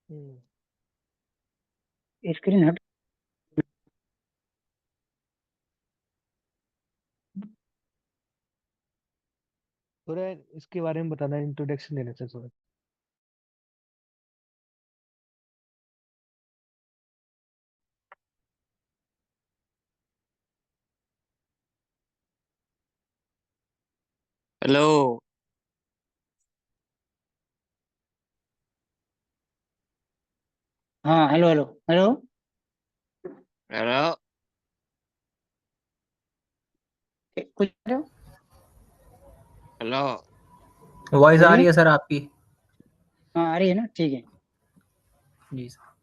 हम्म। Screen हट। थोड़ा इसके बारे में बताना, इंट्रोडक्शन देना चाहिए थोड़ा। हेलो। हाँ, हेलो हेलो हेलो। हेलो। कुछ कह रहे हो? हेलो। वॉइस आ रही बोलिए। है सर आपकी? हाँ, आ रही है ना, ठीक है। जी सर।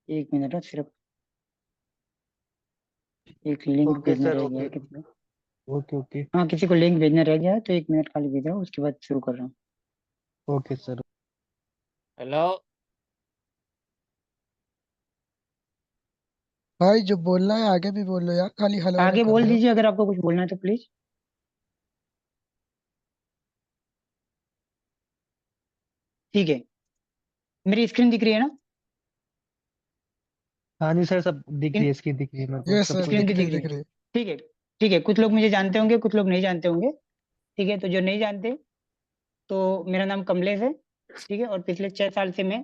एक मिनट है सिर्फ, एक लिंक ओके भेजना सर, रह गया है ओके। किसी को। Okay okay. हाँ, किसी को लिंक भेजना रह गया है, तो 1 मिनट खाली भेज रहा हूँ, उसके बाद शुरू कर रहा हूँ। Okay sir. हेलो। भाई जो बोलना है आगे भी बोल लो यार, खाली हेलो हेलो आगे कर बोल रहे हो। दीजिए, अगर आपको कुछ बोलना है तो प्लीज। ठीक है। मेरी स्क्रीन दिख रही है ना? हाँ जी सर, सब दिख रही इन है, इसकी दिख रही है, मेरे को यस सब सर, कुछ स्क्रीन दिख भी दिख रहा रही दिख है रही दिख है। रही है। ठीक है। ठीक है, कुछ लोग मुझे जानते होंगे, कुछ लोग नहीं जानते होंगे। ठीक है, तो जो नहीं जानते, तो मेरा नाम कमलेश है। ठीक है, और पिछले 6 साल से मैं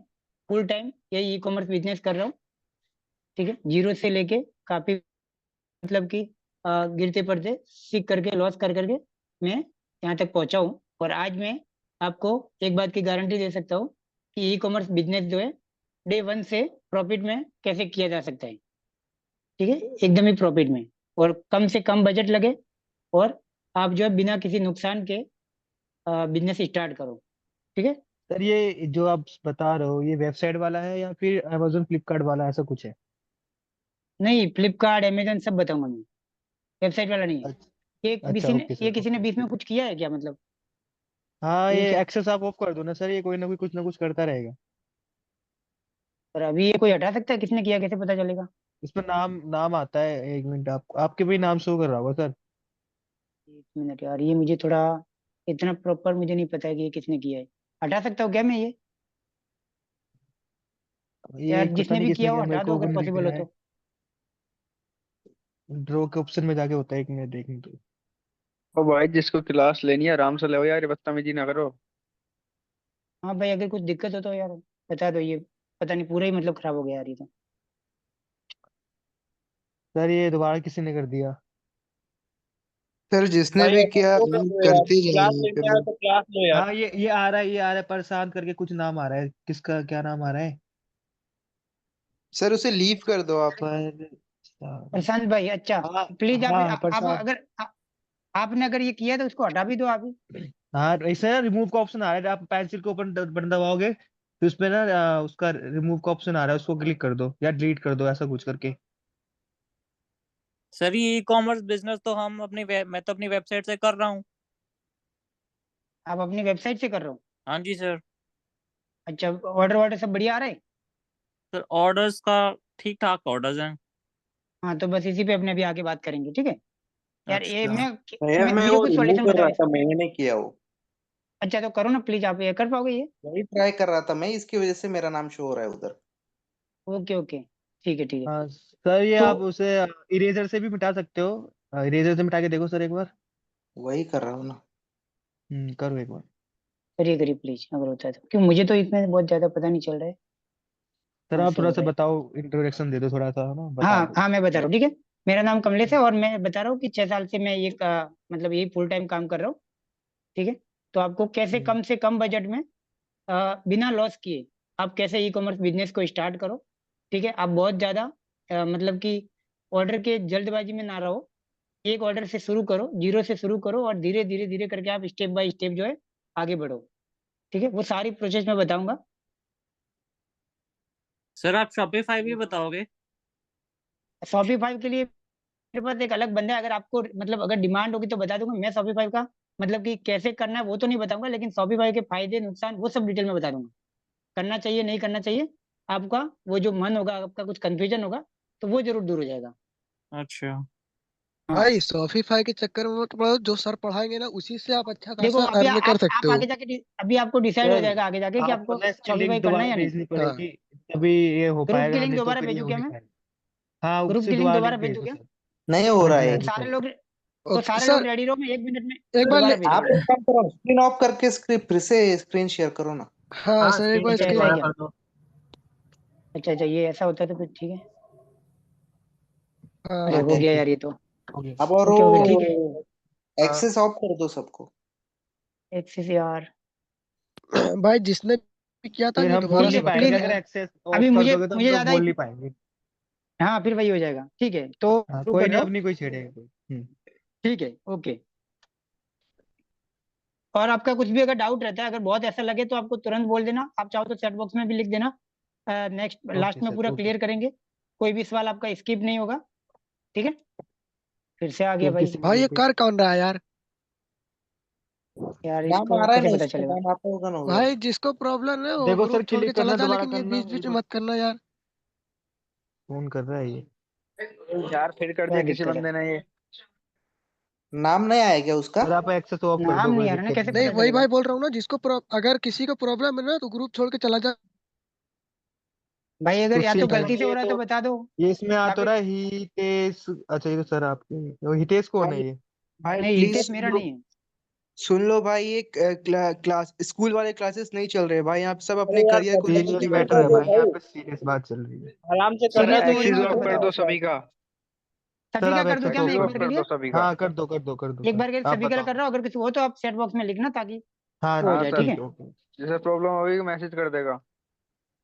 फुल टाइम यही ई कॉमर्स बिजनेस कर रहा हूँ। ठीक है, जीरो से लेके काफी, मतलब कि गिरते पड़ते सीख करके, लॉस कर करके मैं यहाँ तक पहुंचा हूँ। और आज मैं आपको एक बात की गारंटी दे सकता हूँ कि ई कॉमर्स बिजनेस जो है, डे वन से प्रॉफिट में कैसे किया जा सकता है। ठीक है, एकदम ही प्रॉफिट में, और कम से कम बजट लगे, और आप जो है बिना किसी नुकसान के बिजनेस स्टार्ट करो। ठीक है। सर। ये जो आप बता रहे हो, ये वेबसाइट वाला है या फिर अमेजोन फ्लिपकार्ट वाला, ऐसा कुछ है? नहीं, फ्लिपकार्ट अमेजन सब बताऊंगा मैं, वेबसाइट वाला नहीं है। अच्छा। ये अच्छा, किसी ने ओके ये सर, किसी ने ओके। बीच में कुछ किया है क्या, मतलब? हाँ, ये ये क्या? एक्सेस आप ऑफ कर दो ना सर, ये कोई ना कोई कुछ ना कुछ करता रहेगा। पर अभी ये कोई हटा सकता है? किसने किया, कैसे पता चलेगा? इसमें नाम नाम आता है, 1 मिनट, आपके भी नाम शो कर रहा होगा सर। 1 मिनट यार, ये मुझे थोड़ा इतना प्रॉपर मुझे नहीं पता है कि ये किसने किया है। हटा सकता हूँ क्या मैं ये? ये यार, पता जिसने नहीं भी किसने किया हो किया, मेरे हटा दो, को अगर ओपन दिख पॉसिबल हो रहा है। तो। ड्रॉ के ऑप्शन में जाके होता है, 1 मिनट देखने तो। ओ भाई, जिसको क्लास लेनी है आराम से ले यार, ये बदतमीजी ना करो। हाँ भाई, अगर कुछ दिक्कत हो तो यार बता दो। ये पता नहीं, पूरा ही मतलब खराब हो गया यार ये तो। सर, ये दोबारा किसी ने कर दिया। सर जिसने भाई भी ऐसा किया क्यों कर लीव रहे हो यार? करते क्लास जाइए लेने फिर। आया तो क्लास लो यार। हाँ, ये आ रहा है, ये आ रहा है, परेशान करके कुछ नाम आ रहा है, किसका क्या नाम आ रहा है? सर उसे लीव कर दो आप। पर प्रशांत भाई, अच्छा। हाँ। प्लीज आप हाँ, आप परेशान। अगर आपने अगर ये किया है तो उसको हटा भी दो आप ही। हाँ, ऐसे रिमूव का ऑप्शन आ रहा है, आप पेंसिल को ऊपर बटन दबाओगे तो उसमें ना उसका रिमूव का ऑप्शन आ रहा है, उसको क्लिक कर दो या डिलीट कर दो, ऐसा कुछ करके। सर ये ई कॉमर्स बिजनेस तो हम मैं तो अपनी वेबसाइट से कर रहा हूँ। आप अपनी वेबसाइट से कर रहे हो? हाँ जी सर। अच्छा, ऑर्डर वार्डर सब बढ़िया आ रहा है? सर ऑर्डर्स का ठीक ठाक ऑर्डर्स हैं। हाँ, तो बस इसी पे अपने अभी आगे बात करेंगे, ठीक है। यार ये अच्छा। भैया मैं मुझे वो कुछ रिमूव सॉल्यूशन कर बताओ रहा था, इसका। मैंने नहीं किया वो। अच्छा, तो करो ना प्लीज, आप ये कर पाओगे ये? वही ट्राई कर रहा था मैं, इसकी वजह से मेरा नाम शो हो रहा है उधर। ओके ओके, ठीक है ठीक है। हाँ सर, ये तो आप उसे इरेजर से भी मिटा सकते हो, इरेजर से मिटा के देखो सर एक बार। वही कर रहा हूँ ना। करो एक बार। करिए करिए प्लीज, अगर होता है तो, क्यों मुझे तो इसमें बहुत ज्यादा पता नहीं चल रहा है सर, कहाँ आप से थोड़ा हो सा रहा है। बताओ, इंट्रोडक्शन दे दो थोड़ा सा, है ना, बता हाँ दो। हाँ, मैं बता रहा हूँ, ठीक है। मेरा नाम कमलेश है, और मैं बता रहा हूँ कि 6 साल से मैं ये मतलब यही फुल टाइम काम कर रहा हूँ। ठीक है। तो आपको कैसे हम्म। कम से कम बजट में, बिना लॉस किए, आप कैसे ई कॉमर्स बिजनेस को स्टार्ट करो। ठीक है, आप बहुत ज्यादा मतलब कि ऑर्डर के जल्दबाजी में ना रहो। एक ऑर्डर से शुरू करो, जीरो से शुरू करो, और धीरे धीरे धीरे करके आप स्टेप बाय स्टेप जो है आगे बढ़ो। ठीक है, वो सारी प्रोसेस मैं बताऊंगा। सर आप शॉपिफाई भी बताओगे? शॉपिफाई के लिए मेरे पास एक अलग बंदा है, अगर आपको मतलब अगर डिमांड होगी तो बता दूंगा मैं। शॉपिफाई का मतलब कि कैसे करना है वो तो नहीं बताऊंगा, लेकिन शॉपिफाई के फायदे नुकसान वो सब डिटेल में बता दूंगा। करना चाहिए नहीं करना चाहिए, आपका वो जो मन होगा, आपका कुछ कंफ्यूजन होगा, तो वो जरूर दूर हो जाएगा। अच्छा। हाँ भाई शॉपिफाई के चक्कर में मत पड़ो, जो सर पढ़ाएंगे ना उसी से आप अच्छा देखो खासा अभी अर्न कर आप सकते आगे हो। जाके अभी आपको डिसाइड हो सर जाएगा आगे जाके कि आपको आपको ना इसकी शॉपिफाई लिंक करना है दोबारा या नहीं। भेजनी हाँ पड़ेगी, तभी ये हो ग्रुप की पाएगा, लिंक नहीं तो दोबारा फिर ये भेजू हो क्या नहीं मैं? पाएगा। हाँ, ग्रुप उससे की लिंक दोबारा दोबारा लिंक भेज भेजू दो क्या? सर। नहीं हो हाँ रहा जी, है हाँ ये। जी सारे सर। लोग तो ओके सारे सर, लोग रेडी रहो, मैं 1 मिनट में एक बार दोबारा भेज आप रहा हूँ। एक काम करो, स्क्रीन ऑफ करके स्क्रीन फिर से स्क्रीन शेयर करो ना। हाँ हाँ सर एक स्क्रीन बार अच्छा शेयर ऐसा है स्क्रीन। दोबारा क्या? कर दो। अच्छा ये ऐसा होता है तो फिर ठीक है। हाँ अरे हो गया यार ये तो। हो गया। अब और ओके ओके ठीक है। वो एक्सेस ऑफ कर दो सबको। एक्सेस यार। भाई जिसने भी किया था फिर ये हम दोबारा बोल ठीक से है नहीं मत पाएंगे, प्लीज। अगर करना। एक्सेस अभी ऑफ कर मुझे दोगे तो हम मुझे लोग ज्यादा बोल नहीं पाएंगे। हाँ फिर वही हो जाएगा। ठीक है तो हाँ, शुरू कोई कर नहीं, जाओ। अब नहीं कोई छेड़ेगा कोई। ठीक है ओके। और आपका कुछ भी अगर डाउट रहता है, अगर बहुत ऐसा लगे तो आपको तुरंत बोल देना, आप चाहो तो चैट बॉक्स में भी लिख देना। नेक्स्ट ओके लास्ट में सर, पूरा ओके। क्लियर करेंगे। कोई भी सवाल आपका स्किप नहीं होगा। ठीक है। फिर से आ गया फिर भाई। किसी भी भाई ये भी- कर कौन रहा है यार? यार नाम इसको आ रहा है कैसे ना, पता इसका चलेगा? नाम आता होगा ना उधर। भाई जिसको प्रॉब्लम है वो देखो सर, ग्रुप छोड़ के क्लिक चला करना, जाए, दोबारा लेकिन ये करना, बीच बीच में मत करना यार। फोन कर रहा है ये। यार फिर कर क्या दिया किसी दिक्कत है? बंदे ने ये। नाम नहीं आया क्या उसका? सर आप एक्सेस ऑफ कर नाम दो, कोई नहीं आ रहा ना, दिक्कत कैसे नहीं नहीं पता है। वही चलेगा? भाई बोल रहा हूँ ना, अगर किसी को प्रॉब्लम है ना तो ग्रुप छोड़ के चला जाए। भाई तो अगर या तो ठीक है, गलती से हो ये रहा है तो तो बता दो। ये इसमें आ या तो फिर रहा है हितेश। अच्छा, ये तो सर आपके, वो हितेश कौन है भाई ये? भाई नहीं प्लीज हितेश सुन मेरा लो, नहीं है। सुन लो भाई, ये क्लास स्कूल वाले क्लासेस नहीं चल रहे भाई, यहाँ पे सब अपने अरे यार करियर को लेकर सीरियस कंटिन्यू डिमांड मैटर कर है कर दो रहे भाई, हैं। यहाँ भाई, पे सीरियस बात चल रही है। आराम से कर सीरियस रहा है, मोड में एक्सेस हो एक्सेस तो ऑफ ऑफ कर बताओ। दो कराओ सर। सभी का। सर सभी का आप कर दो क्या, एक्सेस मैं ऑफ एक कर एक्सेस ऑफ बार दो। के कर लिए? दो सभी का। हाँ, कर दो, कर दो, कर दो एक सर, बार के लिए आप सभी का बताओ। कर रहा हूँ, अगर कुछ हो तो आप चैट बॉक्स में लिखना ताकि हाँ वो हो जी, हाँ जाए। सर, ठीक ठीक है। है, ओके। जैसे प्रॉब्लम होगी मैसेज कर देगा।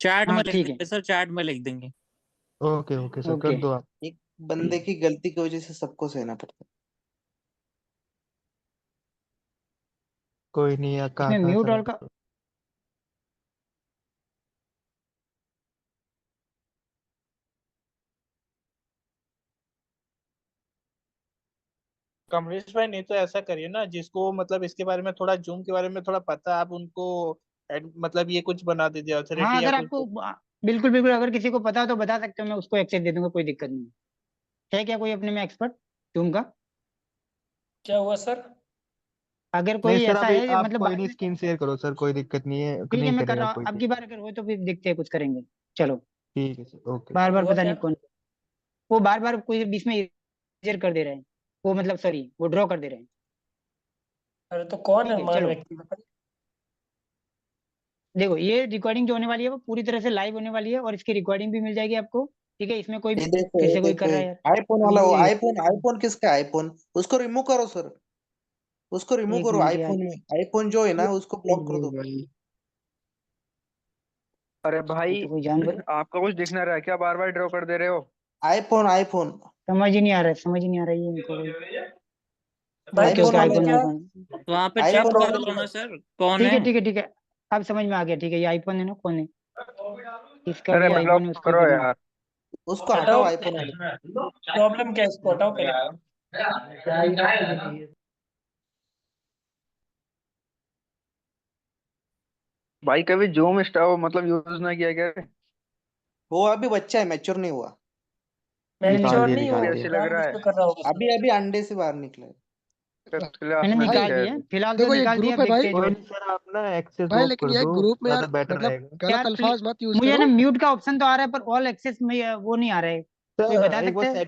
चैट हाँ में लिख ठीक है देंगे सर, चैट में लिख देंगे। ओके ओके सर, कर ओके। दो आप। एक बंदे की गलती की वजह से सबको सहना पड़ता है। कोई नहीं यार, कहाँ इसमें कहाँ म्यूट सर ऑल का आप। कमलेश भाई नहीं तो ऐसा करिए ना, जिसको मतलब इसके बारे में थोड़ा जूम के बारे में थोड़ा पता है, आप उनको मतलब ये कुछ बना दीजिए हाँ अथॉरिटी या अगर कुछ। आपको बिल्कुल बिल्कुल अगर किसी को पता हो तो बता सकते हो, मैं उसको एक्सेस दे दूंगा, कोई दिक्कत नहीं है क्या कोई अपने में एक्सपर्ट जूम का? क्या हुआ सर? अगर नहीं कोई सर, ऐसा आप है आप मतलब कोई बाद नहीं, में। स्क्रीन शेयर करो सर, कोई दिक्कत नहीं है, ठीक है नहीं मैं कर करेगा रहा हूँ, कोई अब भी। की बार अगर हो तो फिर देखते हैं कुछ करेंगे। चलो। ठीक है सर, ओके। बार बार हुआ पता क्या? नहीं कौन वो बार बार कोई बीच में इरेजर कर दे रहे हैं, वो मतलब सॉरी वो ड्रॉ कर दे रहे हैं। अरे तो कौन ठीक है है मान चलो। व्यक्ति बताइए। देखो ये रिकॉर्डिंग जो होने वाली है वो पूरी तरह से लाइव होने वाली है, और इसकी रिकॉर्डिंग भी मिल जाएगी आपको। ठीक है इसमें कोई फिर ये से कोई कर देखो, रहा है यार। आईफोन वाला, वो आईफोन, आईफोन किसका है? आईफोन उसको रिमूव करो सर, उसको रिमूव एक करो। मिनट यार। आईफोन में आईफोन जो है ना उसको ब्लॉक कर अरे दो। भाई अरे ये भाई, तो कोई जानवर आपका कुछ दिख ना रहा है क्या? बार बार ड्रॉ कर दे रहे हो। आईफोन आईफोन समझ ही नहीं आ रहा है, समझ ही नहीं आ रहा है ये इनको कोई। भाई ओके आईफोन ओके वाले आईफोन क्या आईफोन। वहां पे क्या चेक आईफोन कर वाले लो प्रॉब्लम ना है? सर, कौन ठीक है। है ठीक है ठीक है। अब समझ में आ गया। ठीक है ये आईफोन है ना, कौन है? इसका अरे भी आईफोन है, ब्लॉक उसका करो भी नहीं। यार। उसको हटाओ, हटाओ, आईफोन वाले। प्रॉब्लम क्या है इसको हटाओ पहले। भाई कभी जूम स्टार मतलब यूज ना किया क्या? वो अभी बच्चा है, मैच्योर नहीं हुआ। निकाल मैच्योर दिया, नहीं निकाल हुआ, ऐसे दिया। लग रहा जानबूझ है। के कर रहा होगा अभी अभी अंडे से बाहर निकला है। क्लास मैंने में निकाल भाई शायद। दिया फिलहाल तो, देखो ये निकाल दिया, ग्रुप है देखते भाई। हैं जो कोई होता नहीं सर, आप ना एक्सेस भाई ऑफ लेकिन कर ये दो, ग्रुप में यार ज्यादा बेटर मतलब रहेगा। है। गलत यार अल्फाज मत यूज मुझे करो। ना म्यूट का ऑप्शन तो आ रहा है पर ऑल एक्सेस में वो नहीं आ रहा है। कोई सर बता एक बार सकते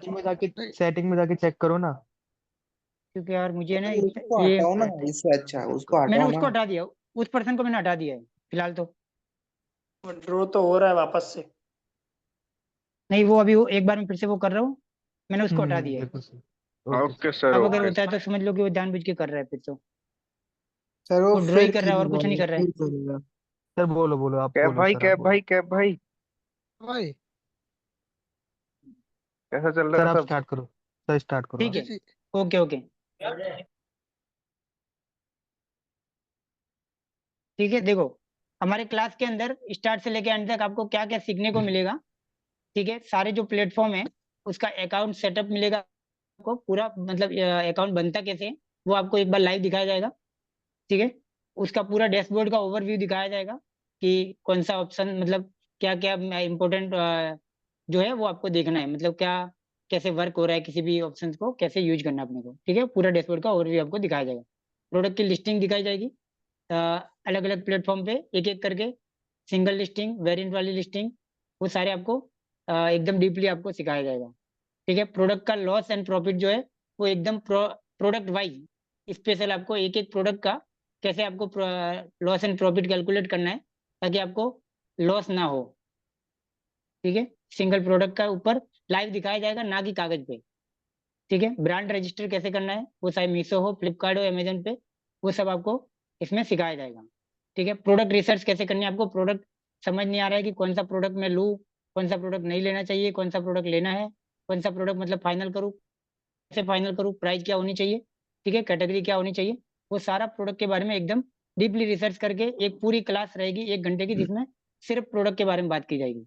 हैं? नहीं सेटिंग में जाके चेक करो ना। क्योंकि यार मुझे ना उसको ये हटाओ ना, इससे अच्छा उसको मैंने हटाओ ना। उसको हटा दिया। उस पर्सन को मैंने हटा दिया है फिलहाल तो। ड्रॉ तो हो रहा है वापस से। नहीं वो अभी एक बार मैं फिर से वो कर रहा हूँ। मैंने उसको हटा दिया है। देखो sir. Okay sir. Okay sir, अब अगर ओके। होता है तो समझ लो कि वो जानबूझ के कर रहा है फिर तो। सर वो वो ड्रॉ ही फेक कर रहा है और कुछ नहीं कर रहा है। करेगा। सर बोलो बोलो, आप कैब बोलो भाई, सर, आप कैब बोलो। भाई, कैब भाई। भाई। कैसा चल रहा सर है आप सब? स्टार्ट करो, सर स्टार्ट करो ठीक आप। जी है जी। Okay okay. ठीक है देखो हमारे क्लास के अंदर स्टार्ट से लेके एंड तक आपको क्या क्या सीखने को मिलेगा। ठीक है सारे जो प्लेटफॉर्म है उसका अकाउंट सेटअप मिलेगा आपको पूरा, मतलब अकाउंट बनता कैसे है वो आपको एक बार लाइव दिखाया जाएगा। ठीक है उसका पूरा डैशबोर्ड का ओवरव्यू दिखाया जाएगा कि कौन सा ऑप्शन मतलब क्या क्या इम्पोर्टेंट जो है वो आपको देखना है, मतलब क्या कैसे वर्क हो रहा है, किसी भी ऑप्शन को कैसे यूज करना है अपने को, ठीक है। पूरा डैशबोर्ड का ओवरव्यू आपको दिखाया जाएगा। प्रोडक्ट की लिस्टिंग दिखाई जाएगी अलग अलग प्लेटफॉर्म पे एक एक करके, सिंगल लिस्टिंग, वेरिएंट वाली लिस्टिंग, वो सारे आपको एकदम डीपली आपको सिखाया जाएगा, ठीक है। प्रोडक्ट का लॉस एंड प्रॉफिट जो है वो एकदम प्रोडक्ट वाइज स्पेशल आपको एक एक प्रोडक्ट का कैसे आपको लॉस एंड प्रॉफिट कैलकुलेट करना है ताकि आपको लॉस ना हो, ठीक है। सिंगल प्रोडक्ट का ऊपर लाइव दिखाया जाएगा, ना कि कागज पे, ठीक है। ब्रांड रजिस्टर कैसे करना है वो चाहे मीशो हो, फ्लिपकार्ट हो, अमेजन पे, वो सब आपको इसमें सिखाया जाएगा, ठीक है। प्रोडक्ट रिसर्च कैसे करनी है, आपको प्रोडक्ट समझ नहीं आ रहा है कि कौन सा प्रोडक्ट मैं लूँ, कौन सा प्रोडक्ट नहीं लेना चाहिए, कौन सा प्रोडक्ट लेना है, कौन सा प्रोडक्ट मतलब फाइनल करूँ, कैसे फाइनल करूँ, प्राइस क्या होनी चाहिए, ठीक है, कैटेगरी क्या होनी चाहिए, वो सारा प्रोडक्ट के बारे में एकदम डीपली रिसर्च करके एक पूरी क्लास रहेगी 1 घंटे की, जिसमें सिर्फ प्रोडक्ट के बारे में बात की जाएगी,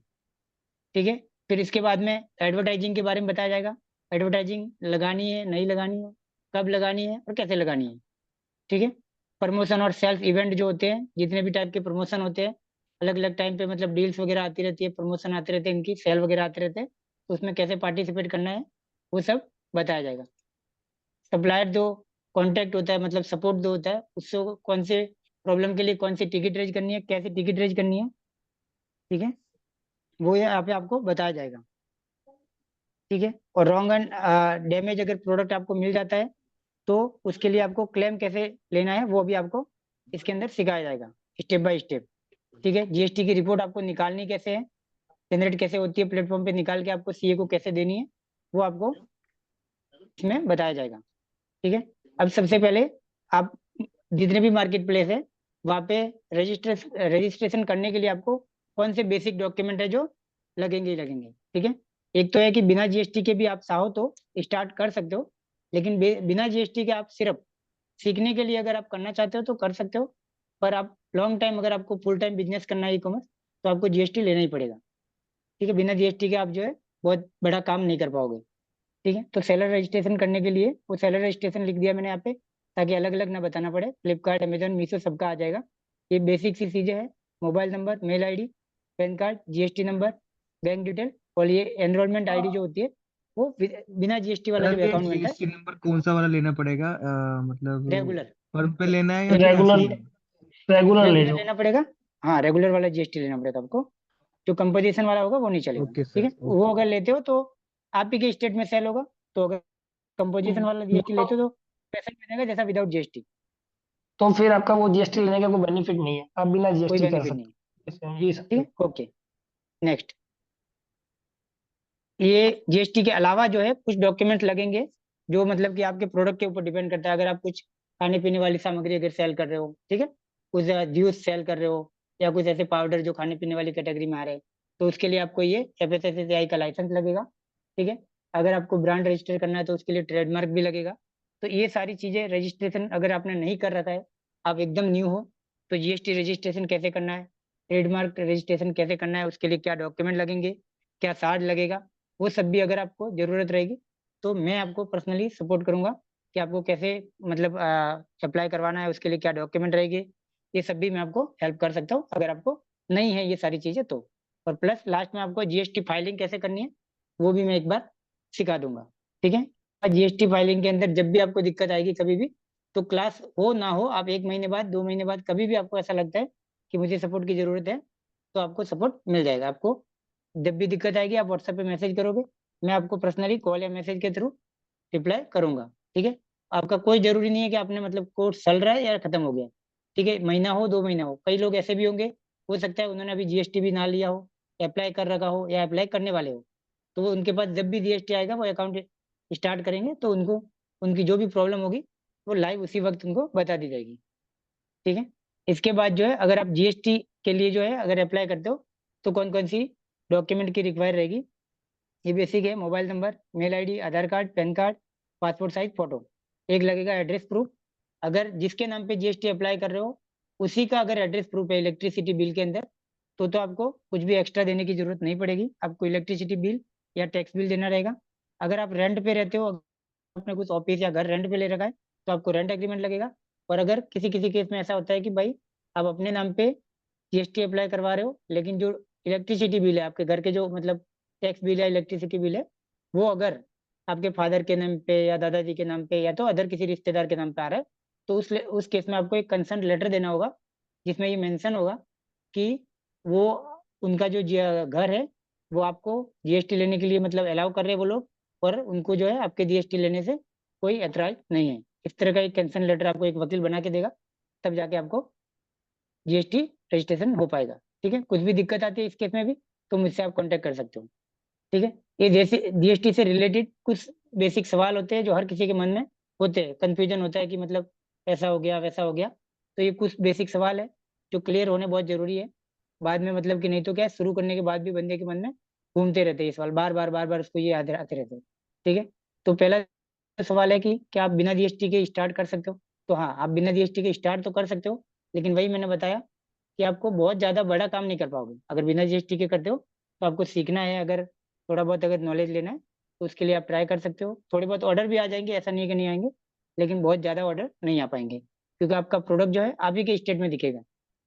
ठीक है। फिर इसके बाद में एडवर्टाइजिंग के बारे में बताया जाएगा, एडवर्टाइजिंग लगानी है नहीं लगानी है, कब लगानी है और कैसे लगानी है, ठीक है। प्रमोशन और सेल्स इवेंट जो होते हैं, जितने भी टाइप के प्रमोशन होते हैं अलग अलग टाइम पे, मतलब डील्स वगैरह आती रहती है, प्रमोशन आते रहते हैं, इनकी सेल वगैरह आते रहते हैं, तो उसमें कैसे पार्टिसिपेट करना है वो सब बताया जाएगा। सप्लायर जो कांटेक्ट होता है, मतलब सपोर्ट जो होता है, उससे कौन से प्रॉब्लम के लिए कौन सी टिकट रेज करनी है, कैसे टिकट रेज करनी है, ठीक है, वो यहाँ पे आपको बताया जाएगा, ठीक है। और रॉन्ग एंड डैमेज अगर प्रोडक्ट आपको मिल जाता है तो उसके लिए आपको क्लेम कैसे लेना है वो भी आपको इसके अंदर सिखाया जाएगा स्टेप बाय स्टेप, ठीक है। जीएसटी की रिपोर्ट आपको निकालनी कैसे है, जनरेट कैसे होती है प्लेटफॉर्म पे, निकाल के आपको सीए को कैसे देनी है वो आपको इसमें बताया जाएगा, ठीक है। अब सबसे पहले आप जितने भी मार्केट प्लेस है वहाँ पे रजिस्ट्रेशन करने के लिए आपको कौन से बेसिक डॉक्यूमेंट है जो लगेंगे ही लगेंगे, ठीक है। एक तो है कि बिना जीएसटी के भी आप चाहो तो स्टार्ट कर सकते हो, लेकिन बिना जीएसटी के आप सिर्फ सीखने के लिए अगर आप करना चाहते हो तो कर सकते हो, पर आप लॉन्ग टाइम अगर आपको फुल टाइम बिजनेस करना है ई कॉमर्स तो आपको जीएसटी लेना ही पड़ेगा, ठीक है। बिना जीएसटी के आप जो है बहुत बड़ा काम नहीं कर पाओगे, ठीक है। तो सेलर रजिस्ट्रेशन करने के लिए वो सेलर रजिस्ट्रेशन लिख दिया मैंने यहाँ पे, ताकि अलग अलग ना बताना पड़े, फ्लिपकार्ट, अमेजन, मीशो सबका आ जाएगा। ये बेसिक सी चीज़ें हैं, mobile number, mail ID, PAN card, GST number, bank detail, और ये एनरोलमेंट आईडी जो होती है वो बिना जीएसटी वाला सर जो ये अकाउंट बनता है जीएसटी नंबर कौन सा वाला लेना पड़ेगा, मतलब रेगुलर, फर्म पे लेना है या फिर रेगुलर ऐसे ही? रेगुलर ले रेगुलर लो। लेना पड़ेगा, हाँ रेगुलर वाला जीएसटी लेना पड़ेगा आपको, जो कंपोजिशन वाला होगा वो नहीं चलेगा, ओके ठीक सर, है। वो अगर लेते हो तो आप ही के स्टेट में सेल होगा, तो अगर कंपोजिशन वाला जीएसटी लेते हो तो पैसा मिलेगा जैसा विदाउट जीएसटी, तो फिर आपका वो जीएसटी लेने का कोई बेनिफिट नहीं है, आप बिना कोई जीएसटी कर बेनिफिट नहीं है, सकते हैं जी ठीक सर। है। Okay, next. ये जीएसटी के अलावा जो है कुछ डॉक्यूमेंट लगेंगे जो मतलब कि आपके प्रोडक्ट के ऊपर डिपेंड करता है। अगर आप कुछ खाने पीने वाली सामग्री अगर सेल कर रहे हो, ठीक है, कुछ जूस सेल कर रहे हो या कुछ ऐसे पाउडर जो खाने पीने वाली कैटेगरी में आ रहे हैं, तो उसके लिए आपको ये एफएसएसएआई का लाइसेंस लगेगा, ठीक है। अगर आपको ब्रांड रजिस्टर करना है तो उसके लिए ट्रेडमार्क भी लगेगा। तो ये सारी चीजें रजिस्ट्रेशन अगर आपने नहीं कर रखा है, आप एकदम न्यू हो, तो जीएसटी रजिस्ट्रेशन कैसे करना है, ट्रेडमार्क रजिस्ट्रेशन कैसे करना है, उसके लिए क्या डॉक्यूमेंट लगेंगे, क्या चार्ज लगेगा, वो सब भी अगर आपको जरूरत रहेगी तो मैं आपको पर्सनली सपोर्ट करूंगा कि आपको कैसे मतलब अप्लाई करवाना है, उसके लिए क्या डॉक्यूमेंट रहेगी, ये सब भी मैं आपको हेल्प कर सकता हूँ अगर आपको नहीं है ये सारी चीजें तो। और प्लस लास्ट में आपको जीएसटी फाइलिंग कैसे करनी है वो भी मैं एक बार सिखा दूंगा, ठीक है। जीएसटी फाइलिंग के अंदर जब भी आपको दिक्कत आएगी कभी भी, तो क्लास हो ना हो, आप 1 महीने बाद 2 महीने बाद कभी भी आपको ऐसा लगता है कि मुझे सपोर्ट की जरूरत है, तो आपको सपोर्ट मिल जाएगा। आपको जब भी दिक्कत आएगी आप व्हाट्सएप पे मैसेज करोगे, मैं आपको पर्सनली कॉल या मैसेज के थ्रू रिप्लाई करूंगा, ठीक है। आपका कोई जरूरी नहीं है कि आपने मतलब कोर्स चल रहा है या खत्म हो गया, ठीक है, महीना हो 2 महीना हो, कई लोग ऐसे भी होंगे, हो सकता है उन्होंने अभी जीएसटी भी ना लिया हो, अप्लाई कर रखा हो या अप्लाई करने वाले हो, तो वो उनके पास जब भी जीएसटी आएगा वो अकाउंट स्टार्ट करेंगे तो उनको उनकी जो भी प्रॉब्लम होगी वो लाइव उसी वक्त उनको बता दी जाएगी, ठीक है। इसके बाद जो है अगर आप जीएसटी के लिए जो है अगर अप्लाई करते हो तो कौन कौन सी डॉक्यूमेंट की रिक्वायर रहेगी, ये बेसिक है, mobile number, mail ID, Aadhaar card, PAN card, passport size photo, एक लगेगा एड्रेस प्रूफ, अगर जिसके नाम पे जीएसटी अप्लाई कर रहे हो उसी का अगर एड्रेस प्रूफ है इलेक्ट्रिसिटी बिल के अंदर, तो आपको कुछ भी एक्स्ट्रा देने की जरूरत नहीं पड़ेगी, आपको इलेक्ट्रिसिटी बिल या टैक्स बिल देना रहेगा। अगर आप रेंट पे रहते हो, आपने कुछ ऑफिस या घर रेंट पे ले रखा है तो आपको रेंट एग्रीमेंट लगेगा। और अगर किसी किसी केस में ऐसा होता है कि भाई आप अपने नाम पे जीएसटी अप्लाई करवा रहे हो लेकिन जो इलेक्ट्रिसिटी बिल है आपके घर के जो मतलब टैक्स बिल या इलेक्ट्रिसिटी बिल है वो अगर आपके फादर के नाम पे या दादाजी के नाम पे या तो अदर किसी रिश्तेदार के नाम पे आ रहा है, तो उस केस में आपको एक कंसर्न लेटर देना होगा, जिसमें ये मेंशन होगा कि वो उनका जो घर है वो आपको जीएसटी लेने के लिए मतलब अलाउ कर रहे हैं वो लोग, और उनको जो है आपके जीएसटी लेने से कोई ऐतराज नहीं है। इस तरह का एक कंसर्न लेटर आपको एक वकील बना के देगा, तब जाके आपको जीएसटी रजिस्ट्रेशन हो पाएगा। ठीक है, कुछ भी दिक्कत आती है इस केस में भी तो मुझसे आप कांटेक्ट कर सकते हो। ठीक है, ये जैसे जीएसटी से रिलेटेड कुछ बेसिक सवाल होते हैं जो हर किसी के मन में होते हैं, कंफ्यूजन होता है कि मतलब ऐसा हो गया वैसा हो गया, तो ये कुछ बेसिक सवाल है जो क्लियर होने बहुत जरूरी है। बाद में मतलब कि नहीं तो क्या है, शुरू करने के बाद भी बंदे के मन में घूमते रहते हैं ये सवाल, बार बार उसको ये आते आते रहते हैं। ठीक है, तो पहला सवाल है कि क्या आप बिना जीएसटी के स्टार्ट कर सकते हो? तो हाँ, आप बिना जीएसटी के स्टार्ट तो कर सकते हो, लेकिन वही मैंने बताया कि आपको बहुत ज्यादा बड़ा काम नहीं कर पाओगे अगर बिना जीएसटी के करते हो। तो आपको सीखना है, अगर थोड़ा बहुत अगर नॉलेज लेना है तो उसके लिए आप ट्राई कर सकते हो। थोड़े बहुत ऑर्डर भी आ जाएंगे, ऐसा नहीं है कि नहीं आएंगे, लेकिन बहुत ज़्यादा ऑर्डर नहीं आ पाएंगे, क्योंकि आपका प्रोडक्ट जो है आप ही के स्टेट में दिखेगा,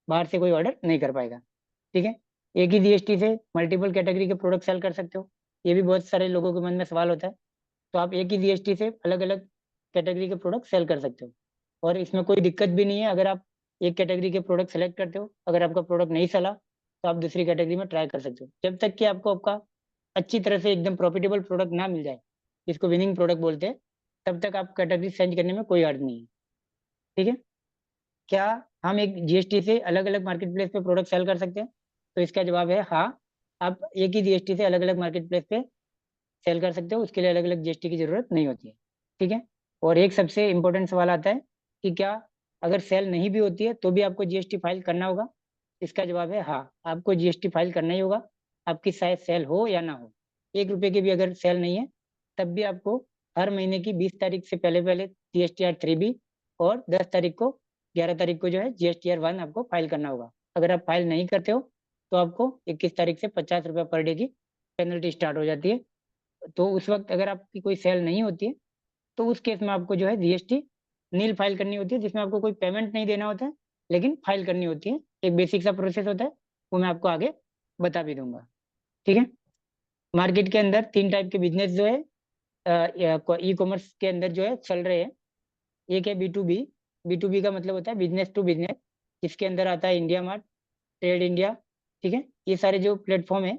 बाहर से कोई ऑर्डर नहीं कर पाएगा। ठीक है, एक ही जीएसटी से मल्टीपल कैटेगरी के प्रोडक्ट सेल कर सकते हो, ये भी बहुत सारे लोगों के मन में सवाल होता है। तो आप एक ही जीएसटी से अलग अलग कैटेगरी के प्रोडक्ट सेल कर सकते हो, और इसमें कोई दिक्कत भी नहीं है अगर आप एक कैटेगरी के प्रोडक्ट सेलेक्ट करते हो, अगर आपका प्रोडक्ट नहीं चला तो आप दूसरी कैटेगरी में ट्राई कर सकते हो, जब तक कि आपको आपका अच्छी तरह से एकदम प्रॉफिटेबल प्रोडक्ट ना मिल जाए, जिसको विनिंग प्रोडक्ट बोलते हैं, तब तक आप कैटेगरी चेंज करने में कोई अर्थ नहीं है। ठीक है, क्या हम एक जीएसटी से अलग अलग मार्केट प्लेस पे प्रोडक्ट सेल कर सकते हैं? तो इसका जवाब है हाँ, आप एक ही जीएसटी से अलग अलग मार्केट प्लेस पे सेल कर सकते हो, उसके लिए अलग अलग जीएसटी की जरूरत नहीं होती है। ठीक है, और एक सबसे इंपॉर्टेंट सवाल आता है कि क्या अगर सेल नहीं भी होती है तो भी आपको जीएसटी फाइल करना होगा? इसका जवाब है हाँ, आपको जीएसटी फाइल करना ही होगा, आपकी शायद सेल हो या ना हो। 1 रुपए की भी अगर सेल नहीं है तब भी आपको हर महीने की 20 तारीख से पहले पहले जीएसटीआर 3B और 10 तारीख को 11 तारीख को जो है जीएसटीआर 1 आपको फाइल करना होगा। अगर आप फाइल नहीं करते हो तो आपको 21 तारीख से 50 रुपये पर डे की पेनल्टी स्टार्ट हो जाती है। तो उस वक्त अगर आपकी कोई सेल नहीं होती है तो उस केस में आपको जो है जीएसटी नील फाइल करनी होती है, जिसमें आपको कोई पेमेंट नहीं देना होता है, लेकिन फाइल करनी होती है। एक बेसिक सा प्रोसेस होता है, वो मैं आपको आगे बता भी दूंगा। ठीक है, मार्केट के अंदर 3 टाइप के बिजनेस जो है ई कॉमर्स के अंदर जो है चल रहे हैं। एक है B2B। B2B का मतलब होता है बिजनेस टू बिजनेस, जिसके अंदर आता है इंडिया मार्ट, ट्रेड इंडिया। ठीक है, ये सारे जो प्लेटफॉर्म है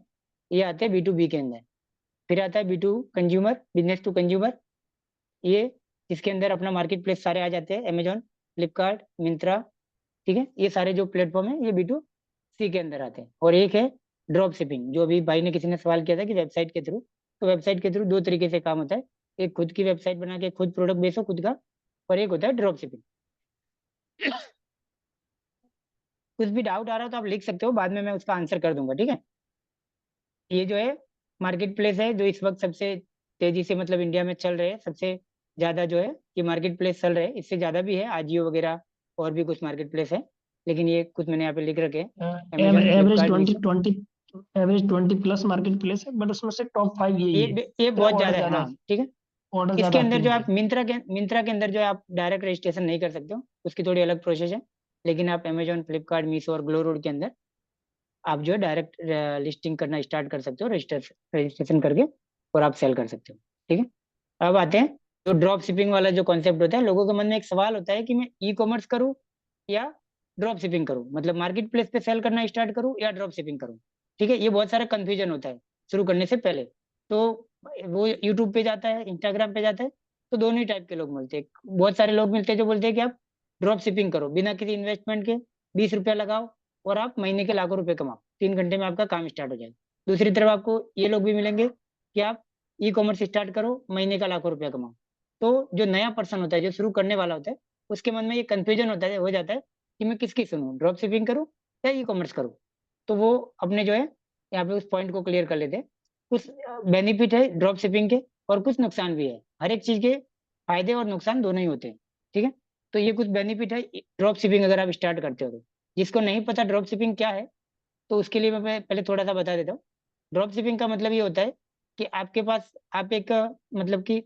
ये आते हैं B2B के अंदर। फिर आता है B2 consumer, business to consumer, ये इसके अंदर अपना मार्केट प्लेस सारे आ जाते हैं, अमेजोन, फ्लिपकार्ट, मिंत्रा। ठीक है, ये सारे जो प्लेटफॉर्म है ये B2C के अंदर आते हैं। और एक है ड्रॉप शिपिंग, जो अभी भाई ने किसी ने सवाल किया था कि वेबसाइट के थ्रू, तो वेबसाइट के थ्रू 2 तरीके से काम होता है, एक खुद की वेबसाइट बना के खुद प्रोडक्ट बेचो खुद का, और एक होता है ड्रॉप शिपिंग। कुछ भी डाउट आ रहा हो तो आप लिख सकते हो, बाद में मैं उसका आंसर कर दूंगा। ठीक है, ये जो है मार्केट प्लेस है जो इस वक्त सबसे तेजी से मतलब इंडिया में चल रहे हैं, सबसे ज्यादा जो है ये मार्केट प्लेस चल रहे हैं, इससे ज्यादा भी है आजियो वगैरह और भी कुछ मार्केट प्लेस है, लेकिन ये कुछ मैंने यहाँ पे लिख रखे हैं। Amazon, average Flipkart, 20 average 20 plus market place है, बट उसमें से टॉप 5 यही है। ये बहुत ऑर्डर ज्यादा है। ज्यादा हाँ, ठीक है, ऑर्डर इसके ज्यादा अंदर आते जो हैं आप मिंत्रा के अंदर जो है आप डायरेक्ट रजिस्ट्रेशन नहीं कर सकते हो, उसकी थोड़ी अलग प्रोसेस है, लेकिन आप अमेजोन, फ्लिपकार्ट, मीशो और ग्लो रोड के अंदर आप जो है डायरेक्ट लिस्टिंग करना स्टार्ट कर सकते हो, रजिस्ट्रेशन करके, और आप सेल कर सकते हो। ठीक है, अब आते हैं तो ड्रॉप शिपिंग वाला जो कॉन्सेप्ट होता है, लोगों के मन में एक सवाल होता है कि मैं ई कॉमर्स करूँ या ड्रॉप शिपिंग करूँ, मतलब मार्केट प्लेस पे सेल करना स्टार्ट करूँ या ड्रॉप शिपिंग करूँ। ठीक है, ये बहुत सारा कंफ्यूजन होता है शुरू करने से पहले, तो वो यूट्यूब पे जाता है, इंस्टाग्राम पे जाता है, तो दोनों ही टाइप के लोग मिलते हैं। बहुत सारे लोग मिलते हैं जो बोलते हैं कि आप ड्रॉप शिपिंग करो, बिना किसी इन्वेस्टमेंट के 20 रुपया लगाओ और आप महीने के लाखों रुपए कमाओ, 3 घंटे में आपका काम स्टार्ट हो जाएगा। दूसरी तरफ आपको ये लोग भी मिलेंगे कि आप ई कॉमर्स स्टार्ट करो, महीने का लाखों रुपया कमाओ। तो जो नया पर्सन होता है, जो शुरू करने वाला होता है, उसके मन में ये कंफ्यूजन होता है, हो जाता है कि मैं किसकी सुनूं, ड्रॉप शिपिंग करूं या ई कॉमर्स करूं। तो वो अपने जो है यहाँ पे उस पॉइंट को क्लियर कर लेते हैं। कुछ बेनिफिट है ड्रॉप शिपिंग के और कुछ नुकसान भी है, हर एक चीज के फायदे और नुकसान दोनों ही होते हैं। ठीक है, तो ये कुछ बेनिफिट है ड्रॉप शिपिंग अगर आप स्टार्ट करते हो तो। जिसको नहीं पता ड्रॉप शिपिंग क्या है, तो उसके लिए मैं पहले थोड़ा सा बता देता हूँ। ड्रॉप शिपिंग का मतलब ये होता है कि आपके पास आप एक मतलब कि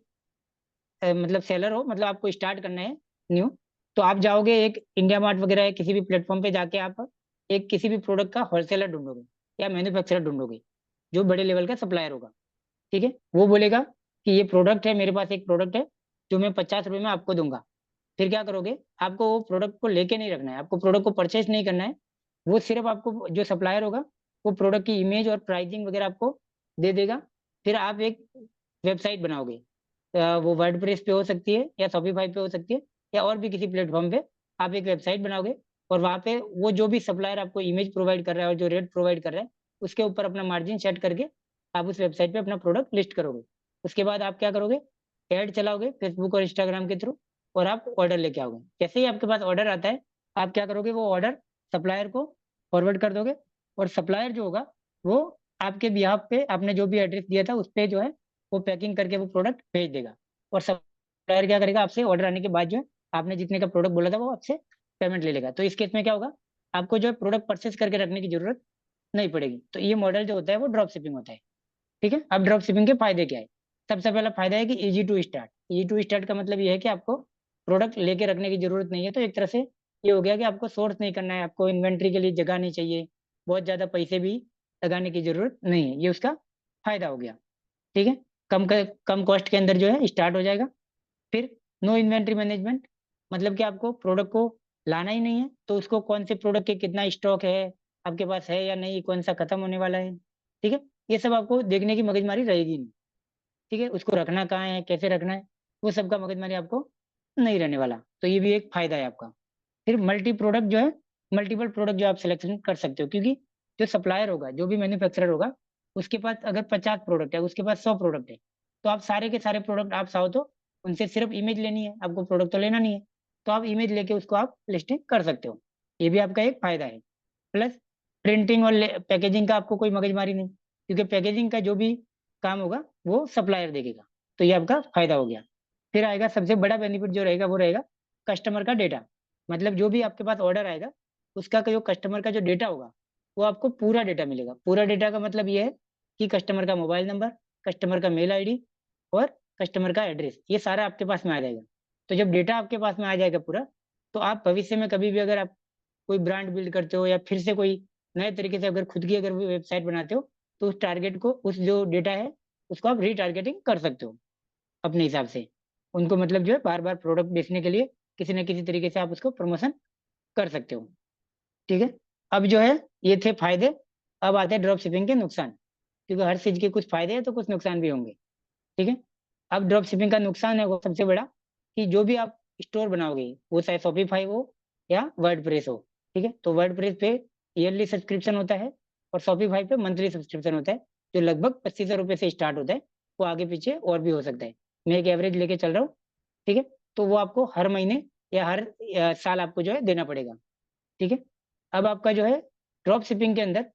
मतलब सेलर हो, मतलब आपको स्टार्ट करना है न्यू, तो आप जाओगे एक इंडिया मार्ट वगैरह या किसी भी प्लेटफॉर्म पे जाके आप एक किसी भी प्रोडक्ट का होलसेलर ढूंढोगे या मैन्युफैक्चरर ढूंढोगे जो बड़े लेवल का सप्लायर होगा। ठीक है, वो बोलेगा कि ये प्रोडक्ट है, मेरे पास एक प्रोडक्ट है जो मैं 50 रुपए में आपको दूंगा। फिर क्या करोगे, आपको वो प्रोडक्ट को लेके नहीं रखना है, आपको प्रोडक्ट को परचेज नहीं करना है। वो सिर्फ आपको जो सप्लायर होगा वो प्रोडक्ट की इमेज और प्राइसिंग वगैरह आपको दे देगा। फिर आप एक वेबसाइट बनाओगे, वो वर्डप्रेस पे हो सकती है या शॉपिफाई पे हो सकती है या और भी किसी प्लेटफॉर्म पे आप एक वेबसाइट बनाओगे। और वहाँ पे वो जो भी सप्लायर आपको इमेज प्रोवाइड कर रहा है और जो रेट प्रोवाइड कर रहा है उसके ऊपर अपना मार्जिन सेट करके आप उस वेबसाइट पे अपना प्रोडक्ट लिस्ट करोगे। उसके बाद आप क्या करोगे, ऐड चलाओगे फेसबुक और इंस्टाग्राम के थ्रू और आप ऑर्डर लेके आओगे। जैसे ही आपके पास ऑर्डर आता है आप क्या करोगे, वो ऑर्डर सप्लायर को फॉरवर्ड कर दोगे और सप्लायर जो होगा वो आपके बिहाफ पे आपने जो भी एड्रेस दिया था उस पे जो है वो पैकिंग करके वो प्रोडक्ट भेज देगा। और सप्लायर क्या करेगा, आपसे ऑर्डर आने के बाद जो है आपने जितने का प्रोडक्ट बोला था वो आपसे पेमेंट ले लेगा। तो इस केस में क्या होगा, आपको जो है प्रोडक्ट परचेस करके रखने की जरूरत नहीं पड़ेगी। तो ये मॉडल जो होता है वो ड्रॉप शिपिंग होता है। ठीक है, अब ड्रॉप शिपिंग के फायदे क्या है। सबसे पहला फायदा है कि easy to start. Easy to start का मतलब ये है कि आपको प्रोडक्ट लेके रखने की जरूरत नहीं है। तो एक तरह से ये हो गया कि आपको सोर्स नहीं करना है, आपको इन्वेंट्री के लिए जगह नहीं चाहिए, बहुत ज्यादा पैसे भी लगाने की जरूरत नहीं है। ये उसका फायदा हो गया। ठीक है, कम कॉस्ट के अंदर जो है स्टार्ट हो जाएगा। फिर नो इन्वेंट्री मैनेजमेंट, मतलब कि आपको प्रोडक्ट को लाना ही नहीं है तो उसको कौन से प्रोडक्ट के कितना स्टॉक है आपके पास है या नहीं, कौन सा खत्म होने वाला है। ठीक है, ये सब आपको देखने की मगजमारी रहेगी नहीं। ठीक है, उसको रखना कहाँ है, कैसे रखना है, वो सब का मगजमारी आपको नहीं रहने वाला। तो ये भी एक फायदा है आपका। फिर मल्टी प्रोडक्ट जो है, मल्टीपल प्रोडक्ट जो आप सिलेक्शन कर सकते हो, क्योंकि जो सप्लायर होगा, जो भी मैन्युफैक्चरर होगा, उसके पास अगर 50 प्रोडक्ट है, उसके पास 100 प्रोडक्ट है, तो आप सारे के सारे प्रोडक्ट आप चाहो तो उनसे सिर्फ इमेज लेनी है, आपको प्रोडक्ट तो लेना नहीं है, तो आप इमेज लेके उसको आप लिस्टिंग कर सकते हो। ये भी आपका एक फायदा है। प्लस प्रिंटिंग और पैकेजिंग का आपको कोई मगजमारी नहीं, क्योंकि पैकेजिंग का जो भी काम होगा वो सप्लायर देखेगा। तो ये आपका फायदा हो गया। फिर आएगा सबसे बड़ा बेनिफिट जो रहेगा वो रहेगा कस्टमर का डेटा। मतलब जो भी आपके पास ऑर्डर आएगा उसका जो कस्टमर का जो डेटा होगा वो आपको पूरा डेटा मिलेगा। पूरा डेटा का मतलब ये है कि कस्टमर का मोबाइल नंबर, कस्टमर का मेल आईडी और कस्टमर का एड्रेस, ये सारा आपके पास में आ जाएगा। तो जब डेटा आपके पास में आ जाएगा पूरा, तो आप भविष्य में कभी भी अगर आप कोई ब्रांड बिल्ड करते हो या फिर से कोई नए तरीके से अगर खुद की अगर वेबसाइट बनाते हो, तो उस टारगेट को, उस जो डेटा है उसको आप रीटारगेटिंग कर सकते हो अपने हिसाब से। उनको मतलब जो है बार बार प्रोडक्ट बेचने के लिए किसी न किसी तरीके से आप उसको प्रमोशन कर सकते हो। ठीक है, अब जो है ये थे फायदे। अब आते हैं ड्रॉप शिपिंग के नुकसान, क्योंकि हर चीज के कुछ फायदे हैं तो कुछ नुकसान भी होंगे। ठीक है, अब ड्रॉप शिपिंग का नुकसान है वो सबसे बड़ा, कि जो भी आप स्टोर बनाओगे वो चाहे शॉपिफाई हो या वर्डप्रेस हो। ठीक है, तो वर्डप्रेस पे ईयरली सब्सक्रिप्शन होता है और शॉपिफाई पे मंथली सब्सक्रिप्शन होता है, जो लगभग 2500 रुपये से स्टार्ट होता है। वो आगे पीछे और भी हो सकता है, मैं एक एवरेज लेके चल रहा हूँ। ठीक है, तो वो आपको हर महीने या हर साल आपको जो है देना पड़ेगा। ठीक है, अब आपका जो है ड्रॉप शिपिंग के अंदर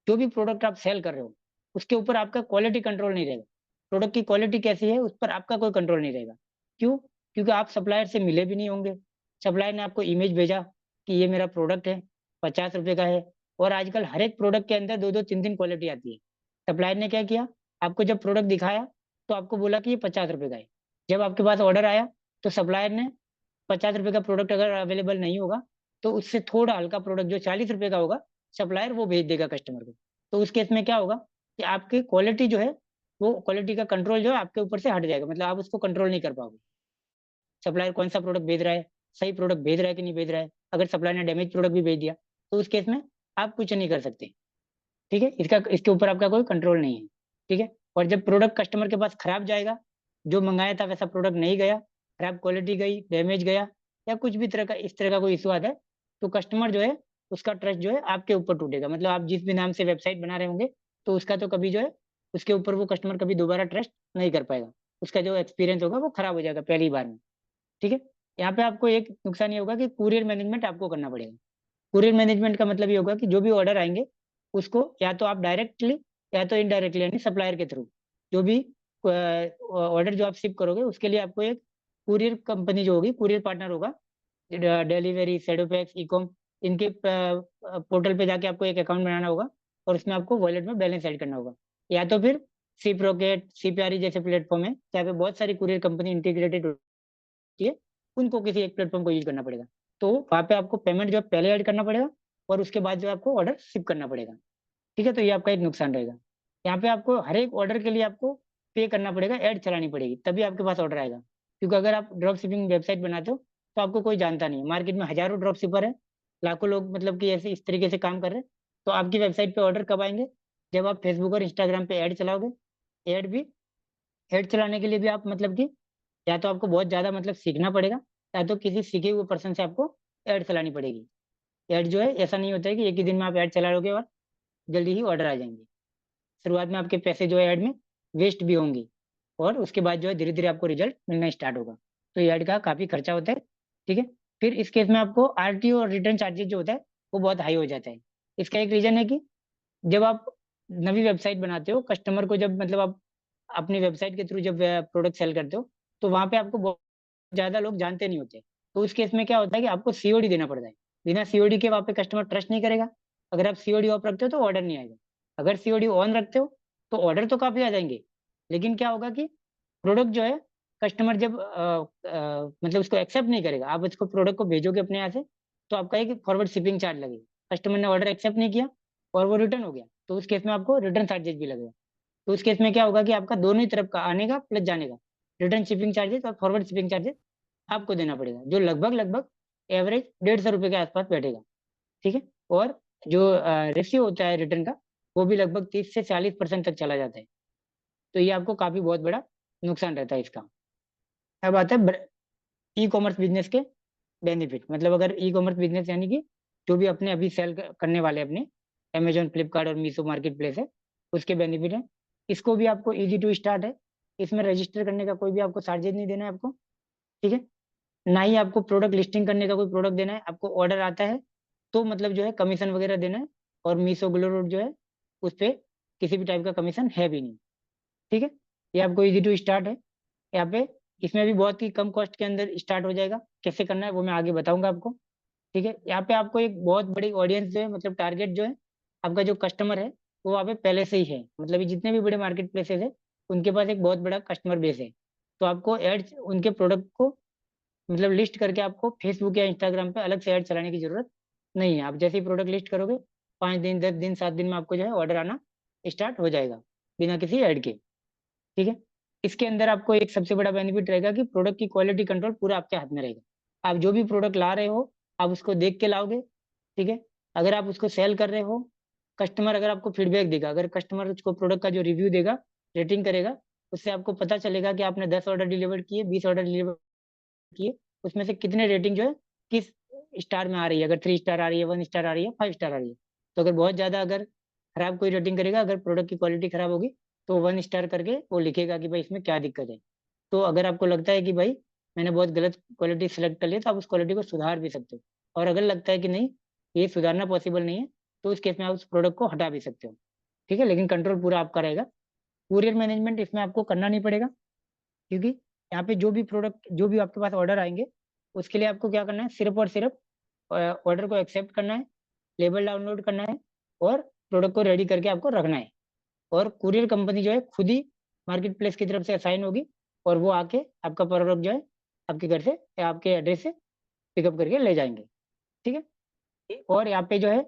जो भी प्रोडक्ट आप सेल कर रहे हो उसके ऊपर आपका क्वालिटी कंट्रोल नहीं रहेगा। प्रोडक्ट की क्वालिटी कैसी है उस पर आपका कोई कंट्रोल नहीं रहेगा। क्यों? क्योंकि आप सप्लायर से मिले भी नहीं होंगे। सप्लायर ने आपको इमेज भेजा कि ये मेरा प्रोडक्ट है, 50 रुपए का है, और आजकल हर एक प्रोडक्ट के अंदर 2-2 3-3 क्वालिटी आती है। सप्लायर ने क्या किया, आपको जब प्रोडक्ट दिखाया तो आपको बोला कि ये 50 रुपए का है। जब आपके पास ऑर्डर आया तो सप्लायर ने 50 रुपए का प्रोडक्ट अगर अवेलेबल नहीं होगा तो उससे थोड़ा हल्का प्रोडक्ट जो 40 रुपए का होगा सप्लायर वो भेज देगा कस्टमर को। तो उस केस में क्या होगा कि आपकी क्वालिटी जो है, वो क्वालिटी का कंट्रोल जो है आपके ऊपर से हट जाएगा, मतलब आप उसको कंट्रोल नहीं कर पाओगे। सप्लायर कौन सा प्रोडक्ट भेज रहा है, सही प्रोडक्ट भेज रहा है कि नहीं भेज रहा है। अगर सप्लायर ने डैमेज प्रोडक्ट भी भेज दिया तो उस केस में आप कुछ नहीं कर सकते। ठीक है, इसके ऊपर आपका कोई कंट्रोल नहीं है। ठीक है, और जब प्रोडक्ट कस्टमर के पास खराब जाएगा, जो मंगाया था वैसा प्रोडक्ट नहीं गया, खराब क्वालिटी गई, डैमेज गया, या कुछ भी तरह का इस तरह का कोई इशू आता है, तो कस्टमर जो है उसका ट्रस्ट जो है आपके ऊपर टूटेगा। मतलब आप जिस भी नाम से वेबसाइट बना रहे होंगे तो उसका तो कभी जो है उसके ऊपर वो कस्टमर कभी दोबारा ट्रस्ट नहीं कर पाएगा। उसका जो एक्सपीरियंस होगा वो खराब हो जाएगा पहली बार में। ठीक है, यहाँ पे आपको एक नुकसान ये होगा कि कुरियर मैनेजमेंट आपको करना पड़ेगा। कुरियर मैनेजमेंट का मतलब ये होगा कि जो भी ऑर्डर आएंगे उसको या तो आप डायरेक्टली या तो इनडायरेक्टली यानी सप्लायर के थ्रू जो भी ऑर्डर जो आप शिप करोगे उसके लिए आपको एक कुरियर कंपनी जो होगी, कुरियर पार्टनर होगा, डिलीवरी, शेडोपैक्स, ईकॉम, इनके पोर्टल पे जाके आपको एक अकाउंट बनाना होगा और उसमें आपको वॉलेट में बैलेंस ऐड करना होगा। या तो फिर सिप रॉकेट, सीपीआरई जैसे प्लेटफॉर्म है जहाँ पे बहुत सारी कुरियर कंपनी इंटीग्रेटेड होती है, उनको किसी एक प्लेटफॉर्म को यूज करना पड़ेगा। तो वहाँ पे आपको पेमेंट जो है पहले ऐड करना पड़ेगा और उसके बाद जो है आपको ऑर्डर शिप करना पड़ेगा। ठीक है, तो ये आपका एक नुकसान रहेगा। यहाँ पे आपको हर एक ऑर्डर के लिए आपको पे करना पड़ेगा, ऐड चलानी पड़ेगी, तभी आपके पास ऑर्डर आएगा। क्योंकि अगर आप ड्रॉप शिपिंग वेबसाइट बनाते हो तो आपको कोई जानता नहीं है, मार्केट में हजारों ड्रॉप शिपर है, लाखों लोग मतलब कि ऐसे इस तरीके से काम कर रहे हैं। तो आपकी वेबसाइट पे ऑर्डर कब आएंगे? जब आप फेसबुक और इंस्टाग्राम पे ऐड चलाओगे। ऐड चलाने के लिए भी आप मतलब कि या तो आपको बहुत ज्यादा मतलब सीखना पड़ेगा, या तो किसी सीखे हुए पर्सन से आपको ऐड चलानी पड़ेगी। ऐड जो है ऐसा नहीं होता है कि एक ही दिन में आप ऐड चला लोगे और जल्दी ही ऑर्डर आ जाएंगे। शुरुआत में आपके पैसे जो है ऐड में वेस्ट भी होंगे, और उसके बाद जो है धीरे धीरे आपको रिजल्ट मिलना स्टार्ट होगा। तो ये ऐड का काफी खर्चा होता है, ठीक है। फिर इस केस में आपको आरटीओ और रिटर्न चार्जेस जो होता है वो बहुत हाई हो जाता है। इसका एक रीजन है कि जब आप नवी वेबसाइट बनाते हो, कस्टमर को जब मतलब आप अपनी वेबसाइट के थ्रू जब प्रोडक्ट सेल करते हो, तो वहां पे आपको बहुत ज्यादा लोग जानते नहीं होते। तो उस केस में क्या होता है कि आपको सीओडी देना पड़ता है। बिना सीओडी के वहां पे कस्टमर ट्रस्ट नहीं करेगा। अगर आप सीओडी ऑफ रखते हो तो ऑर्डर नहीं आएगा, अगर सीओडी ऑन रखते हो तो ऑर्डर तो काफी आ जाएंगे, लेकिन क्या होगा कि प्रोडक्ट जो है कस्टमर जब मतलब उसको एक्सेप्ट नहीं करेगा, आप उसको प्रोडक्ट को भेजोगे अपने यहाँ से, तो आपका एक फॉरवर्ड शिपिंग चार्ज लगेगा। कस्टमर ने ऑर्डर एक्सेप्ट नहीं किया और वो रिटर्न हो गया, तो उस केस में आपको रिटर्न चार्जेस भी लगेगा। तो उस केस में क्या होगा कि आपका दोनों ही तरफ का आने का प्लस जाने का रिटर्न शिपिंग चार्जेस और फॉरवर्ड शिपिंग चार्जेस आपको देना पड़ेगा, जो लगभग लगभग एवरेज 150 रुपये के आसपास बैठेगा, ठीक है। और जो रेशियो होता है रिटर्न का, वो भी लगभग 30 से 40% तक चला जाता है। तो ये आपको काफी बहुत बड़ा नुकसान रहता है इसका। अब आता है ई कॉमर्स बिजनेस के बेनिफिट। मतलब अगर ई कॉमर्स बिजनेस यानी कि जो भी अपने अभी सेल करने वाले अपने अमेजोन, फ्लिपकार्ट और मीशो मार्केट प्लेस है, उसके बेनिफिट है। इसको भी आपको इजी टू स्टार्ट है, इसमें रजिस्टर करने का कोई भी आपको चार्जेस नहीं देना है आपको, ठीक है। ना ही आपको प्रोडक्ट लिस्टिंग करने का कोई प्रोडक्ट देना है, आपको ऑर्डर आता है तो मतलब जो है कमीशन वगैरह देना है। और मीशो ग्लोरोड जो है उस पर किसी भी टाइप का कमीशन है भी नहीं, ठीक है। ये आपको इजी टू स्टार्ट है यहाँ पे। इसमें भी बहुत ही कम कॉस्ट के अंदर स्टार्ट हो जाएगा। कैसे करना है वो मैं आगे बताऊंगा आपको, ठीक है। यहाँ पे आपको एक बहुत बड़ी ऑडियंस जो है, मतलब टारगेट जो है आपका जो कस्टमर है, वो वहाँ पे पहले से ही है। मतलब ये जितने भी बड़े मार्केट प्लेसेस है उनके पास एक बहुत बड़ा कस्टमर बेस है। तो आपको एड्स उनके प्रोडक्ट को मतलब लिस्ट करके आपको फेसबुक या इंस्टाग्राम पे अलग से ऐड चलाने की जरूरत नहीं है। आप जैसे ही प्रोडक्ट लिस्ट करोगे 5 दिन 10 दिन 7 दिन में आपको जो है ऑर्डर आना स्टार्ट हो जाएगा बिना किसी ऐड के, ठीक है। इसके अंदर आपको एक सबसे बड़ा बेनिफिट रहेगा कि प्रोडक्ट की क्वालिटी कंट्रोल पूरा आपके हाथ में रहेगा। आप जो भी प्रोडक्ट ला रहे हो आप उसको देख के लाओगे, ठीक है। अगर आप उसको सेल कर रहे हो, कस्टमर अगर आपको फीडबैक देगा, अगर कस्टमर उसको प्रोडक्ट का जो रिव्यू देगा, रेटिंग करेगा, उससे आपको पता चलेगा कि आपने 10 ऑर्डर डिलीवर किए, 20 ऑर्डर डिलीवर किए, उसमें से कितने रेटिंग जो है किस स्टार में आ रही है। अगर 3 स्टार आ रही है, 1 स्टार आ रही है, 5 स्टार आ रही है। तो अगर बहुत ज्यादा अगर खराब कोई रेटिंग करेगा, अगर प्रोडक्ट की क्वालिटी खराब होगी, तो 1 स्टार करके वो लिखेगा कि भाई इसमें क्या दिक्कत है। तो अगर आपको लगता है कि भाई मैंने बहुत गलत क्वालिटी सेलेक्ट कर लिया, तो आप उस क्वालिटी को सुधार भी सकते हो। और अगर लगता है कि नहीं ये सुधारना पॉसिबल नहीं है, तो उस केस में आप उस प्रोडक्ट को हटा भी सकते हो, ठीक है। लेकिन कंट्रोल पूरा आपका रहेगा। कुरियर मैनेजमेंट इसमें आपको करना नहीं पड़ेगा, क्योंकि यहाँ पे जो भी प्रोडक्ट जो भी आपके पास ऑर्डर आएंगे, उसके लिए आपको क्या करना है, सिर्फ और सिर्फ ऑर्डर को एक्सेप्ट करना है, लेबल डाउनलोड करना है और प्रोडक्ट को रेडी करके आपको रखना है। और कुरियर कंपनी जो है खुद ही मार्केट प्लेस की तरफ से असाइन होगी, और वो आके आपका प्रोडक्ट जो है आपके घर से या आपके एड्रेस से पिकअप करके ले जाएंगे, ठीक है। और यहाँ पे जो है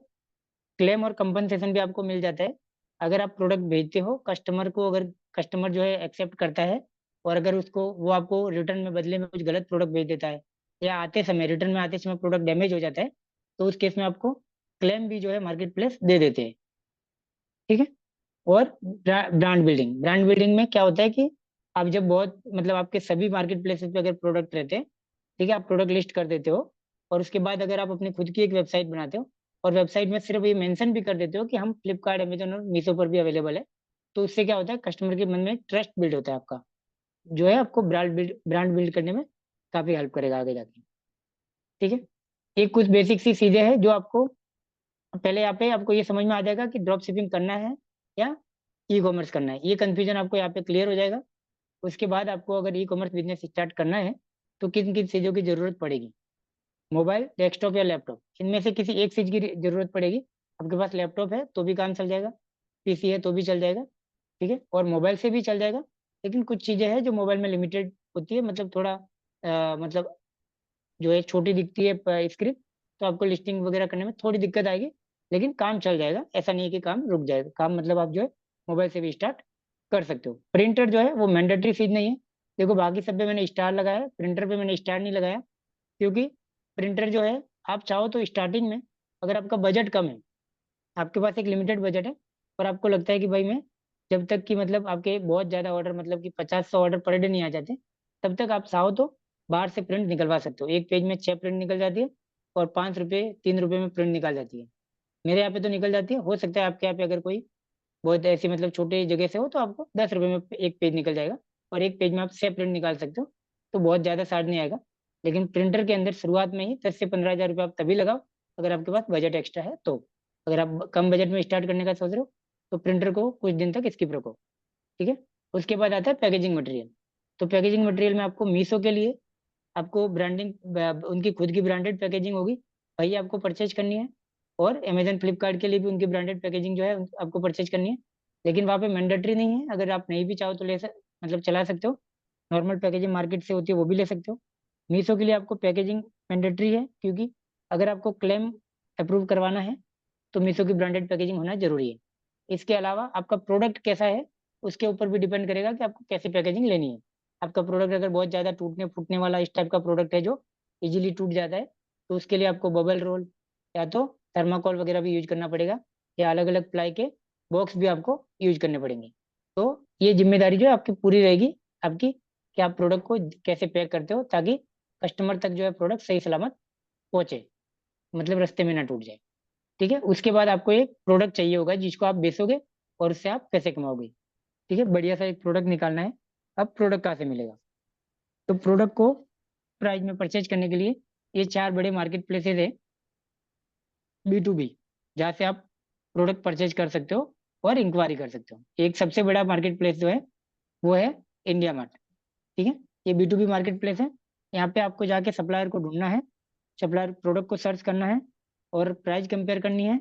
क्लेम और कंपनसेशन भी आपको मिल जाता है। अगर आप प्रोडक्ट भेजते हो कस्टमर को, अगर कस्टमर जो है एक्सेप्ट करता है, और अगर उसको वो आपको रिटर्न में बदले में कुछ गलत प्रोडक्ट भेज देता है, या आते समय रिटर्न में आते समय प्रोडक्ट डैमेज हो जाता है, तो उस केस में आपको क्लेम भी जो है मार्केट प्लेस दे देते हैं, ठीक है। और ब्रांड बिल्डिंग में क्या होता है कि आप जब बहुत मतलब आपके सभी मार्केट प्लेसेस पे अगर प्रोडक्ट रहते हैं, ठीक है, आप प्रोडक्ट लिस्ट कर देते हो, और उसके बाद अगर आप अपनी खुद की एक वेबसाइट बनाते हो, और वेबसाइट में सिर्फ ये मेंशन भी कर देते हो कि हम फ्लिपकार्ट, अमेजोन और मीशो पर भी अवेलेबल है, तो उससे क्या होता है कस्टमर के मन में ट्रस्ट बिल्ड होता है आपका, जो है आपको ब्रांड बिल्ड करने में काफी हेल्प करेगा आगे जाके, ठीक है। ये कुछ बेसिक सी चीजें हैं जो आपको पहले यहाँ पे आपको ये समझ में आ जाएगा कि ड्रॉप शिपिंग करना है या ई कॉमर्स करना है। ये कंफ्यूजन आपको यहाँ पे क्लियर हो जाएगा। उसके बाद आपको अगर ई कॉमर्स बिजनेस स्टार्ट करना है तो किन किन चीज़ों की जरूरत पड़ेगी, मोबाइल, डेस्कटॉप या लैपटॉप, इनमें से किसी एक चीज़ की जरूरत पड़ेगी। आपके पास लैपटॉप है तो भी काम चल जाएगा, पीसी है तो भी चल जाएगा, ठीक है, और मोबाइल से भी चल जाएगा। लेकिन कुछ चीज़ें हैं जो मोबाइल में लिमिटेड होती है, मतलब थोड़ा मतलब जो है छोटी दिखती है स्क्रीन, तो आपको लिस्टिंग वगैरह करने में थोड़ी दिक्कत आएगी, लेकिन काम चल जाएगा। ऐसा नहीं है कि काम रुक जाएगा, काम मतलब आप जो है मोबाइल से भी स्टार्ट कर सकते हो। प्रिंटर जो है वो मैंडेटरी फीस नहीं है। देखो बाकी सब पे मैंने स्टार लगाया है, प्रिंटर पे मैंने स्टार नहीं लगाया, क्योंकि प्रिंटर जो है आप चाहो तो स्टार्टिंग में, अगर आपका बजट कम है, आपके पास एक लिमिटेड बजट है, और आपको लगता है कि भाई मैं जब तक कि मतलब आपके बहुत ज़्यादा ऑर्डर, मतलब कि 50-100 ऑर्डर पर डे नहीं आ जाते, तब तक आप चाहो तो बाहर से प्रिंट निकलवा सकते हो। एक पेज में 6 प्रिंट निकल जाती है, और 5 रुपये 3 रुपये में प्रिंट निकाल जाती है। मेरे यहाँ पे तो निकल जाती है, हो सकता है आपके यहाँ पे अगर कोई बहुत ऐसी मतलब छोटी जगह से हो तो आपको 10 रुपये में एक पेज निकल जाएगा, और एक पेज में आप 6 प्रिंट निकाल सकते हो, तो बहुत ज़्यादा चार्ज नहीं आएगा। लेकिन प्रिंटर के अंदर शुरुआत में ही 10 से 15 हज़ार रुपये आप तभी लगाओ अगर आपके पास बजट एक्स्ट्रा है तो। अगर आप कम बजट में स्टार्ट करने का सोच रहे हो तो प्रिंटर को कुछ दिन तक स्किप रखो, ठीक है। उसके बाद आता है पैकेजिंग मटेरियल। तो पैकेजिंग मटेरियल में आपको मीशो के लिए आपको ब्रांडिंग, उनकी खुद की ब्रांडेड पैकेजिंग होगी, वही आपको परचेज करनी है। और अमेजन फ्लिपकार्ट के लिए भी उनकी ब्रांडेड पैकेजिंग जो है आपको परचेज करनी है। लेकिन वहाँ पे मैंडेटरी नहीं है, अगर आप नहीं भी चाहो तो मतलब चला सकते हो। नॉर्मल पैकेजिंग मार्केट से होती है वो भी ले सकते हो। मीशो के लिए आपको पैकेजिंग मैंडेटरी है, क्योंकि अगर आपको क्लेम अप्रूव करवाना है तो मीशो की ब्रांडेड पैकेजिंग होना जरूरी है। इसके अलावा आपका प्रोडक्ट कैसा है उसके ऊपर भी डिपेंड करेगा कि आपको कैसी पैकेजिंग लेनी है। आपका प्रोडक्ट अगर बहुत ज़्यादा टूटने फूटने वाला इस टाइप का प्रोडक्ट है जो इजीली टूट जाता है, तो उसके लिए आपको बबल रोल या तो थर्माकोल वगैरह भी यूज करना पड़ेगा, या अलग अलग प्लाई के बॉक्स भी आपको यूज करने पड़ेंगे। तो ये जिम्मेदारी जो है आपकी पूरी रहेगी आपकी, कि आप प्रोडक्ट को कैसे पैक करते हो ताकि कस्टमर तक जो है प्रोडक्ट सही सलामत पहुंचे, मतलब रास्ते में ना टूट जाए, ठीक है। उसके बाद आपको एक प्रोडक्ट चाहिए होगा जिसको आप बेचोगे और उससे आप पैसे कमाओगे, ठीक है। बढ़िया सा एक प्रोडक्ट निकालना है। अब प्रोडक्ट कहाँ से मिलेगा? तो प्रोडक्ट को प्राइस में परचेज करने के लिए ये 4 बड़े मार्केट प्लेसेस है B2B, जहाँ से आप प्रोडक्ट परचेज कर सकते हो और इंक्वायरी कर सकते हो। एक सबसे बड़ा मार्केट प्लेस जो है वो है इंडिया मार्ट, ठीक है। ये B2B मार्केट प्लेस है। यहाँ पे आपको जाके सप्लायर को ढूंढना है, सप्लायर प्रोडक्ट को सर्च करना है और प्राइस कंपेयर करनी है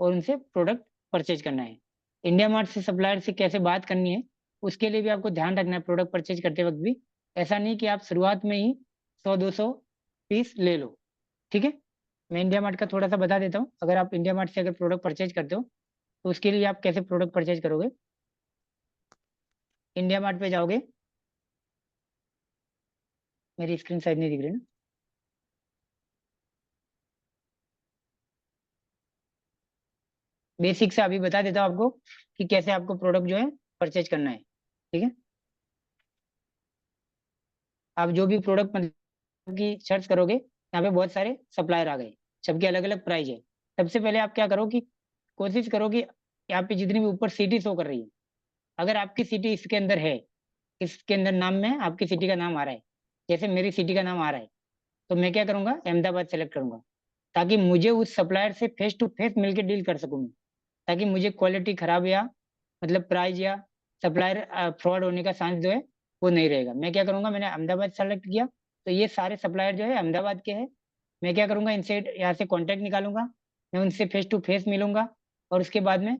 और उनसे प्रोडक्ट परचेज करना है। इंडिया मार्ट से सप्लायर से कैसे बात करनी है उसके लिए भी आपको ध्यान रखना है प्रोडक्ट परचेज करते वक्त भी। ऐसा नहीं कि आप शुरुआत में ही 100-200 पीस ले लो, ठीक है। मैं इंडिया मार्ट का थोड़ा सा बता देता हूँ। अगर आप इंडिया मार्ट से अगर प्रोडक्ट परचेज करते हो तो उसके लिए आप कैसे प्रोडक्ट परचेज करोगे। इंडिया मार्ट पे जाओगे, मेरी स्क्रीन साइज नहीं दिख रही ना, बेसिक से अभी बता देता हूँ आपको कि कैसे आपको प्रोडक्ट जो है परचेज करना है, ठीक है। आप जो भी प्रोडक्ट मतलब की सर्च करोगे यहाँ पे बहुत सारे सप्लायर आ गए, सबके अलग अलग प्राइस है। सबसे पहले आप क्या करो कि कोशिश करो कि यहाँ पे जितनी भी ऊपर सिटी शो कर रही है, अगर आपकी सिटी इसके अंदर है, इसके अंदर नाम में आपकी सिटी का नाम आ रहा है, जैसे मेरी सिटी का नाम आ रहा है, तो मैं क्या करूंगा अहमदाबाद सेलेक्ट करूंगा, ताकि मुझे उस सप्लायर से फेस टू फेस मिलकर डील कर सकूं मैं, ताकि मुझे क्वालिटी खराब या मतलब प्राइस या सप्लायर फ्रॉड होने का चांस जो है वो नहीं रहेगा। मैं क्या करूंगा, मैंने अहमदाबाद सेलेक्ट किया तो ये सारे सप्लायर जो है अहमदाबाद के हैं। मैं क्या करूंगा इनसे यहाँ से कांटेक्ट निकालूंगा, मैं उनसे फेस टू फेस मिलूंगा और उसके बाद में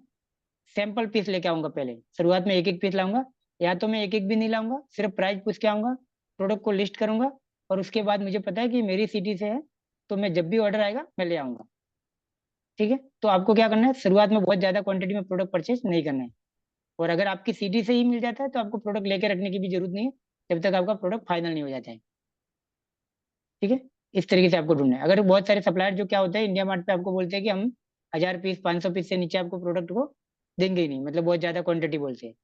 सैंपल पीस लेके आऊंगा। पहले शुरुआत में एक एक पीस लाऊंगा, या तो मैं एक एक भी नहीं लाऊंगा, सिर्फ प्राइस पूछ के आऊंगा, प्रोडक्ट को लिस्ट करूंगा और उसके बाद मुझे पता है कि मेरी सिटी से है तो मैं जब भी ऑर्डर आएगा मैं ले आऊंगा, ठीक है। तो आपको क्या करना है, शुरुआत में बहुत ज्यादा क्वांटिटी में प्रोडक्ट परचेज नहीं करना है। और अगर आपकी सिटी से ही मिल जाता है तो आपको प्रोडक्ट लेके रखने की भी जरूरत नहीं है जब तक आपका प्रोडक्ट फाइनल नहीं हो जाता है, ठीक है। इस तरीके से आपको ढूंढना है। अगर बहुत सारे सप्लायर जो क्या होता है इंडिया मार्ट पे आपको बोलते हैं कि हम 1000 पीस 500 पीस से नीचे आपको प्रोडक्ट को देंगे ही नहीं, मतलब बहुत ज्यादा क्वांटिटी बोलते हैं,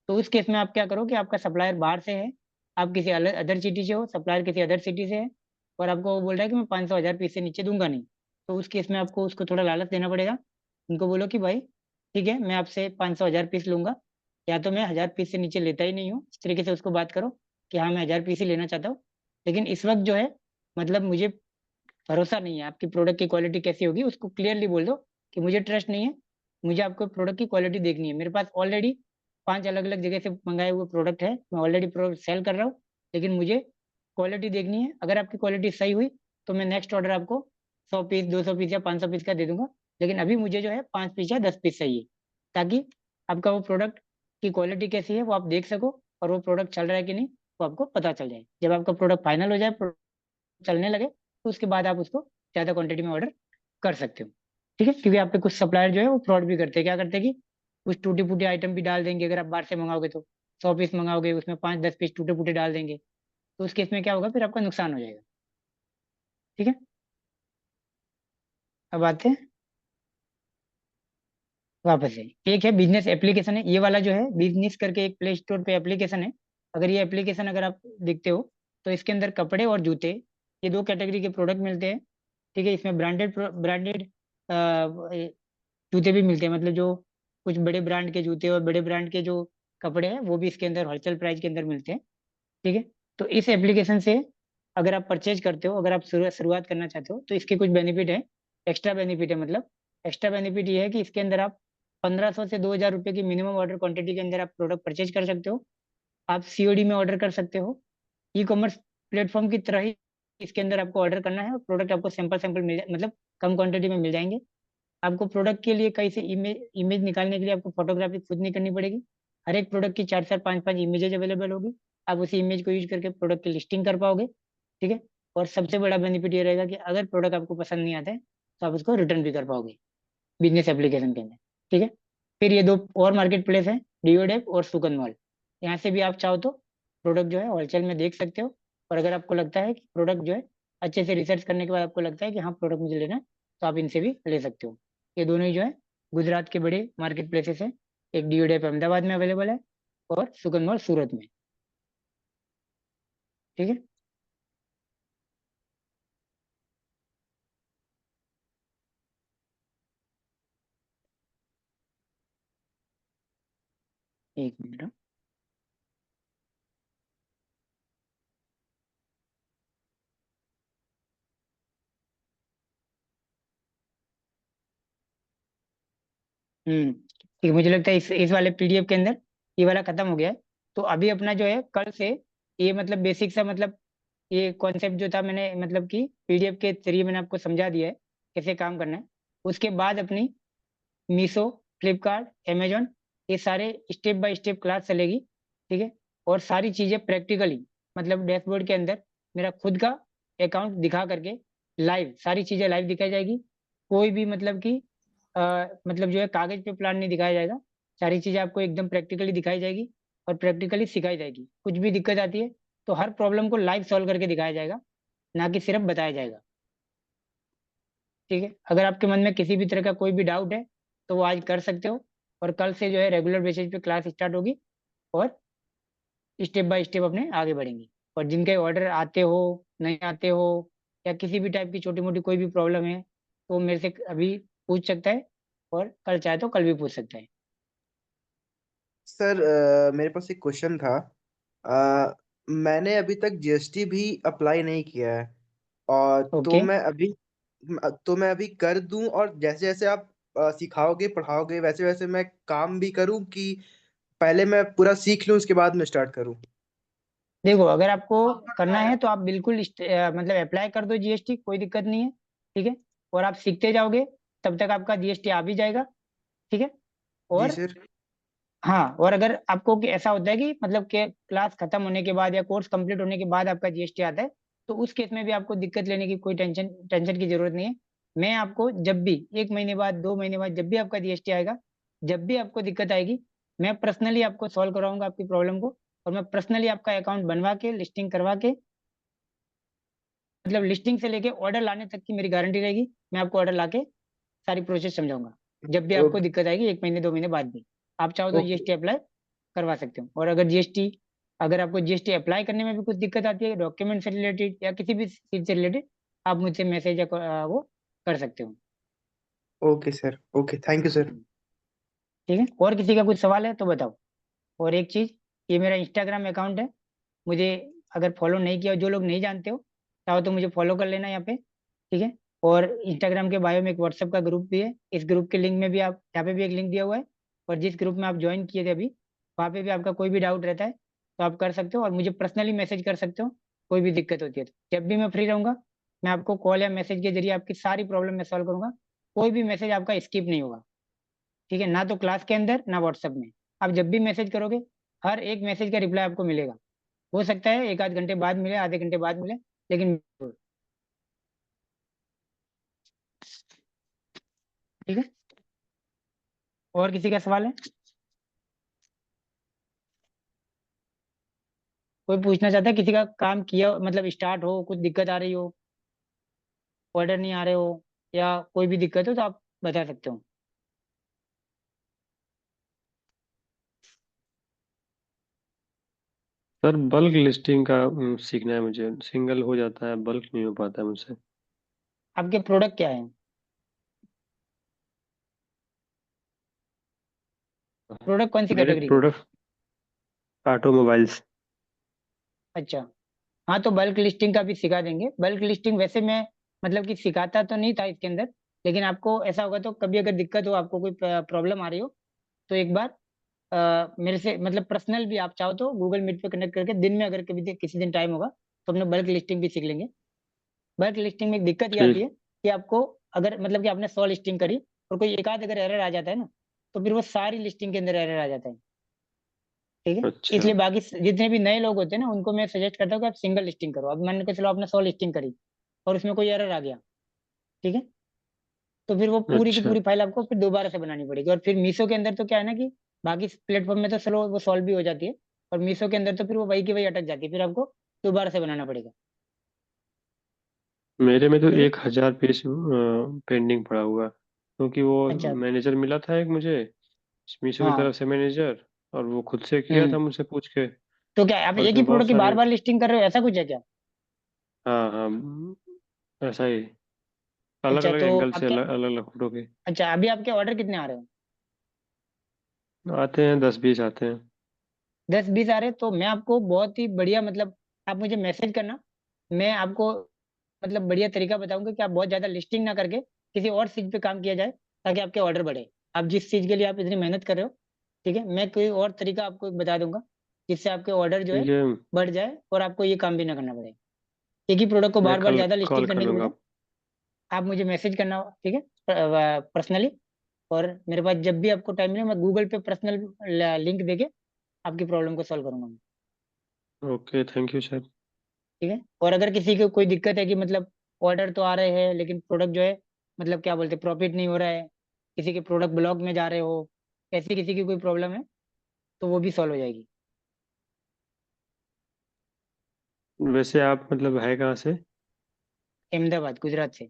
तो उस केस में आप क्या करो कि आपका सप्लायर बाहर से है, आप किसी अदर सिटी से हो, सप्लायर किसी अदर सिटी से है और आपको वो बोल रहा है कि मैं 500 1000 पीस से नीचे दूंगा नहीं, तो उस केस में आपको उसको थोड़ा लालच देना पड़ेगा। उनको बोलो कि भाई ठीक है मैं आपसे 500 1000 पीस लूंगा, या तो मैं 1000 पीस से नीचे लेता ही नहीं हूँ, इस तरीके से उसको बात करो कि हाँ मैं 1000 पीस ही लेना चाहता हूँ, लेकिन इस वक्त जो है मतलब मुझे भरोसा नहीं है आपकी प्रोडक्ट की क्वालिटी कैसी होगी। उसको क्लियरली बोल दो कि मुझे ट्रस्ट नहीं है, मुझे आपको प्रोडक्ट की क्वालिटी देखनी है। मेरे पास ऑलरेडी 5 अलग अलग जगह से मंगाए हुए प्रोडक्ट है, मैं ऑलरेडी प्रोडक्ट सेल कर रहा हूँ, लेकिन मुझे क्वालिटी देखनी है। अगर आपकी क्वालिटी सही हुई तो मैं नेक्स्ट ऑर्डर आपको 100 पीस 200 पीस या 500 पीस का दे दूंगा, लेकिन अभी मुझे जो है 5 पीस या 10 पीस चाहिए, ताकि आपका वो प्रोडक्ट की क्वालिटी कैसी है वो आप देख सको और वो प्रोडक्ट चल रहा है कि नहीं वो आपको पता चल जाए। जब आपका प्रोडक्ट फाइनल हो जाए, चलने लगे, तो उसके बाद आप उसको ज्यादा क्वांटिटी में ऑर्डर कर सकते हो, ठीक है। क्योंकि आप पे कुछ सप्लायर जो है वो फ्रॉड भी करते हैं, क्या करते हैं कि कुछ टूटी फूटी आइटम भी डाल देंगे अगर आप बाहर से मंगाओगे तो, 100 पीस मंगाओगे, उसमें 5-10 पीस टूटे फूटे डाल देंगे, तो उस केस में क्या होगा, फिर आपका नुकसान हो जाएगा। ठीक है, अब आते हैं वापस से। एक है बिजनेस एप्लीकेशन है, ये वाला जो है बिजनेस करके एक प्ले स्टोर पे एप्लीकेशन है। अगर ये एप्लीकेशन अगर आप देखते हो तो इसके अंदर कपड़े और जूते, ये दो कैटेगरी के प्रोडक्ट मिलते हैं। ठीक है, इसमें ब्रांडेड जूते भी मिलते हैं, मतलब जो कुछ बड़े ब्रांड के जूते और बड़े ब्रांड के जो कपड़े हैं वो भी इसके अंदर होलसेल प्राइस के अंदर मिलते हैं। ठीक है, तो इस एप्लीकेशन से अगर आप परचेज करते हो, अगर आप शुरुआत करना चाहते हो तो इसके कुछ बेनिफिट है, एक्स्ट्रा बेनिफिट है। मतलब एक्स्ट्रा बेनिफिट ये है कि इसके अंदर आप 1500 से 2000 रुपये की मिनिमम ऑर्डर क्वांटिटी के अंदर आप प्रोडक्ट परचेज कर सकते हो। आप सीओडी में ऑर्डर कर सकते हो, ई कॉमर्स प्लेटफॉर्म की तरह ही इसके अंदर आपको ऑर्डर करना है और प्रोडक्ट आपको सैंपल सैंपल मतलब कम क्वांटिटी में मिल जाएंगे। आपको प्रोडक्ट के लिए कहीं से इमेज निकालने के लिए आपको फोटोग्राफी खुद नहीं करनी पड़ेगी। हर एक प्रोडक्ट की 4-4 5-5 इमेजेज अवेलेबल होगी, आप उसी इमेज को यूज करके प्रोडक्ट की लिस्टिंग कर पाओगे। ठीक है, और सबसे बड़ा बेनिफिट ये रहेगा कि अगर प्रोडक्ट आपको पसंद नहीं आता है तो आप उसको रिटर्न भी कर पाओगे बिजनेस एप्लीकेशन के अंदर। ठीक है, फिर ये दो और मार्केट प्लेस है, डिओडेप और सुकन मॉल। यहाँ से भी आप चाहो तो प्रोडक्ट जो है होलसेल में देख सकते हो, और अगर आपको लगता है कि प्रोडक्ट जो है अच्छे से रिसर्च करने के बाद आपको लगता है कि हाँ प्रोडक्ट मुझे लेना है, तो आप इनसे भी ले सकते हो। ये दोनों ही जो है गुजरात के बड़े मार्केट प्लेसेस है, एक डिओडेप अहमदाबाद में अवेलेबल है और सुकन मॉल सूरत में। ठीक है, एक मिनट। ठीक है, मुझे लगता है इस वाले पीडीएफ के अंदर ये वाला खत्म हो गया है। तो अभी अपना जो है कल से ये मतलब बेसिक सा मतलब ये कॉन्सेप्ट जो था मैंने मतलब कि पीडीएफ के जरिए मैंने आपको समझा दिया है कैसे काम करना है। उसके बाद अपनी मीशो, फ्लिपकार्ट, अमेजोन, ये सारे स्टेप बाय स्टेप क्लास चलेगी। ठीक है, और सारी चीज़ें प्रैक्टिकली मतलब डैशबोर्ड के अंदर मेरा खुद का अकाउंट दिखा करके लाइव सारी चीज़ें लाइव दिखाई जाएगी। कोई भी मतलब कि मतलब जो है कागज पे प्लान नहीं दिखाया जाएगा, सारी चीज़ें आपको एकदम प्रैक्टिकली दिखाई जाएगी और प्रैक्टिकली सिखाई जाएगी। कुछ भी दिक्कत आती है तो हर प्रॉब्लम को लाइव सॉल्व करके दिखाया जाएगा, ना कि सिर्फ बताया जाएगा। ठीक है, अगर आपके मन में किसी भी तरह का कोई भी डाउट है तो वो आज कर सकते हो, और कल से जो है रेगुलर बेसिस पे क्लास स्टार्ट होगी और स्टेप बाय स्टेप अपने आगे बढ़ेंगे। और जिनके ऑर्डर आते हो, नहीं आते हो, या किसी भी टाइप की छोटी मोटी कोई भी प्रॉब्लम है तो मेरे से अभी पूछ सकता है, और कल चाहे तो कल भी पूछ सकता है। सर मेरे पास एक क्वेश्चन था। मैंने अभी तक जीएसटी भी अप्लाई नहीं किया है, और ओके, तो मैं अभी कर दूं, और जैसे जैसे आप सिखाओगे पढ़ाओगे वैसे वैसे मैं काम भी करूं, कि पहले मैं पूरा सीख लूं उसके बाद मैं स्टार्ट करूं? देखो अगर आपको करना है तो आप बिल्कुल मतलब अप्लाई कर दो जीएसटी, कोई दिक्कत नहीं है। ठीक है, और आप सीखते जाओगे तब तक आपका जीएसटी आ भी जाएगा। ठीक है, जी और सर। हाँ, और अगर आपको कि ऐसा होता है कि मतलब कि क्लास खत्म होने के बाद या कोर्स कंप्लीट होने के बाद आपका जीएसटी आता है, तो उस केस में भी आपको दिक्कत लेने की कोई टेंशन की जरूरत नहीं है। मैं आपको जब भी 1 महीने बाद, 2 महीने बाद, जब भी आपका जीएसटी आएगा, जब भी आपको दिक्कत आएगी, मैं पर्सनली आपको सॉल्व कराऊंगा आपकी प्रॉब्लम को। और मैं पर्सनली आपका अकाउंट बनवा के लिस्टिंग करवा के, मतलब लिस्टिंग से लेके ऑर्डर लाने तक की मेरी गारंटी रहेगी। मैं आपको ऑर्डर लाके सारी प्रोसेस समझाऊंगा, जब भी आपको ओके। दिक्कत आएगी 1 महीने 2 महीने बाद भी। आप चाहो तो ओके। जीएसटी अप्लाई करवा सकते हो। और अगर आपको जीएसटी अप्लाई करने में भी कुछ दिक्कत आती है डॉक्यूमेंट से रिलेटेड या किसी भी चीज से रिलेटेड, आप मुझसे मैसेज या वो कर सकते हो। Okay sir, okay, thank you sir. ठीक है, और किसी का कुछ सवाल है तो बताओ। और एक चीज, ये मेरा इंस्टाग्राम अकाउंट है, मुझे अगर फॉलो नहीं किया, जो लोग नहीं जानते हो चाहो तो मुझे फॉलो कर लेना यहाँ पे। ठीक है, और इंस्टाग्राम के बायो में एक व्हाट्सएप का ग्रुप भी है, इस ग्रुप के लिंक में भी आप, यहाँ पे भी एक लिंक दिया हुआ है, और जिस ग्रुप में आप ज्वाइन किए थे अभी, वहाँ पे भी आपका कोई भी डाउट रहता है तो आप कर सकते हो, और मुझे पर्सनली मैसेज कर सकते हो। कोई भी दिक्कत होती है तो जब भी मैं फ्री रहूंगा, मैं आपको कॉल या मैसेज के जरिए आपकी सारी प्रॉब्लम मैं सॉल्व करूंगा। कोई भी मैसेज आपका स्किप नहीं होगा। ठीक है, ना तो क्लास के अंदर ना व्हाट्सएप में। आप जब भी मैसेज करोगे, हर एक मैसेज का रिप्लाई आपको मिलेगा। हो सकता है 1 आध घंटे बाद मिले, आधे घंटे बाद मिले, लेकिन ठीक है। और किसी का सवाल है? कोई पूछना चाहता है किसी का काम किया मतलब स्टार्ट हो, कुछ दिक्कत आ रही हो, ऑर्डर नहीं आ रहे हो, या कोई भी दिक्कत हो तो आप बता सकते हो। सर बल्क लिस्टिंग का सीखना है मुझे। सिंगल हो जाता है, बल्क नहीं हो पाता है मुझसे। आपके प्रोडक्ट क्या है? प्रोडक्ट कौन सी मेरे कैटेगरी के? Product automobiles. अच्छा, हाँ तो बल्क लिस्टिंग का भी सिखा देंगे। बल्क लिस्टिंग वैसे मैं मतलब कि सिखाता तो नहीं था इसके अंदर, लेकिन आपको ऐसा होगा तो कभी अगर दिक्कत हो, आपको कोई प्रॉब्लम आ रही हो, तो एक बार मेरे से मतलब पर्सनल भी आप चाहो तो गूगल मीट पे कनेक्ट करके दिन में अगर किसी दिन टाइम होगा तो अपने बल्क लिस्टिंग भी सीख लेंगे। बल्क लिस्टिंग में एक दिक्कत ये आती ठीक। है कि आपको अगर मतलब कि आपने 100 लिस्टिंग करी और कोई एक आध अगर एरर आ जाता है ना, तो फिर वो सारी लिस्टिंग के अंदर एरर आ जाता है। ठीक है, अच्छा। इसलिए बाकी जितने भी नए लोग होते हैं ना, उनको मैं सजेस्ट करता हूँ कि आप सिंगल लिस्टिंग करो। अब मान के चलो आपने 100 लिस्टिंग करी और उसमें कोई एरर आ गया, ठीक है, तो फिर वो पूरी की अच्छा। पूरी फाइल आपको फिर दोबारा से बनानी पड़ेगी। और फिर मीशो के अंदर तो क्या है ना कि बाकी प्लेटफॉर्म में तो चलो वो सॉल्व भी हो जाती है, और मीशो के अंदर तो फिर वो वही की वही अटक जाती है, फिर आपको दोबारा से बनाना पड़ेगा। मेरे में तो ठीक है, 1,000 पीस पेंडिंग पड़ा हुआ है, क्योंकि वो अच्छा, मैनेजर मिला था एक मुझे, मीशो की हाँ, तरफ से मैनेजर, और वो खुद से किया था हम्म, मुझसे पूछ के। तो क्या आप और एक ही उसमें बहुत प्रोडक्ट की बार सारे। बार लिस्टिंग कर रहे हो, ऐसा कुछ है क्या? हाँ हाँ, ऐसा ही, अलग अच्छा, अलग तो एंगल से, आपके अलग अलग अलग फोटो के अच्छा अभी आपके ऑर्डर कितने आ रहे हैं? आते हैं, 10-20 आते हैं। 10-20 आ रहे हैं, तो मैं आपको बहुत ही बढ़िया मतलब आप मुझे मैसेज करना, मैं आपको मतलब बढ़िया तरीका बताऊंगा कि आप बहुत ज्यादा लिस्टिंग ना करके किसी और चीज पे काम किया जाए, ताकि आपके ऑर्डर बढ़े। आप जिस चीज के लिए आप इतनी मेहनत कर रहे हो, ठीक है, मैं कोई और तरीका आपको बता दूंगा जिससे आपके ऑर्डर जो है ठीक है। बढ़ जाए और आपको ये काम भी ना करना पड़े। एक ही प्रोडक्ट को मैं बार बार कल ज्यादा कॉल लिस्टिंग कर करने के लूंगा बजाय आप। आप मुझे मैसेज करना, ठीक है, पर्सनली। और मेरे पास जब भी आपको टाइम मिले, मैं गूगल पे पर्सनल लिंक देके आपकी प्रॉब्लम को सॉल्व करूंगा। Okay, thank you sir. ठीक है, और अगर किसी को कोई दिक्कत है कि मतलब ऑर्डर तो आ रहे हैं लेकिन प्रोडक्ट जो है मतलब क्या बोलते हैं प्रॉफिट नहीं हो रहा है, किसी के प्रोडक्ट ब्लॉक में जा रहे हो, ऐसी किसी की कोई प्रॉब्लम है तो वो भी सॉल्व हो जाएगी। वैसे आप मतलब है कहाँ से? अहमदाबाद, गुजरात से।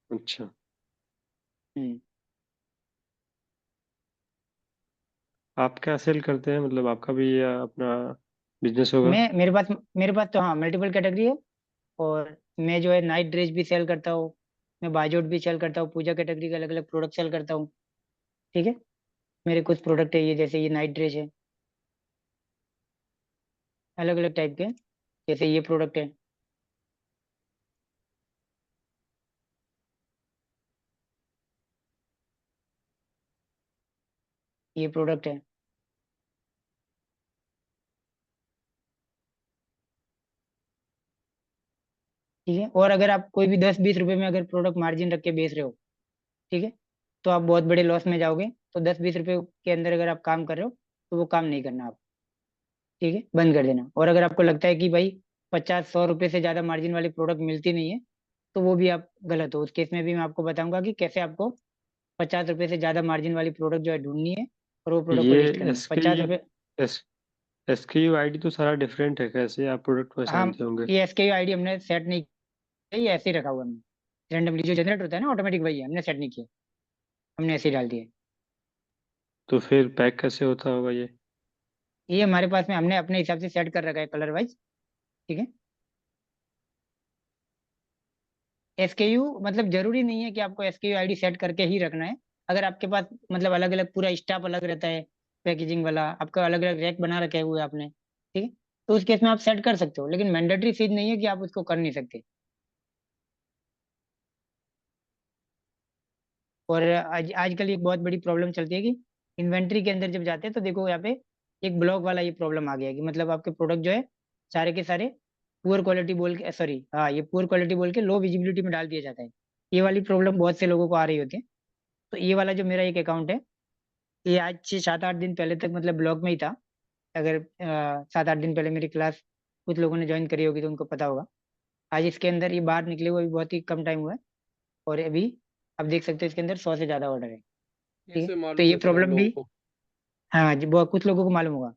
अच्छा। हम्म, आप क्या सेल करते हैं, मतलब आपका भी अपना बिजनेस होगा? मेरे पास तो हाँ मल्टीपल कैटेगरी है। और मैं जो है नाइट ड्रेस भी सेल करता हूँ, मैं बाजोट भी सेल करता हूँ, पूजा कैटेगरी के अलग अलग प्रोडक्ट सेल करता हूँ। ठीक है, मेरे कुछ प्रोडक्ट है ये, जैसे ये नाइट ड्रेस है, अलग अलग टाइप के, जैसे ये प्रोडक्ट है, ये प्रोडक्ट है। ठीक है, और अगर आप कोई भी 10-20 रुपए में अगर प्रोडक्ट मार्जिन रख के बेच रहे हो, ठीक है, तो आप बहुत बड़े लॉस में जाओगे। तो 10-20 रुपए के अंदर अगर आप काम कर रहे हो तो वो काम नहीं करना आप, ठीक है, बंद कर देना। और अगर आपको लगता है कि भाई 50-100 रुपए से ज़्यादा मार्जिन वाली प्रोडक्ट मिलती नहीं है, तो वो भी आप गलत हो। उस केस में भी मैं आपको बताऊंगा कि कैसे आपको 50 रुपए से ज़्यादा मार्जिन वाली प्रोडक्ट जो है ढूंढनी है और वो प्रोडक्ट को ये लिस्ट करना है। 50 रुपए। एस SKU आईडी तो सारा डिफरेंट है, कैसे आप प्रोडक्ट हाँ, पहचानते होंगे? ये SKU आईडी हमने सेट नहीं की, ये ऐसे ही रखा हुआ है हमने, रेंडमली जो जनरेट होता है ना ऑटोमेटिक, वही है, हमने सेट नहीं किया, हमने ऐसे ही डाल दिया। तो फिर पैक कैसे होता होगा ये? ये हमारे पास में हमने अपने हिसाब से सेट कर रखा है कलर वाइज। ठीक है, SKU मतलब जरूरी नहीं है कि आपको SKU आईडी सेट करके ही रखना है। अगर आपके पास मतलब अलग अलग पूरा स्टाफ अलग रहता है, पैकेजिंग वाला आपका अलग अलग रैक बना रखे हुए आपने, ठीक है, तो उस केस में आप सेट कर सकते हो, लेकिन मैंडेटरी चीज नहीं है कि आप उसको कर नहीं सकते। और आज आजकल एक बहुत बड़ी प्रॉब्लम चलती है कि इन्वेंट्री के अंदर जब जाते हैं तो देखो यहाँ पे एक ब्लॉक वाला ये प्रॉब्लम आ गया है कि मतलब आपके प्रोडक्ट जो है सारे के सारे पुअर क्वालिटी बोल के, सॉरी हाँ, ये पुअर क्वालिटी बोल के लो विजिबिलिटी में डाल दिया जाता है। ये वाली प्रॉब्लम बहुत से लोगों को आ रही होती है। तो ये वाला जो मेरा एक अकाउंट है, ये आज से 7-8 दिन पहले तक मतलब ब्लॉग में ही था। अगर 7-8 दिन पहले मेरी क्लास कुछ लोगों ने ज्वाइन करी होगी तो उनको पता होगा। आज इसके अंदर ये बाहर निकले हुए अभी बहुत ही कम टाइम हुआ है, और अभी आप देख सकते हो इसके अंदर 100 से ज्यादा ऑर्डर है। ठीक है, कैसे तो मालूम ये रहता है उन प्रॉब्लम लोगों भी को? हाँ जी, बहुत कुछ लोगों को मालूम होगा,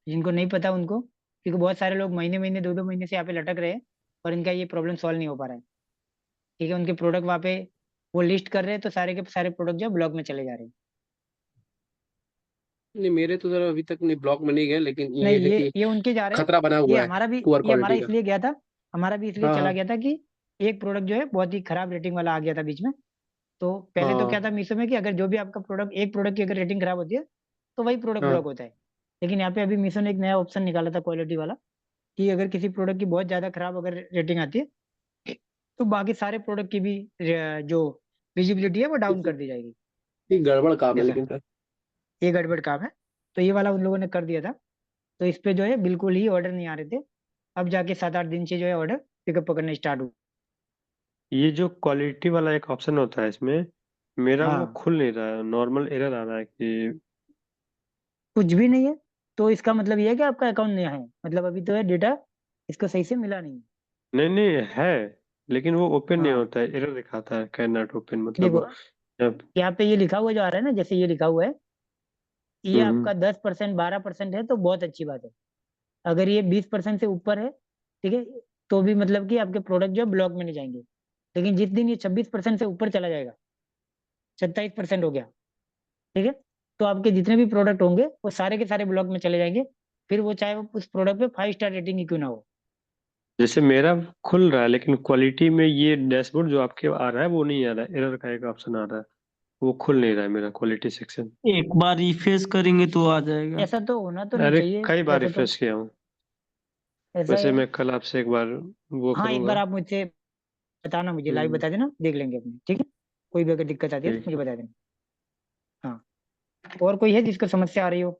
जिनको नहीं पता उनको क्योंकि बहुत सारे लोग महीने महीने 2-2 महीने से यहाँ पे लटक रहे हैं और इनका ये प्रॉब्लम सॉल्व नहीं हो पा रहा है। ठीक है, उनके प्रोडक्ट वहाँ पे वो लिस्ट कर रहे हैं तो सारे के सारे प्रोडक्ट जो ब्लॉक में चले जा रहे हैं। नहीं मेरे तो सर अभी तक नहीं ब्लॉक में नहीं गए, लेकिन ये नहीं, है कि ये उनके जा रहे हैं। खतरा बना ये हुआ है हमारा भी पुअर ये हमारा क्वालिटी का। इसलिए गया था, हमारा भी इसलिए हाँ चला हाँ गया था कि एक प्रोडक्ट जो है बहुत ही खराब रेटिंग वाला आ गया था बीच में। तो पहले तो क्या हाँ था मीशो में कि अगर जो भी आपका प्रोडक्ट, एक प्रोडक्ट की अगर रेटिंग खराब होती है तो वही प्रोडक्ट हाँ ब्लॉक होता है। लेकिन यहाँ पे अभी मीशो ने एक नया ऑप्शन निकाला था क्वालिटी वाला, कि अगर किसी प्रोडक्ट की बहुत ज्यादा खराब अगर रेटिंग आती है तो बाकी सारे प्रोडक्ट की भी जो विजिबिलिटी है वो डाउन कर दी जाएगी। ये गड़बड़ काम है ऐसा लेकिन सर। ये गड़बड़ काम है। तो ये वाला उन लोगों ने कर दिया था। तो इस पे जो है बिल्कुल ही ऑर्डर नहीं आ रहे थे। अब जाके 7-8 दिन से जो है ऑर्डर पिकअप पकड़ने स्टार्ट हुआ। ये जो क्वालिटी वाला एक ऑप्शन होता है इसमें, मेरा वो हाँ, खुल नहीं रहा है, नॉर्मल एरर आ रहा है कि कुछ भी नहीं है। तो इसका मतलब ये है कि आपका अकाउंट नया है, मतलब अभी तो है डेटा इसको सही से मिला नहीं है। नहीं नहीं है, लेकिन वो ओपन नहीं हाँ, होता है, एरर दिखाता है कैन नॉट ओपन, देखो मतलब जब यहाँ पे ये लिखा हुआ जो आ रहा है ना, जैसे ये लिखा हुआ है, ये हम्म आपका 10% 12% है तो बहुत अच्छी बात है। अगर ये 20% से ऊपर है, ठीक है, तो भी मतलब कि आपके प्रोडक्ट जो है ब्लॉक में नहीं जाएंगे। लेकिन जिस दिन ये 26% से ऊपर चला जाएगा, 27% हो गया, ठीक है, तो आपके जितने भी प्रोडक्ट होंगे वो सारे के सारे ब्लॉक में चले जाएंगे। फिर वो चाहे वो उस प्रोडक्ट पे 5 स्टार रेटिंग ही क्यों ना हो। जैसे मेरा खुल रहा है, लेकिन क्वालिटी में ये डैशबोर्ड जो आपके आ रहा है वो नहीं आ रहा है, एरर का एक ऑप्शन आ रहा है, वो खुल नहीं रहा है मेरा क्वालिटी सेक्शन। एक बार रिफ्रेश करेंगे तो आ जाएगा। ऐसा तो होना तो नहीं अरे चाहिए। कई बार ऐसा तो रिफ्रेश किया हूँ। ऐसा वैसे है। मैं कल आपसे एक बार वो हाँ, एक बार करूंगा। आप मुझसे बताना, मुझे लाइव हम्म, बता देना, देख लेंगे अपने, ठीक है। कोई भी अगर दिक्कत आती है तो ठीक मुझे बता देना। हाँ, और कोई है जिसको समस्या आ रही हो?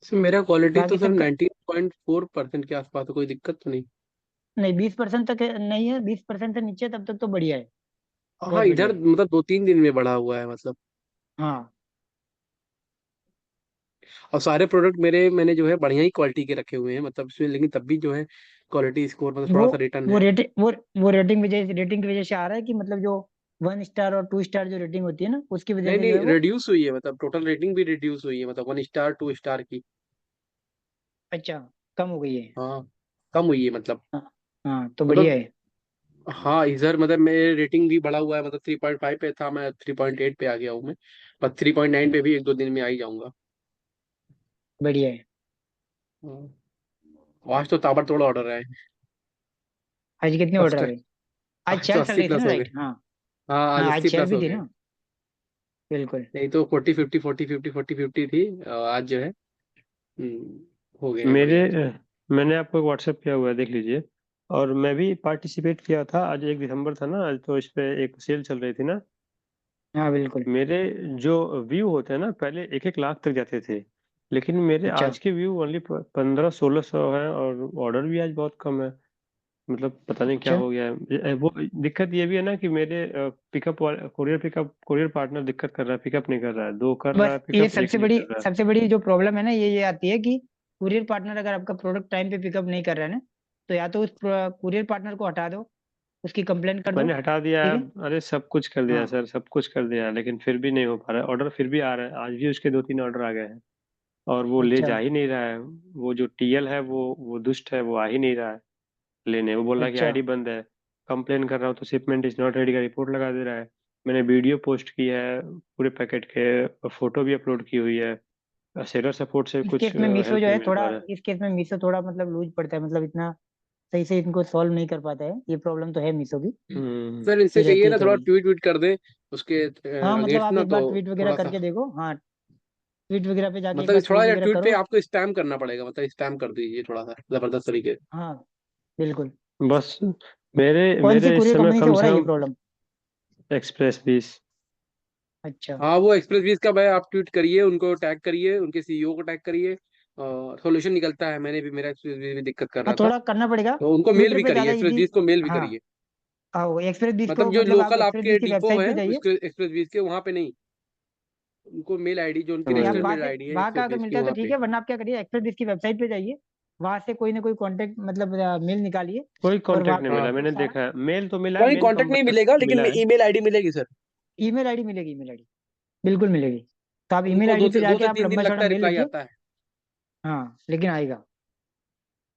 सर मेरा क्वालिटी तो बाकी सर सबका 19.4% के आसपास है, कोई दिक्कत तो नहीं। नहीं, 20% तक नहीं है, 20% से नीचे तब तक तो बढ़िया है, हाँ बहुत बढ़िया इधर है। मतलब 2-3 दिन में बढ़ा हुआ है मतलब। हाँ, और सारे प्रोडक्ट मेरे मैंने जो है बढ़िया ही क्वालिटी के रखे हुए हैं मतलब इसमें, लेकिन तब भी जो है क्वालिटी स्कोर मतलब वो थोड़ा सा रिटर्न वो है। रेटिंग वो रेटिंग की वजह से आ रहा है कि मतलब जो 1 स्टार और 2 स्टार जो रेटिंग होती है ना, उसकी वजह नहीं से जो है नहीं वो रिड्यूस हुई है, मतलब टोटल रेटिंग भी रिड्यूस हुई है, मतलब 1 स्टार 2 स्टार की। अच्छा कम हो गई है। हाँ कम हुई है मतलब। हाँ, हाँ तो बढ़िया मतलब है। हाँ इधर मतलब मेरे रेटिंग भी बढ़ा हुआ है, मतलब 3.5 पे था, मैं 3.8 पे आ गया हूँ मैं। पर 3.9 पे भी 1-2 दिन में आ ही जाऊंगा। बढ़िया है। हाँ। आज तो ताबड़तोड़ ऑर्डर आए हैं। आज कितने ऑर्डर आ फर्स्ट गए? आज आज तो सेल चल 80 रही थी प्लस ना, हो गए। राइट? हाँ। हाँ आज हाँ, आज 80 सेल प्लस भी हो थी गए। ना। बिल्कुल। नहीं तो 40-50 थी, आज जो है हो गए हैं मेरे बढ़िया से। मैंने आपको व्हाट्सएप किया हुआ है, देख लीजिए। और मैं भी पार्टिसिपेट किया था, आज 1 दिसंबर था ना आज, तो इस पे एक सेल चल रही थी ना। हाँ बिल्कुल। मेरे जो व्यू होते हैं ना, पहले 1-1 लाख तक जाते थे, लेकिन मेरे अच्छा, आज के व्यू ओनली 1500-1600 है, और ऑर्डर भी आज बहुत कम है। मतलब पता नहीं क्या अच्छा। हो गया है। वो दिक्कत ये भी है ना कि मेरे पिकअप कुरियर पार्टनर दिक्कत कर रहा है, पिकअप नहीं कर रहा है, 2 कर रहा बस है ये पिकअप, एक नहीं कर रहा है। सबसे बड़ी जो प्रॉब्लम है ना, ये आती है कि कुरियर पार्टनर अगर आपका प्रोडक्ट टाइम पे पिकअप नहीं कर रहा है ना, तो या तो उस कुरियर पार्टनर को हटा दो, उसकी कंप्लेंट कर दो। मैंने हटा दिया ठीक है, है। अरे सब कुछ कर दिया है हाँ। सर, सब कुछ कर दिया है, लेकिन फिर भी नहीं हो पा रहा है, ऑर्डर फिर भी आ रहा है, आज भी उसके 2-3 ऑर्डर आ गए हैं, और वो ले अच्छा, जा ही नहीं रहा है। वो जो टीएल है वो दुष्ट है, वो आ ही नहीं रहा है लेने, वो बोल रहा है कि अच्छा, आईडी बंद है। कंप्लेन कर रहा हूँ तो शिपमेंट इज नॉट रेडी का रिपोर्ट लगा दे रहा है। मैंने वीडियो पोस्ट की है पूरे पैकेट के, फोटो भी अपलोड की हुई है, सेलर सपोर्ट से इस कुछ केस में मीशो हेल्प जो नहीं है मिल थोड़ा पा रहा है। इस केस में मीशो थोड़ा मतलब लूज पड़ता है, मतलब इतना सही से इनको सॉल्व नहीं कर पाता है। ये प्रॉब्लम तो है मीशो की, सर इनसे ये रहती कहिए है ना थोड़ा थोड़ी। ट्वीट व्वीट कर दे उसके हाँ, मतलब अगेंस्ट आप ना, एक तो बार ट्वीट वगैरह थोड़ा सा करके देखो। हाँ, ट्वीट वगैरह पे जाके एक मतलब बार थोड़ा ट्वीट सा वगैरह ट्वीट पे करो। आपको स्पैम करना पड़ेगा, मतलब स्पैम कर दीजिए थोड़ा सा जबरदस्त तरीके से। हाँ बिल्कुल। बस मेरे कौन सी मेरे इस कुरियर समय कंपनी से कम हो से रहा है ये कम प्रॉब्लम? एक्सप्रेस 20। अच्छा। हाँ वो एक्सप्रेस बीस का भाई आप ट्वीट करिए, उनको टैग करिए, उनके सीईओ को टैग करिए, सॉल्यूशन निकलता है। मैंने भी मेरा एक्सप्रेस बीस भी दिक्कत कर हाँ, रहा था, थोड़ा करना पड़ेगा। तो उनको मेल ट्विटर भी पे करिए, ज्यादा एक्सप्रेस इजी। बीस को मेल भी हाँ, करिए। आओ एक्सप्रेस बीस को, मतलब जो मतलब आप लोकल एक्सप्रेस आपके बीस की डिपो वेबसाइट पे है जाइए। उसके एक्सप्रेस बीस के वहां पे नहीं, उनको मेल आईडी जो उनकी नहीं, आप रजिस्टर्ड हम्म मेल आईडी है वहाँ का एक्सप्रेस अगर बीस की मिलता है तो वहां ठीक पे। है, वरना आप क्या करिए, एक्सप्रेस बीस की वेबसाइट पे जाइए। वहां से कोई ना कोई कांटेक्ट मतलब मेल निकालिए कोई और कांटेक्ट वहाँ नहीं पे मिला, हाँ मैंने सारा देखा है, मेल तो मिला है, कोई मेल कांटेक्ट नहीं मतलब मिलेगा, लेकिन मिला है। ईमेल आईडी मिलेगी सर। ईमेल आईडी मिलेगी, ईमेल आईडी बिल्कुल मिलेगी। तो आप ईमेल उनको आईडी पे दो जाके से आप तीन दिन लंबा चौड़ा लगता है, मेल रिप्लाई लिखिए। आता है। हाँ लेकिन आएगा,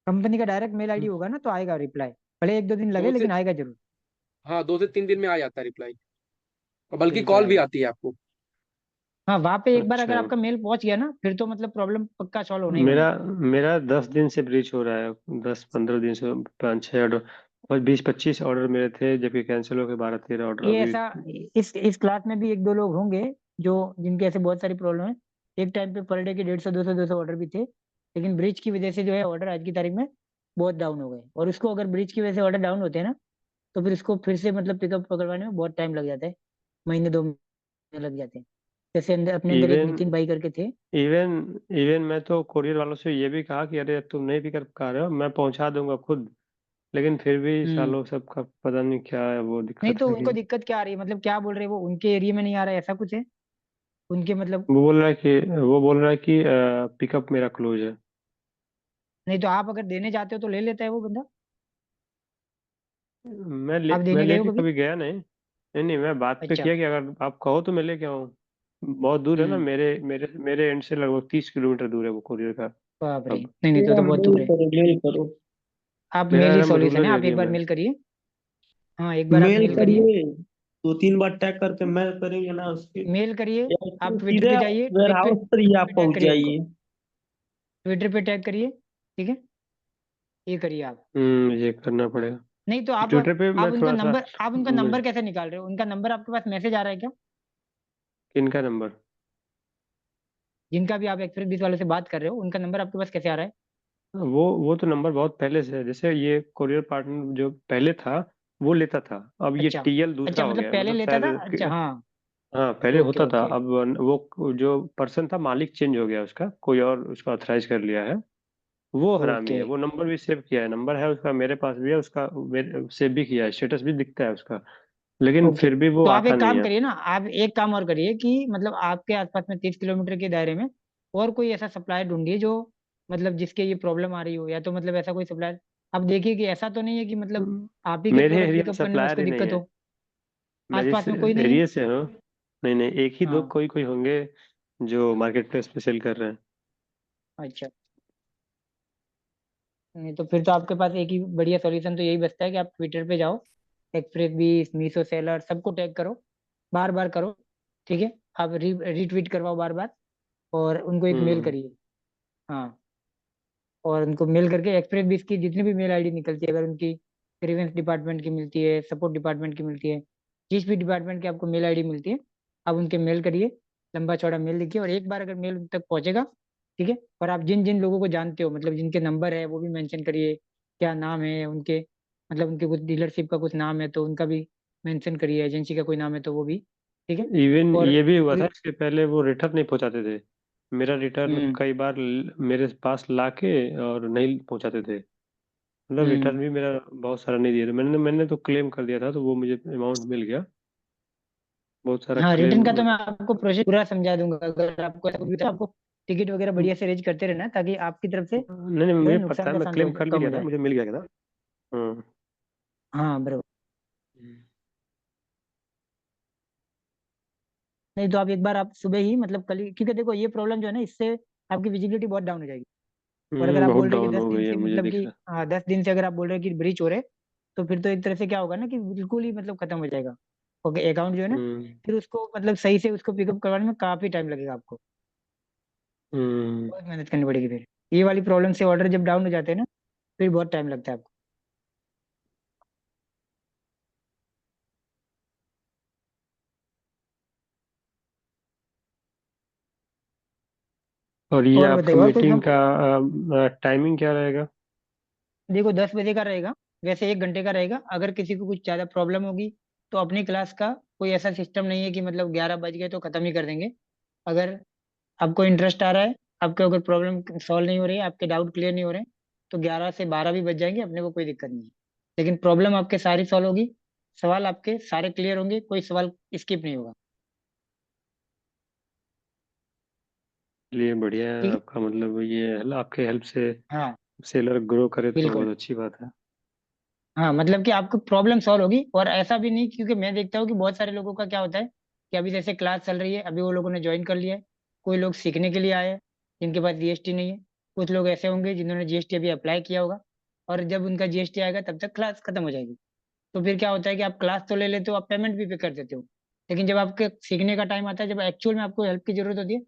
कंपनी का डायरेक्ट मेल आईडी होगा ना तो आएगा रिप्लाई, भले 1-2 दिन लगे दो से लेकिन आएगा जरूर। हाँ 2 से 3 दिन में आ जाता है रिप्लाई, और बल्कि बिल्कुल कॉल भी आएगा। आती है आपको। हाँ वहां पे एक बार अगर अच्छा, आपका मेल पहुंच गया ना फिर तो मतलब प्रॉब्लम पक्का सॉल्व होना ही होना मेरा है। मेरा 10 दिन से ब्रीच हो रहा है, 10-15 दिन से, 5-6 ऑर्डर और 20-25 ऑर्डर मेरे थे, जबकि कैंसिल हो गए 12-13 ऑर्डर ये अभी। ऐसा, इस क्लास में भी 1-2 लोग होंगे जो जिनके ऐसे बहुत सारी प्रॉब्लम है। एक टाइम पे पर डे के 150-200 ऑर्डर भी थे, लेकिन ब्रिज की वजह से जो है ऑर्डर आज की तारीख में बहुत डाउन हो गए। और उसको अगर ब्रिज की वजह से ऑर्डर डाउन होते हैं ना तो फिर इसको फिर से मतलब पिकअप पकड़वाने में बहुत टाइम लग जाता है, महीने 2 महीने लग जाते हैं। जैसे अपने अंदर एक इवन नितिन भाई करके थे। इवन इवन मैं तो कोरियर वालों से ये भी कहा कि अरे तुम नहीं पिक पा रहे हो, मैं पहुंचा दूंगा खुद, लेकिन फिर भी हम्म। सालों सबका पता नहीं क्या है, वो नहीं दिक्कत तो है कि उनको दिक्कत क्या आ रही है, मतलब क्या बोल रहे हैं वो, उनके एरिया में नहीं आ रहा है ऐसा कुछ है उनके मतलब? वो बोल रहा है कि पिकअप मेरा क्लोज है। नहीं तो आप अगर देने जाते हो तो ले लेता है वो बंदा। आप मैं देने गए हो लेके कभी? कभी गया नहीं। नहीं नहीं, मैं बात पे अच्छा। किया कि अगर आप कहो तो मैं लेके आऊँ। बहुत दूर है ना, हम्म। मेरे एंड से लगभग 30 किलोमीटर दूर है वो कोरियर का। बाप रे, अब नहीं नहीं तो बहुत दूर है। मेल करो। आप मेरा मेल ही है ना सॉल्यूशन है, रूरल आप एक एरिया बार में। मेल करिए। हाँ एक बार आप मेल मेल करिए। करिए, 2-3 बार टैग करके मेल करेंगे ना उसके, मेल करिए। या आप फिर ट्विटर सीधे पे जाइए, वेयर ट्विटर हाउस पर ही पे आप टैग पहुंच करिए उनको, जाइए। ट्विटर पे टैग करिए। ठीक है, ये करिए आप। ये करना पड़ेगा। नहीं तो ट्विटर पे मैं थोड़ा सा आप उनका मुझ नंबर कैसे निकाल रहे हो? उनका नंबर आपके पास मैसेज आ रहा है क्या? इनका नंबर, जिनका भी आप एक्सप्रेस बीस वाले से बात कर रहे हो उनका नंबर आपके पास कैसे आ रहा है? वो तो नंबर बहुत पहले से है, जैसे ये कोरियर पार्टनर जो पहले था वो लेता था, अब ये अच्छा। टीएल दूसरा अच्छा हो मतलब गया है, पहले मतलब लेता था, अच्छा शायद। हाँ। हाँ पहले ओके होता था, ओके। अब वो जो पर्सन था, मालिक चेंज हो गया उसका, कोई और उसका ऑथराइज कर लिया है। वो हरामी ओके है, वो नंबर भी सेव किया है, नंबर है उसका, मेरे पास भी है उसका, सेव भी किया है, स्टेटस भी दिखता है उसका, लेकिन ओके। फिर भी वो तो आप आता एक नहीं काम है। करिए ना, आप एक काम और करिए कि मतलब आपके आसपास में 30 किलोमीटर के दायरे में और कोई ऐसा सप्लायर ढूंढिए जो मतलब जिसके ये प्रॉब्लम आ रही हो, या तो मतलब ऐसा कोई सप्लायर आप देखिए कि ऐसा तो नहीं है कि मतलब आप ही के मेरे प्रोडक्ट एरिया में पिकअप करने में सप्लायर उसको ही नहीं दिक्कत है, हो। मैं जिस आसपास में कोई नहीं है? एरिया से हूँ। नहीं नहीं, एक ही दो हाँ। कोई कोई होंगे जो मार्केट प्लेस पे सेल कर रहे हैं। अच्छा। नहीं तो फिर तो आपके पास एक ही बढ़िया सॉल्यूशन तो यही बचता है कि आप ट्विटर पे जाओ, एक्सप्रेस बीस, मीशो सेलर सबको टैग करो, बार बार करो। ठीक है, आप रीट्वीट करवाओ बार बार, और उनको एक मेल हम्म करिए। हाँ, और उनको मेल करके एक्सप्रेस बीस की जितनी भी मेल आईडी निकलती है, अगर उनकी ग्रीवेंस डिपार्टमेंट की मिलती है, सपोर्ट डिपार्टमेंट की मिलती है, जिस भी डिपार्टमेंट की आपको मेल आईडी मिलती है, आप उनके मेल करिए, लंबा चौड़ा मेल लिखिए, और एक बार अगर मेल उन तक पहुंचेगा, ठीक है, और आप जिन जिन लोगों को जानते हो मतलब जिनके नंबर है वो भी मेंशन करिए, क्या नाम है उनके, मतलब उनके कुछ डीलरशिप का कुछ नाम है तो उनका भी मेंशन करिए, एजेंसी का कोई नाम है तो वो भी। ठीक है। इवन और ये भी हुआ था, पूरी। इसके पहले वो रिटर्न नहीं पहुंचाते थे, मेरा रिटर्न हम्म। कई बार मेरे पास लाके और नहीं पहुंचाते थे, मतलब हम्म। रिटर्न भी मेरा बहुत सारा नहीं दिया था, मैंने तो क्लेम कर दिया था, तो वो मुझे अमाउंट मिल गया, बहुत सारा हाँ रिटर्न क्लेम। का तो मैं आपको प्रोसेस पूरा समझा दूंगा, अगर आपको ऐसा कुछ भी तो आपको टिकट वगैरह बढ़िया से अरेंज करते रहना ताकि आपकी तरफ से नहीं नहीं, जो है मुझे पता नुकसान है, का मैं शांत क्लेम कर भी कम हो लिया था, जाए। मुझे मिल गया था। हम्म हाँ बराबर। नहीं तो आप एक बार आप सुबह ही मतलब कल ही, क्योंकि देखो ये प्रॉब्लम जो है ना इससे आपकी विजिबिलिटी बहुत डाउन हो जाएगी। और अगर आप बहुत बोल रहे हैं कि डाउन दस हो दिन गई है, से मुझे मतलब दिख कि रहा है। हाँ 10 दिन से अगर आप बोल रहे हैं कि ब्रीच हो रहे, तो फिर तो एक तरह से क्या होगा ना कि बिल्कुल ही मतलब खत्म हो जाएगा। ओके, अकाउंट जो है ना हम्म फिर उसको मतलब सही से उसको पिकअप करवाने में काफी टाइम लगेगा आपको, हम्म बहुत मेहनत करनी पड़ेगी फिर। ये वाली प्रॉब्लम से ऑर्डर जब डाउन हो जाते हैं ना फिर बहुत टाइम लगता है आपको। और ये और आपका बताइए और कोई मीटिंग काम? का टाइमिंग क्या रहेगा? देखो 10 बजे का रहेगा, वैसे 1 घंटे का रहेगा। अगर किसी को कुछ ज़्यादा प्रॉब्लम होगी तो अपनी क्लास का कोई ऐसा सिस्टम नहीं है कि मतलब 11 बज गए तो ख़त्म ही कर देंगे। अगर आपको इंटरेस्ट आ रहा है, आपके अगर प्रॉब्लम सॉल्व नहीं हो रही है, आपके डाउट क्लियर नहीं हो रहे हैं, तो 11 से 12 भी बज जाएंगे, अपने को कोई दिक्कत नहीं है। लेकिन प्रॉब्लम आपके सारी सॉल्व होगी, सवाल आपके सारे क्लियर होंगे, कोई सवाल स्किप नहीं होगा। लिए बढ़िया है ठीक है। आपका, मतलब ये आपके हेल्प से हाँ सेलर ग्रो करे तो बिल्कुल। बहुत अच्छी बात है। हाँ मतलब कि आपको प्रॉब्लम सॉल्व होगी, और ऐसा भी नहीं, क्योंकि मैं देखता हूँ कि बहुत सारे लोगों का क्या होता है कि अभी जैसे क्लास चल रही है, अभी वो लोगों ने ज्वाइन कर लिया है, कोई लोग सीखने के लिए आए हैं जिनके पास जीएसटी नहीं है, कुछ लोग ऐसे होंगे जिन्होंने जीएसटी अभी अप्लाई किया होगा, और जब उनका जीएसटी आएगा तब तक क्लास खत्म हो जाएगी। तो फिर क्या होता है कि आप क्लास तो ले लेते हो, आप पेमेंट भी पे कर देते हो, लेकिन जब आपके सीखने का टाइम आता है, जब एक्चुअल में आपको हेल्प की जरूरत होती है,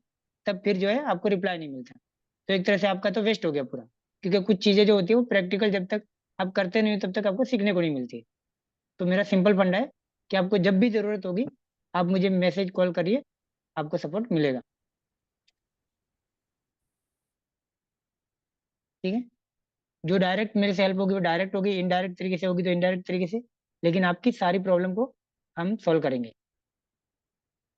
तब फिर जो है आपको रिप्लाई नहीं मिलता। तो एक तरह से आपका तो वेस्ट हो गया पूरा, क्योंकि कुछ चीजें जो होती है वो प्रैक्टिकल जब तक आप करते नहीं हो तब तक आपको सीखने को नहीं मिलती। तो मेरा सिंपल फंडा है कि आपको जब भी जरूरत होगी आप मुझे मैसेज कॉल करिए, आपको सपोर्ट मिलेगा। ठीक है, जो डायरेक्ट मेरे से हेल्प होगी वो डायरेक्ट होगी, इनडायरेक्ट तरीके से होगी तो इनडायरेक्ट तरीके से, लेकिन आपकी सारी प्रॉब्लम को हम सॉल्व करेंगे,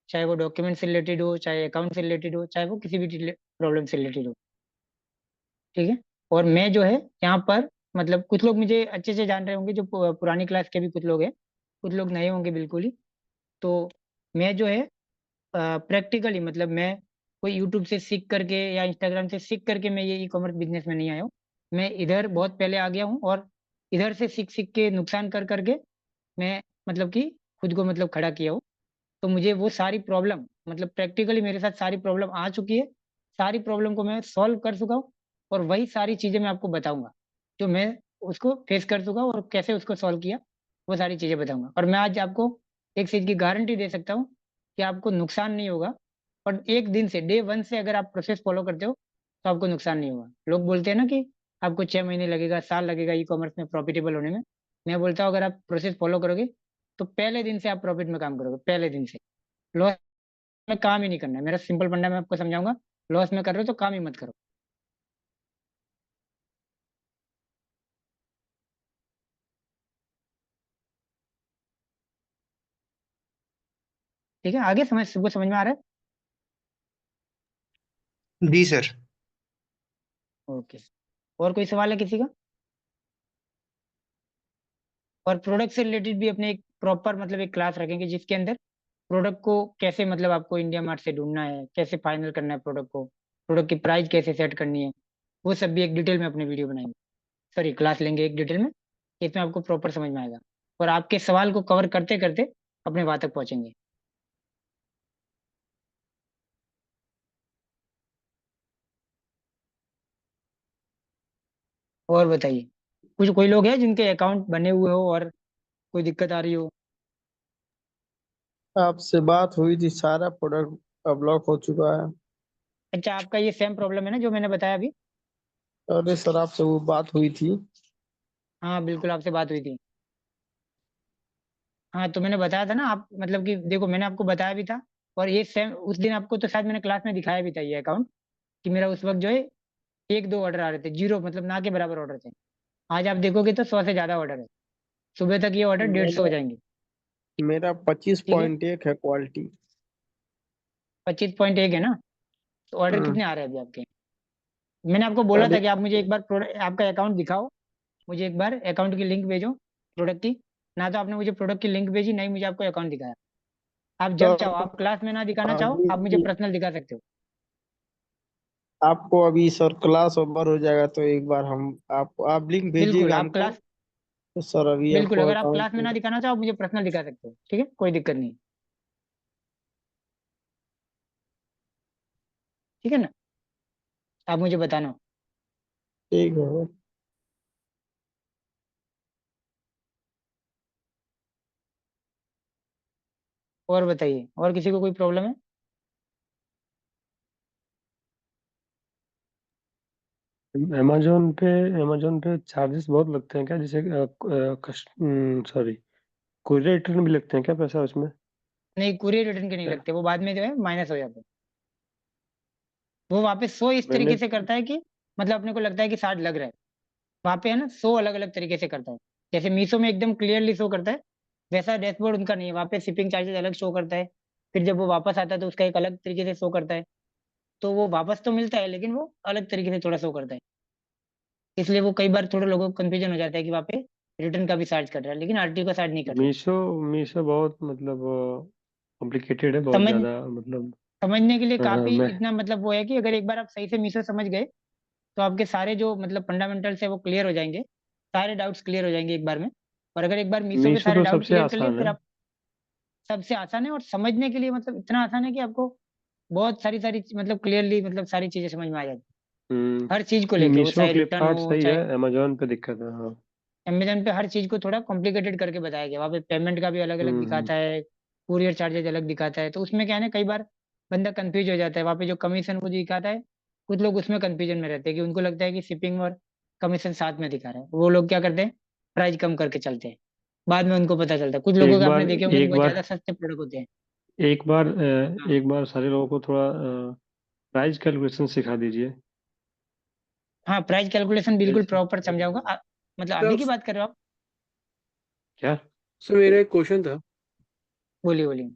चाहे वो डॉक्यूमेंट से रिलेटेड हो, चाहे अकाउंट से रिलेटेड हो, चाहे वो किसी भी प्रॉब्लम से रिलेटेड हो। ठीक है, और मैं जो है यहाँ पर, मतलब कुछ लोग मुझे अच्छे से जान रहे होंगे, जो पुरानी क्लास के भी कुछ लोग हैं, कुछ लोग नए होंगे बिल्कुल ही। तो मैं जो है प्रैक्टिकली, मतलब मैं कोई यूट्यूब से सीख करके या इंस्टाग्राम से सीख करके मैं ये ई कॉमर्स बिजनेस में नहीं आया हूँ। मैं इधर बहुत पहले आ गया हूँ, और इधर से सीख सीख के नुकसान कर करके मैं, मतलब कि खुद को मतलब खड़ा किया हूँ। तो मुझे वो सारी प्रॉब्लम, मतलब प्रैक्टिकली मेरे साथ सारी प्रॉब्लम आ चुकी है, सारी प्रॉब्लम को मैं सॉल्व कर चुका हूँ, और वही सारी चीज़ें मैं आपको बताऊंगा जो मैं उसको फेस कर चुका हूँ और कैसे उसको सॉल्व किया, वो सारी चीज़ें बताऊंगा। और मैं आज आपको एक चीज़ की गारंटी दे सकता हूँ कि आपको नुकसान नहीं होगा, और एक दिन से, डे वन से अगर आप प्रोसेस फॉलो करते हो तो आपको नुकसान नहीं होगा। लोग बोलते हैं ना कि आपको 6 महीने लगेगा, साल लगेगा ई कॉमर्स में प्रॉफिटेबल होने में। मैं बोलता हूँ अगर आप प्रोसेस फॉलो करोगे तो पहले दिन से आप प्रॉफिट में काम करोगे, पहले दिन से। लॉस में काम ही नहीं करना है, मेरा सिंपल फंडा मैं आपको समझाऊंगा। लॉस में कर रहे हो तो काम ही मत करो। ठीक है, आगे समझ, सबको समझ में आ रहा है? जी सर। ओके, और कोई सवाल है किसी का? और प्रोडक्ट से रिलेटेड भी अपने एक प्रॉपर, मतलब एक क्लास रखेंगे जिसके अंदर प्रोडक्ट को कैसे, मतलब आपको इंडिया मार्ट से ढूंढना है, कैसे फाइनल करना है प्रोडक्ट को, प्रोडक्ट की प्राइस कैसे सेट करनी है, वो सब भी एक डिटेल में अपने वीडियो बनाएंगे, सॉरी क्लास लेंगे एक डिटेल में। इसमें आपको प्रॉपर समझ में आएगा, और आपके सवाल को कवर करते करते अपने वहां तक पहुंचेंगे। और बताइए, कुछ कोई लोग हैं जिनके अकाउंट बने हुए हो और कोई दिक्कत आ रही हो? आपसे बात हुई थी, सारा प्रोडक्ट अब ब्लॉक हो चुका है। अच्छा, आपका ये सेम प्रॉब्लम है ना जो मैंने बताया अभी? अरे सर, आपसे वो बात हुई थी। हाँ बिल्कुल, आपसे बात हुई थी। हाँ तो मैंने बताया था ना, आप मतलब कि देखो मैंने आपको बताया भी था, और ये सेम उस दिन आपको तो शायद मैंने क्लास में दिखाया भी था ये अकाउंट, कि मेरा उस वक्त जो है एक दो ऑर्डर आ रहे थे, जीरो मतलब ना के बराबर ऑर्डर थे। आज आप देखोगे तो 100 से ज्यादा ऑर्डर है, सुबह तक ये ऑर्डर 150 हो मेरा जाएंगे। मेरा ठीक है, 25.1 है क्वालिटी। 25.1 है ना? तो ऑर्डर हम्म। कितने आ रहे हैं अभी आपके? मैंने आपको बोला अभी था कि आप मुझे एक बार आपका अकाउंट दिखाओ, मुझे एक बार अकाउंट की लिंक भेजो प्रोडक्ट की। ना तो आपने मुझे प्रोडक्ट की लिंक भेजी, नहीं मुझे आपको अकाउंट दिखाया। आप जब चाहो, सर आप क्लास में ना दिखाना चाहो, आप मुझे अभी पर्सनल दिखा सकते हो। आपको अभी सर क्लास ओवर हो जाएगा तो एक बार हम आप लिंक बिल्कुल, भेजिएगा आप हमको। क्लास, तो सर अभी बिल्कुल आपको अगर आप क्लास में ना अकाउंट। दिखाना चाहो, मुझे पर्सनल दिखा सकते हो, ठीक है, कोई दिक्कत नहीं। ठीक है ना, आप मुझे बताना। ठीक है। और बताइए, और किसी को कोई प्रॉब्लम है? अमेजोन पे चार्जेस बहुत लगते हैं क्या, जैसे सॉरी कोरियर रिटर्न भी लगते हैं क्या पैसा उसमें? नहीं, कुरियर रिटर्न के नहीं लगते, वो बाद में जो है माइनस हो जाते हैं। वो वापस शो इस मैंने तरीके से करता है कि, मतलब अपने को लगता है कि 60 लग रहा है, वहाँ पे है ना शो अलग अलग तरीके से करता है। जैसे मीशो में एकदम क्लियरली शो करता है, वैसा डैशबोर्ड उनका नहीं है, वहाँ पे शिपिंग चार्जेस अलग शो करता है। फिर जब वो वापस आता है तो उसका एक अलग तरीके से शो करता है। तो वो वापस तो मिलता है, लेकिन वो अलग तरीके से थोड़ा शो करता है। इसलिए वो कई बार थोड़े लोगों को कंफ्यूजन हो जाता है कि वहाँ पे रिटर्न का भी चार्ज कर रहा है, लेकिन आरटीओ का चार्ज नहीं कर रहा है। मीशो मीशो बहुत मतलब कॉम्प्लिकेटेड है, बहुत समझ ज़्यादा मतलब। समझने के लिए हाँ काफी मैं इतना, मतलब वो है कि अगर एक बार आप सही से मीशो समझ गए तो आपके सारे जो मतलब फंडामेंटल्स है वो क्लियर हो जाएंगे, सारे डाउट्स क्लियर हो जाएंगे एक बार में। और अगर एक बार मीशो पे मीशो सारे तो डाउट सबसे क्लियर कर लिए आसान फिर है। आप, सबसे आसान है और समझने के लिए मतलब इतना आसान है कि आपको बहुत सारी सारी मतलब क्लियरली मतलब सारी चीजें समझ में आ जाती है हर चीज को लेके, वो मीशो चाहे रिटर्न फ्लिपकार्ट हो सही है, चाहे अमेजोन पे दिक्कत है। हाँ। अमेजन पे, हर चीज को थोड़ा कॉम्प्लिकेटेड करके बताया गया। वहाँ पे पेमेंट का भी अलग अलग हम्म। दिखाता है, कुरियर चार्जेज अलग दिखाता है, तो उसमें क्या है ना कई बार बंदा कंफ्यूज हो जाता है। वहाँ पे जो कमीशन वो दिखाता है, कुछ लोग उसमें कंफ्यूजन में रहते हैं कि उनको लगता है कि शिपिंग और कमीशन साथ में दिखा रहा है। वो लोग क्या करते हैं, प्राइस कम करके चलते हैं, बाद में उनको पता चलता है। कुछ लोगों एक के आपने बार देखे होंगे एक जिनको बार ज्यादा सस्ते प्रोडक्ट होते हैं। एक बार हाँ एक बार सारे लोगों को थोड़ा प्राइस कैलकुलेशन सिखा दीजिए। हाँ, प्राइस कैलकुलेशन बिल्कुल जैसे प्रॉपर समझाऊंगा। मतलब तो अभी की बात कर रहे हो आप? क्या? सर मेरा एक क्वेश्चन था। बोलिए बोलिए।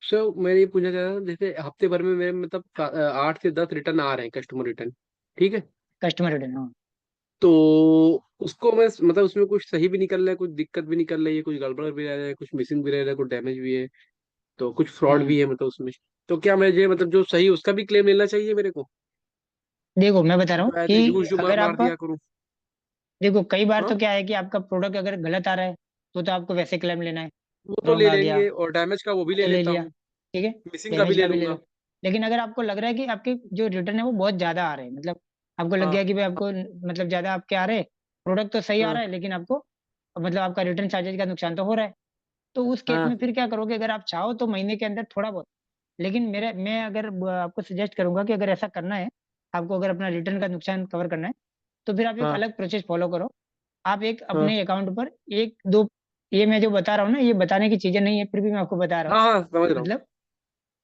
सर मैं ये पूछना चाह रहा था, जैसे हफ्ते भर में मेरे मतलब 8 से 10 रिटर्न आ रहे हैं, कस्टमर रिटर्न, ठीक है। कस्टमर रिटर्न, हाँ। तो उसको मैं मतलब उसमें कुछ सही भी निकल रहा है, कुछ दिक्कत भी निकल रही है, कुछ गड़बड़ भी रह रहा है, कुछ मिसिंग भी रह रहा है, कुछ डैमेज भी है, तो कुछ फ्रॉड हम्म भी है मतलब उसमें। तो क्या मुझे मतलब जो सही उसका भी क्लेम लेना चाहिए मेरे को, देखो मैं बता रहा हूँ ऐसे कि यूज जो अगर मार आप, दिया करूँ। देखो कई बार हाँ, तो क्या है कि आपका प्रोडक्ट अगर गलत आ रहा है तो आपको वैसे क्लेम लेना है, वो तो रॉन्ग ले आ गया लेंगे, और डैमेज का वो भी तो ले ले लेता लिया, हूँ, ठीक है, मिसिंग का भी डैमेज ले का भी ले लूंगा। लो। लेकिन अगर आपको लग रहा है कि आपके जो रिटर्न है वो बहुत ज्यादा आ रहे हैं, मतलब आपको लग हाँ गया कि भाई आपको मतलब ज्यादा आपके आ रहे हैं, प्रोडक्ट तो सही आ हाँ रहा है लेकिन आपको मतलब आपका रिटर्न चार्जेज का नुकसान तो हो रहा है, तो उस केस हाँ में फिर क्या करोगे? अगर आप चाहो तो महीने के अंदर थोड़ा बहुत, लेकिन मेरे मैं अगर आपको सजेस्ट करूंगा कि अगर ऐसा करना है, आपको अगर अपना रिटर्न का नुकसान कवर करना है, तो फिर आप एक हाँ अलग प्रोसेस फॉलो करो। आप एक हाँ अपने अकाउंट पर एक दो, ये मैं जो बता रहा हूँ ना ये बताने की चीजें नहीं है, फिर भी मैं आपको बता रहा हूँ। हाँ हाँ, समझ रहा हूँ। मतलब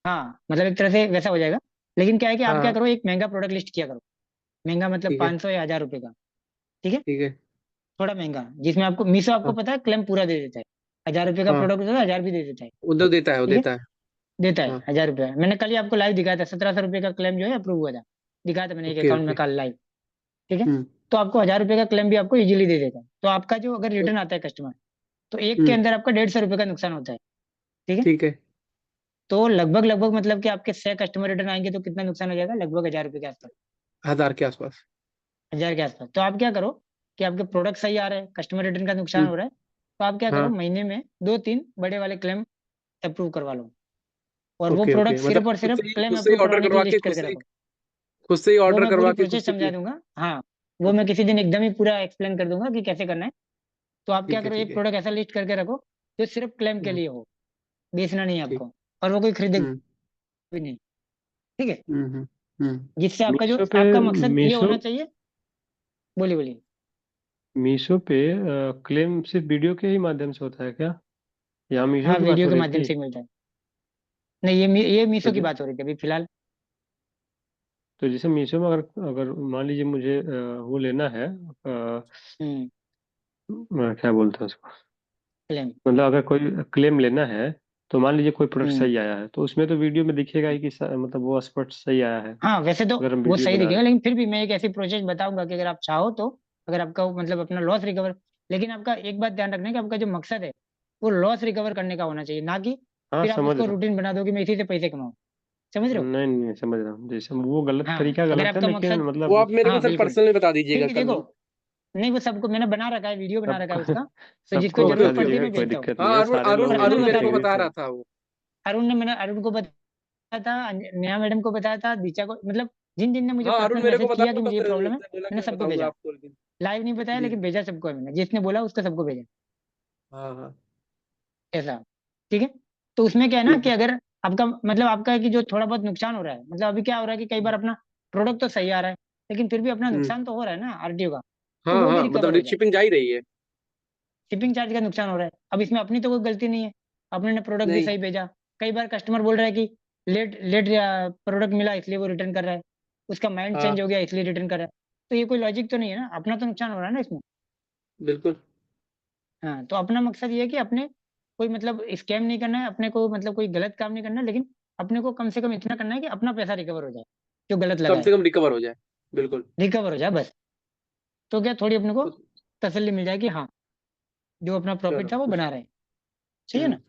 हाँ, मतलब एक तरह से वैसा हो जाएगा। लेकिन क्या है कि हाँ आप क्या हाँ, करो, एक महंगा प्रोडक्ट लिस्ट किया करो। महंगा मतलब ठीक है 500 या 1000 रुपए का, ठीक है, ठीक है। थोड़ा महंगा, जिसमें आपको मीशो आपको हाँ पता है क्लेम पूरा दे देता है। 1000 रुपए का हाँ, प्रोडक्ट होता है, 1000 भी दे देता है, उधर देता है, वो ठीक है, देता है। देता है हाँ, 1000 रुपये। मैंने कल ही आपको लाइव दिखाया था, 1700 रुपये का क्लेम जो है अप्रूव हुआ था, दिखाया था मैंने एक ओके अकाउंट में ओके। कल लाइव, ठीक है। हम्म तो आपको 1000 रुपये का क्लेम भी आपको इजीली दे देगा। तो आपका जो अगर रिटर्न आता है कस्टमर, तो एक के हम्म, अंदर आपका 150 रुपये का नुकसान होता है, ठीक है। ठीक है। तो लगभग लगभग मतलब कि आपके 100 कस्टमर रिटर्न आएंगे तो कितना नुकसान हो जाएगा? लगभग 1000 रुपये के आसपास, 1000 के आसपास। 1000 के आसपास। तो आप क्या करो कि आपके प्रोडक्ट सही आ रहे हैं, कस्टमर रिटर्न का नुकसान हम्म, हो रहा है, तो आप क्या करो, हाँ, महीने में 2-3 बड़े वाले क्लेम अप्रूव करवा लो, और वो ओके प्रोडक्ट ओके, मतलब सिर्फ और सिर्फ क्लेम खुद से ही अप्रूव ऑर्डर करवाने के लिए करवा के लिस्ट करके रखो। खुद से ही वो ऑर्डर मैं करवा पूरी के खुद प्रोसेस से समझा दूंगा, हाँ, वो मैं किसी दिन एकदम ही पूरा एक्सप्लेन कर दूंगा कि कैसे करना है। तो आप क्या ठीक है करो, ठीक एक है। प्रोडक्ट ऐसा लिस्ट करके रखो जो सिर्फ क्लेम के हम्म, लिए हो, बेचना नहीं है ठीक। आपको, और वो कोई खरीदेगा हम्म भी नहीं, ठीक है। हम्म हम्म हम्म। जिससे आपका जो मीशो पे आपका मकसद ये मीशो होना चाहिए। बोलिए बोलिए। मीशो पे क्लेम सिर्फ वीडियो के ही माध्यम से होता है क्या, या मीशो हाँ, की बात वीडियो हो के रही माध्यम थी? से मिलता है। नहीं, ये तो मीशो की ज- बात हो रही थी अभी फिलहाल। तो जैसे मीशो में अगर अगर मान लीजिए मुझे वो लेना है, हम्म। क्या बोलते हैं उसको, क्लेम। मतलब अगर कोई क्लेम लेना है, तो मान लीजिए कोई प्रोडक्ट हम्म। सही आया है, तो उसमें तो वीडियो में दिखेगा ही कि मतलब वो स्पॉट सही आया है, हाँ वैसे तो अगर हम वो वीडियो सही बना दिखेगा, रहे हैं। लेकिन फिर भी मैं एक ऐसी प्रोसेस बताऊंगा कि अगर आप चाहो तो, अगर आपका मतलब अपना लॉस रिकवर, लेकिन आपका एक बात ध्यान रखना है कि आपका जो मकसद है वो लॉस रिकवर करने का होना चाहिए, ना कि हाँ फिर आप समझ उसको रहा हूँ। रूटीन बना दो कि मैं इसी से पैसे कमाऊं। समझ रहे हो? नहीं नहीं, समझ रहा हूँ, जैसे वो गलत हाँ, तरीका अगर गलत है, आपका लेकिन मकसद, वो मतलब आप मेरे को हाँ सर बिल्कुल, पर्सनली बता फिर दीजिएगा भी कल देखो, को। नहीं वो सबको मैंने बना रखा है, वीडियो बना रखा है सबको उसका, तो जिसको सबको ओके बता जरूरत ओके पड़ती है दीजिएगा, मैं ओके। कोई भेजता हूँ। दिक्कत नहीं हाँ, है, अरुण सारे अरुण लोगों को पर्सनल अरुण मेरे बता को रहा हूँ। दिखेगी बता तो। रहा था वो। अरुण को बताया था, नेहा मैडम को बताया था, दिशा को, मतलब जिन जिन ने मुझे हाँ, अरुण पर्सनल मेरे को मैसेज बता किया कि रहा था, मुझे ये फिर प्रॉब्लम है, उसने बोला कि मैंने मैं सबको बताऊंगा भेजा। आपको लेकिन। लाइव नहीं बताया, जी। लेकिन भेजा सबको है मैंने, जिसने बोला उसको सबको भेजा, हाँ हाँ। ऐसा, ठीक है। तो उसमें क्या है ना ठीक कि है। अगर आपका मतलब आपका है कि जो थोड़ा बहुत नुकसान हो रहा है, मतलब अभी क्या हो रहा है कि कई बार अपना प्रोडक्ट तो सही आ रहा है, लेकिन फिर भी अपना हम्म। नुकसान तो हो रहा है ना आरटीओ का, तो हाँ वो भी हाँ, रिकवर हो मतलब जाए। शिपिंग जा ही रही है। शिपिंग चार्ज का नुकसान हो रहा है, अब इसमें अपनी तो कोई गलती नहीं है, अपने ने प्रोडक्ट भी नहीं। सही भेजा। कई बार कस्टमर बोल रहा है कि लेट लेट प्रोडक्ट मिला इसलिए वो रिटर्न कर रहा है, उसका माइंड चेंज हाँ, हो गया इसलिए रिटर्न कर रहा है, तो ये कोई लॉजिक तो नहीं है ना, अपना तो नुकसान हो रहा है ना इसमें। बिल्कुल। हाँ, तो अपना मकसद ये है कि अपने कोई मतलब स्कैम नहीं करना है, अपने को मतलब कोई गलत काम नहीं करना है, लेकिन अपने को कम से कम इतना करना है कि अपना पैसा रिकवर हो जाए, जो गलत लगा कम है से कम रिकवर हो जाए। बिल्कुल। रिकवर हो जाए बस। तो क्या थोड़ी अपने को तो तसल्ली मिल जाए कि हाँ, जो अपना प्रॉफिट चलो था वो बना रहे हैं, सही है हम्म। ना।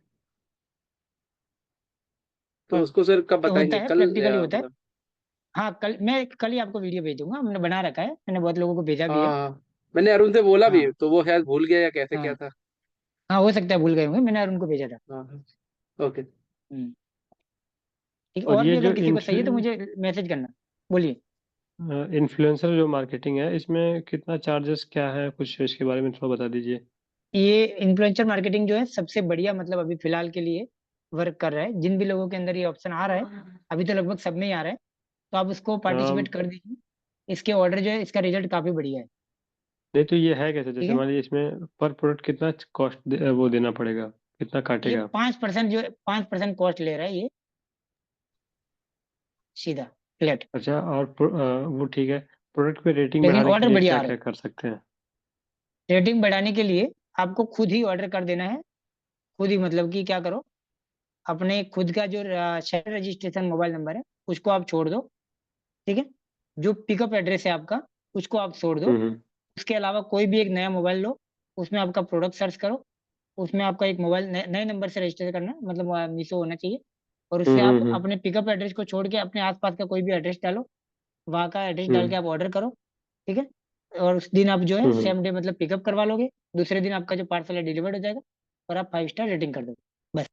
तो हाँ, उसको सर कब तो होता बताएंगे, है, कल प्रैक्टिकली या होता है। मतलब? हाँ कल ही आपको वीडियो भेज दूंगा, मैंने बना रखा है, मैंने बहुत लोगों को भेजा भी है। हाँ, मैंने अरुण से बोला भी हाँ तो वो शायद भूल गया या कैसे क्या हाँ था। हाँ, हो सकता है भूल गए होंगे, मैंने उनको भेजा था। हाँ, ओके। हम्म, ठीक, और और ये भी जो अगर किसी को चाहिए तो मुझे मैसेज करना। बोलिए। इन्फ्लुएंसर जो मार्केटिंग है, इसमें कितना चार्जेस क्या है, कुछ इसके बारे में थोड़ा बता दीजिए। ये इन्फ्लुएंसर मार्केटिंग जो है सबसे बढ़िया, मतलब अभी फिलहाल के लिए वर्क कर रहा है। जिन भी लोगों के अंदर ये ऑप्शन आ रहा है, अभी तो लगभग सब में ही आ रहा है, तो आप उसको पार्टिसिपेट कर दीजिए। इसके ऑर्डर जो है, इसका रिजल्ट काफी बढ़िया है। नहीं तो ये है कैसे, ठीक जैसे है, मान लीजिए इसमें पर प्रोडक्ट कितना कॉस्ट वो देना पड़ेगा, कितना ये काटेगा? 5% जो है, 5% कॉस्ट ले रहा है ये, सीधा फ्लैट। अच्छा, और वो ठीक है। प्रोडक्ट पे रेटिंग लेकिन बढ़ाने के ऑर्डर लिए बढ़िया क्या आ रहा क्या है। कर सकते हैं? रेटिंग बढ़ाने के लिए आपको खुद ही ऑर्डर कर देना है। खुद ही मतलब कि क्या करो, अपने खुद का जो शहर रजिस्ट्रेशन मोबाइल नंबर है उसको आप छोड़ दो। ठीक है, जो पिकअप एड्रेस है आपका उसको आप छोड़ दो। हम्म। उसके अलावा कोई भी एक नया मोबाइल लो, उसमें आपका प्रोडक्ट सर्च करो, उसमें आपका एक मोबाइल नए नंबर से रजिस्टर करना है, मतलब मीशो होना चाहिए। और उससे आप हम्म। अपने पिकअप एड्रेस को छोड़ के अपने आसपास का कोई भी एड्रेस डालो, वहाँ का एड्रेस डाल के हम्म आप ऑर्डर करो। ठीक है, और उस दिन आप जो है हम्म। सेम डे मतलब पिकअप करवा लोगे, दूसरे दिन आपका जो पार्सल है डिलीवर्ड हो जाएगा, और आप 5 स्टार रेटिंग कर दोगे। बस,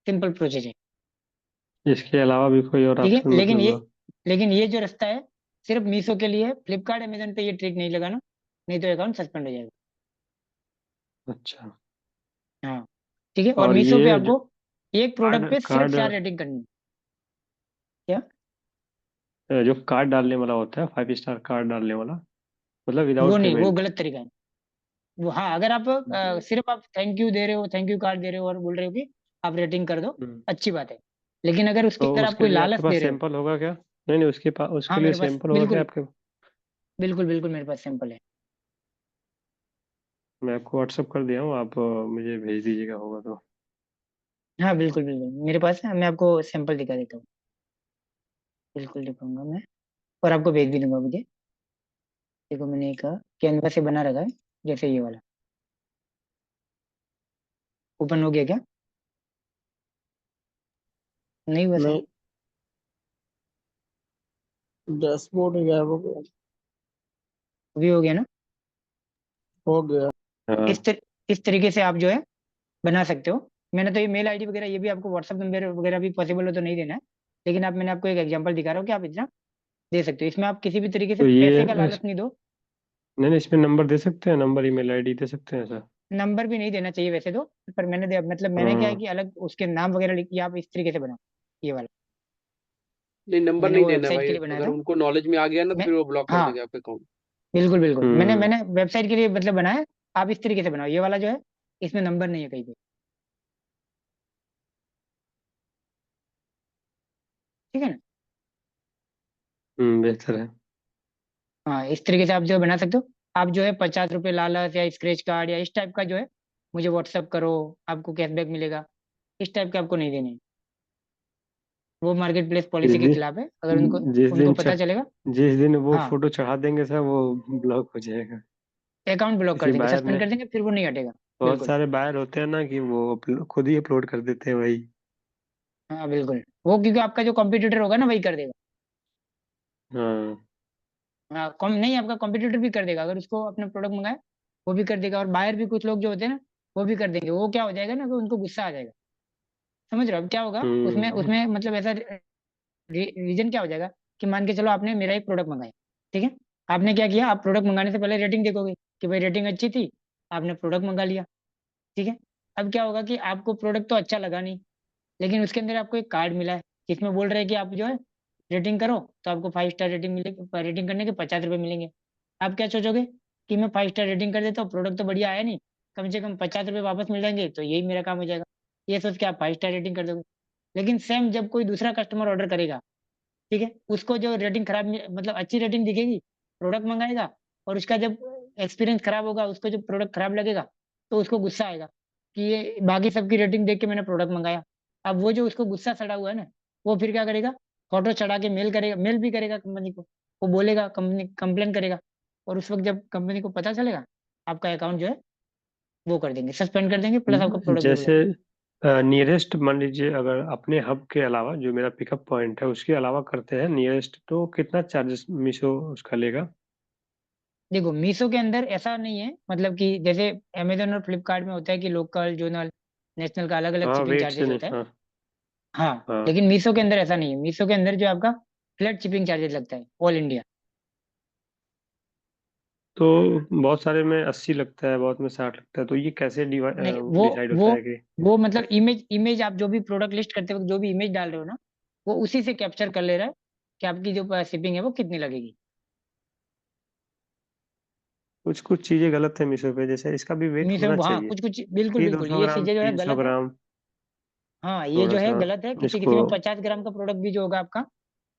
सिंपल प्रोसेस है। इसके अलावा भी कोई और ठीक ऑप्शन है, मतलब? लेकिन ये जो रास्ता है सिर्फ मीशो के लिए है। फ्लिपकार्ट अमेजन पे ये ट्रिक नहीं लगाना, नहीं तो अकाउंट सस्पेंड हो जाएगा। अच्छा। हाँ, ठीक है, और और मीशो पे ये जो आपको एक प्रोडक्ट कार्ड पे सिर्फ कार्ड 4 रेटिंग करनी है। क्या? जो कार्ड डालने वाला होता है, 5 स्टार कार्ड डालने वाला, मतलब वो विदाउट नहीं, वो पेमेंट? गलत तरीका है। वो हाँ, अगर आप सिर्फ आप थैंक यू दे रहे हो, थैंक यू कार्ड दे रहे हो और बोल रहे हो कि आप रेटिंग कर दो, हम्म। अच्छी बात है। लेकिन अगर उसके तो अंदर आप उसके कोई लिए आपके लालच पास दे रहे हो। सैंपल होगा क्या? नहीं नहीं, उसके पास, हाँ उसके लिए मेरे पास सैंपल होगा क्या बिल्कुल, आपके? बिल्कुल बिल्कुल मेरे पास सैंपल है। मैं आपको व्हाट्सअप कर दिया हूँ, आप मुझे भेज दीजिएगा होगा तो। हाँ बिल्कुल बिल्कुल मेरे पास है, मैं आपको सैंपल दिखा देता हूँ। बिल्कुल दिखाऊंगा मैं, और आपको भेज भी दूंगा मुझे। देखो मैंने एक कैनवा से बना रखा है, जैसे ये वाला। ओपन हो गया क्या? नहीं हुआ सर? नहीं, डैशबोर्ड गायब हो गया। अभी हो गया ना? हो गया। हाँ। इस तरीके से आप जो है बना सकते हो। मैंने तो ये मेल आईडी वगैरह ये भी आपको व्हाट्सअप नंबर वगैरह भी पॉसिबल हो तो नहीं देना है, लेकिन आप मैंने आपको एक एग्जांपल दिखा रहा हूँ कि आप इतना दे सकते हो। इसमें आप किसी भी तरीके से तो ये पैसे का लालच नहीं दो। नहीं नहीं, इसमें नंबर दे सकते हैं, नंबर ईमेल आईडी दे सकते हैं सर? नंबर भी नहीं देना चाहिए वैसे तो, पर मैंने मतलब मैंने क्या है हाँ। कि अलग उसके नाम वगैरह लिख के आप इस तरीके से बनाओ, ये वाला। नहीं, नंबर मैंने नहीं वो देना है वेबसाइट के भाई, लिए बनाया अगर था। उनको नॉलेज में आ गया ना तो मैं फिर वो ब्लॉक कर हाँ देंगे आपका अकाउंट। बिल्कुल बिल्कुल, मैंने हम्म। मैंने वेबसाइट के लिए मतलब बनाया। आप इस तरीके से बनाओ, ये वाला जो है इसमें नंबर नहीं है कहीं पे। ठीक है ना? बेहतर है। हाँ, इस तरीके से आप जो है बना सकते हो। आप जो है 50 रुपये लालच या स्क्रैच कार्ड या इस टाइप का जो है मुझे व्हाट्सअप करो, आपको कैशबैक मिलेगा, इस टाइप के आपको नहीं देने हैं। वो मार्केट प्लेस जिस पॉलिसी के खिलाफ है, अगर उनको दिन जिस उनको दिन पता चलेगा। जिस दिन वो हाँ, फोटो चढ़ा देंगे सर, वो ब्लॉक हो जाएगा। अकाउंट ब्लॉक कर किसी देंगे, बायर सस्पेंड ने, कर देंगे, फिर वो नहीं हटेगा। बहुत बिल्कुल। सारे बायर होते हैं ना कि वो खुद ही अपलोड कर देते हैं वही। हाँ बिल्कुल, वो क्योंकि आपका जो कॉम्पिटिटर होगा ना वही कर देगा। हाँ। हाँ, कम नहीं, आपका कॉम्पिटिटर भी कर देगा, अगर उसको अपना प्रोडक्ट मंगाए वो भी कर देगा। और बायर भी कुछ लोग जो होते हैं ना वो भी कर देंगे। वो क्या हो जाएगा ना कि उनको गुस्सा आ जाएगा। समझ रहे हो अब क्या होगा उसमें हम्म। उसमें मतलब ऐसा रीजन क्या हो जाएगा कि मान के चलो आपने मेरा एक प्रोडक्ट मंगाया। ठीक है, आपने क्या किया, आप प्रोडक्ट मंगाने से पहले रेटिंग देखोगे कि भाई रेटिंग अच्छी थी, आपने प्रोडक्ट मंगा लिया। ठीक है, अब क्या होगा कि आपको प्रोडक्ट तो अच्छा लगा नहीं, लेकिन उसके अंदर आपको एक कार्ड मिला है जिसमें बोल रहे हैं कि आप जो है रेटिंग करो तो आपको 5 स्टार रेटिंग मिलेगी, रेटिंग करने के 50 रुपये मिलेंगे। आप क्या सोचोगे कि मैं 5 स्टार रेटिंग कर देता हूँ, प्रोडक्ट तो बढ़िया आया नहीं, कम से कम 50 रुपये वापस मिल जाएंगे तो यही मेरा काम हो जाएगा। ये सोच के आप 5 स्टार रेटिंग कर दोगे। लेकिन सेम जब कोई दूसरा कस्टमर ऑर्डर करेगा, ठीक है, उसको जो रेटिंग खराब मतलब अच्छी रेटिंग दिखेगी, प्रोडक्ट मंगाएगा, और उसका जब एक्सपीरियंस खराब होगा, उसको जब प्रोडक्ट खराब लगेगा तो उसको गुस्सा आएगा कि ये बाकी सबकी रेटिंग देख के मैंने प्रोडक्ट मंगाया। अब वो जो उसको गुस्सा सड़ा हुआ है ना, वो फिर क्या करेगा, फोटो चढ़ा के मेल करेगा, मेल भी करेगा कंपनी को। वो बोलेगा, कंपनी कंप्लेन करेगा, और उस वक्त जब कंपनी को पता चलेगा, आपका अकाउंट जो है वो कर देंगे, सस्पेंड कर देंगे, प्लस आपका प्रोडक्ट भी जैसे ब्लॉक। नियरेस्ट मान लीजिए अगर अपने हब के अलावा जो मेरा पिकअप पॉइंट है उसके अलावा करते हैं नियरेस्ट, तो कितना चार्जेस मीशो उसका लेगा? देखो मीशो के अंदर ऐसा नहीं है, मतलब कि जैसे अमेजोन और फ्लिपकार्ट में होता है कि लोकल, जोनल, नेशनल का अलग अलग हाँ, शिपिंग वेट से चार्जेस नहीं, होता है। हाँ। हाँ, हाँ, लेकिन मीशो के अंदर ऐसा नहीं है। मीशो के अंदर जो आपका फ्लैट शिपिंग चार्जेस लगता है ऑल इंडिया। तो बहुत सारे में 80 लगता है, बहुत में 60 लगता है, तो ये कैसे नहीं, डिसाइड होता है कि वो मतलब इमेज इमेज आप जो भी प्रोडक्ट लिस्ट करते वक्त जो भी इमेज डाल रहे हो ना, वो उसी से कैप्चर कर ले रहा है कि आपकी जो शिपिंग है वो कितनी लगेगी। कुछ कुछ चीजें गलत है मीशो पे, जैसे इसका भी वेट मीशो होना में हाँ, चाहिए कुछ कुछ बिल्कुल कि बिल्कुल 200 ये ग्राम चीजें जो है 300 गलत है। ग्राम हाँ, ये थोड़ा जो है सा गलत है। किसी किसी इसको। में 50 ग्राम का प्रोडक्ट भी जो होगा आपका,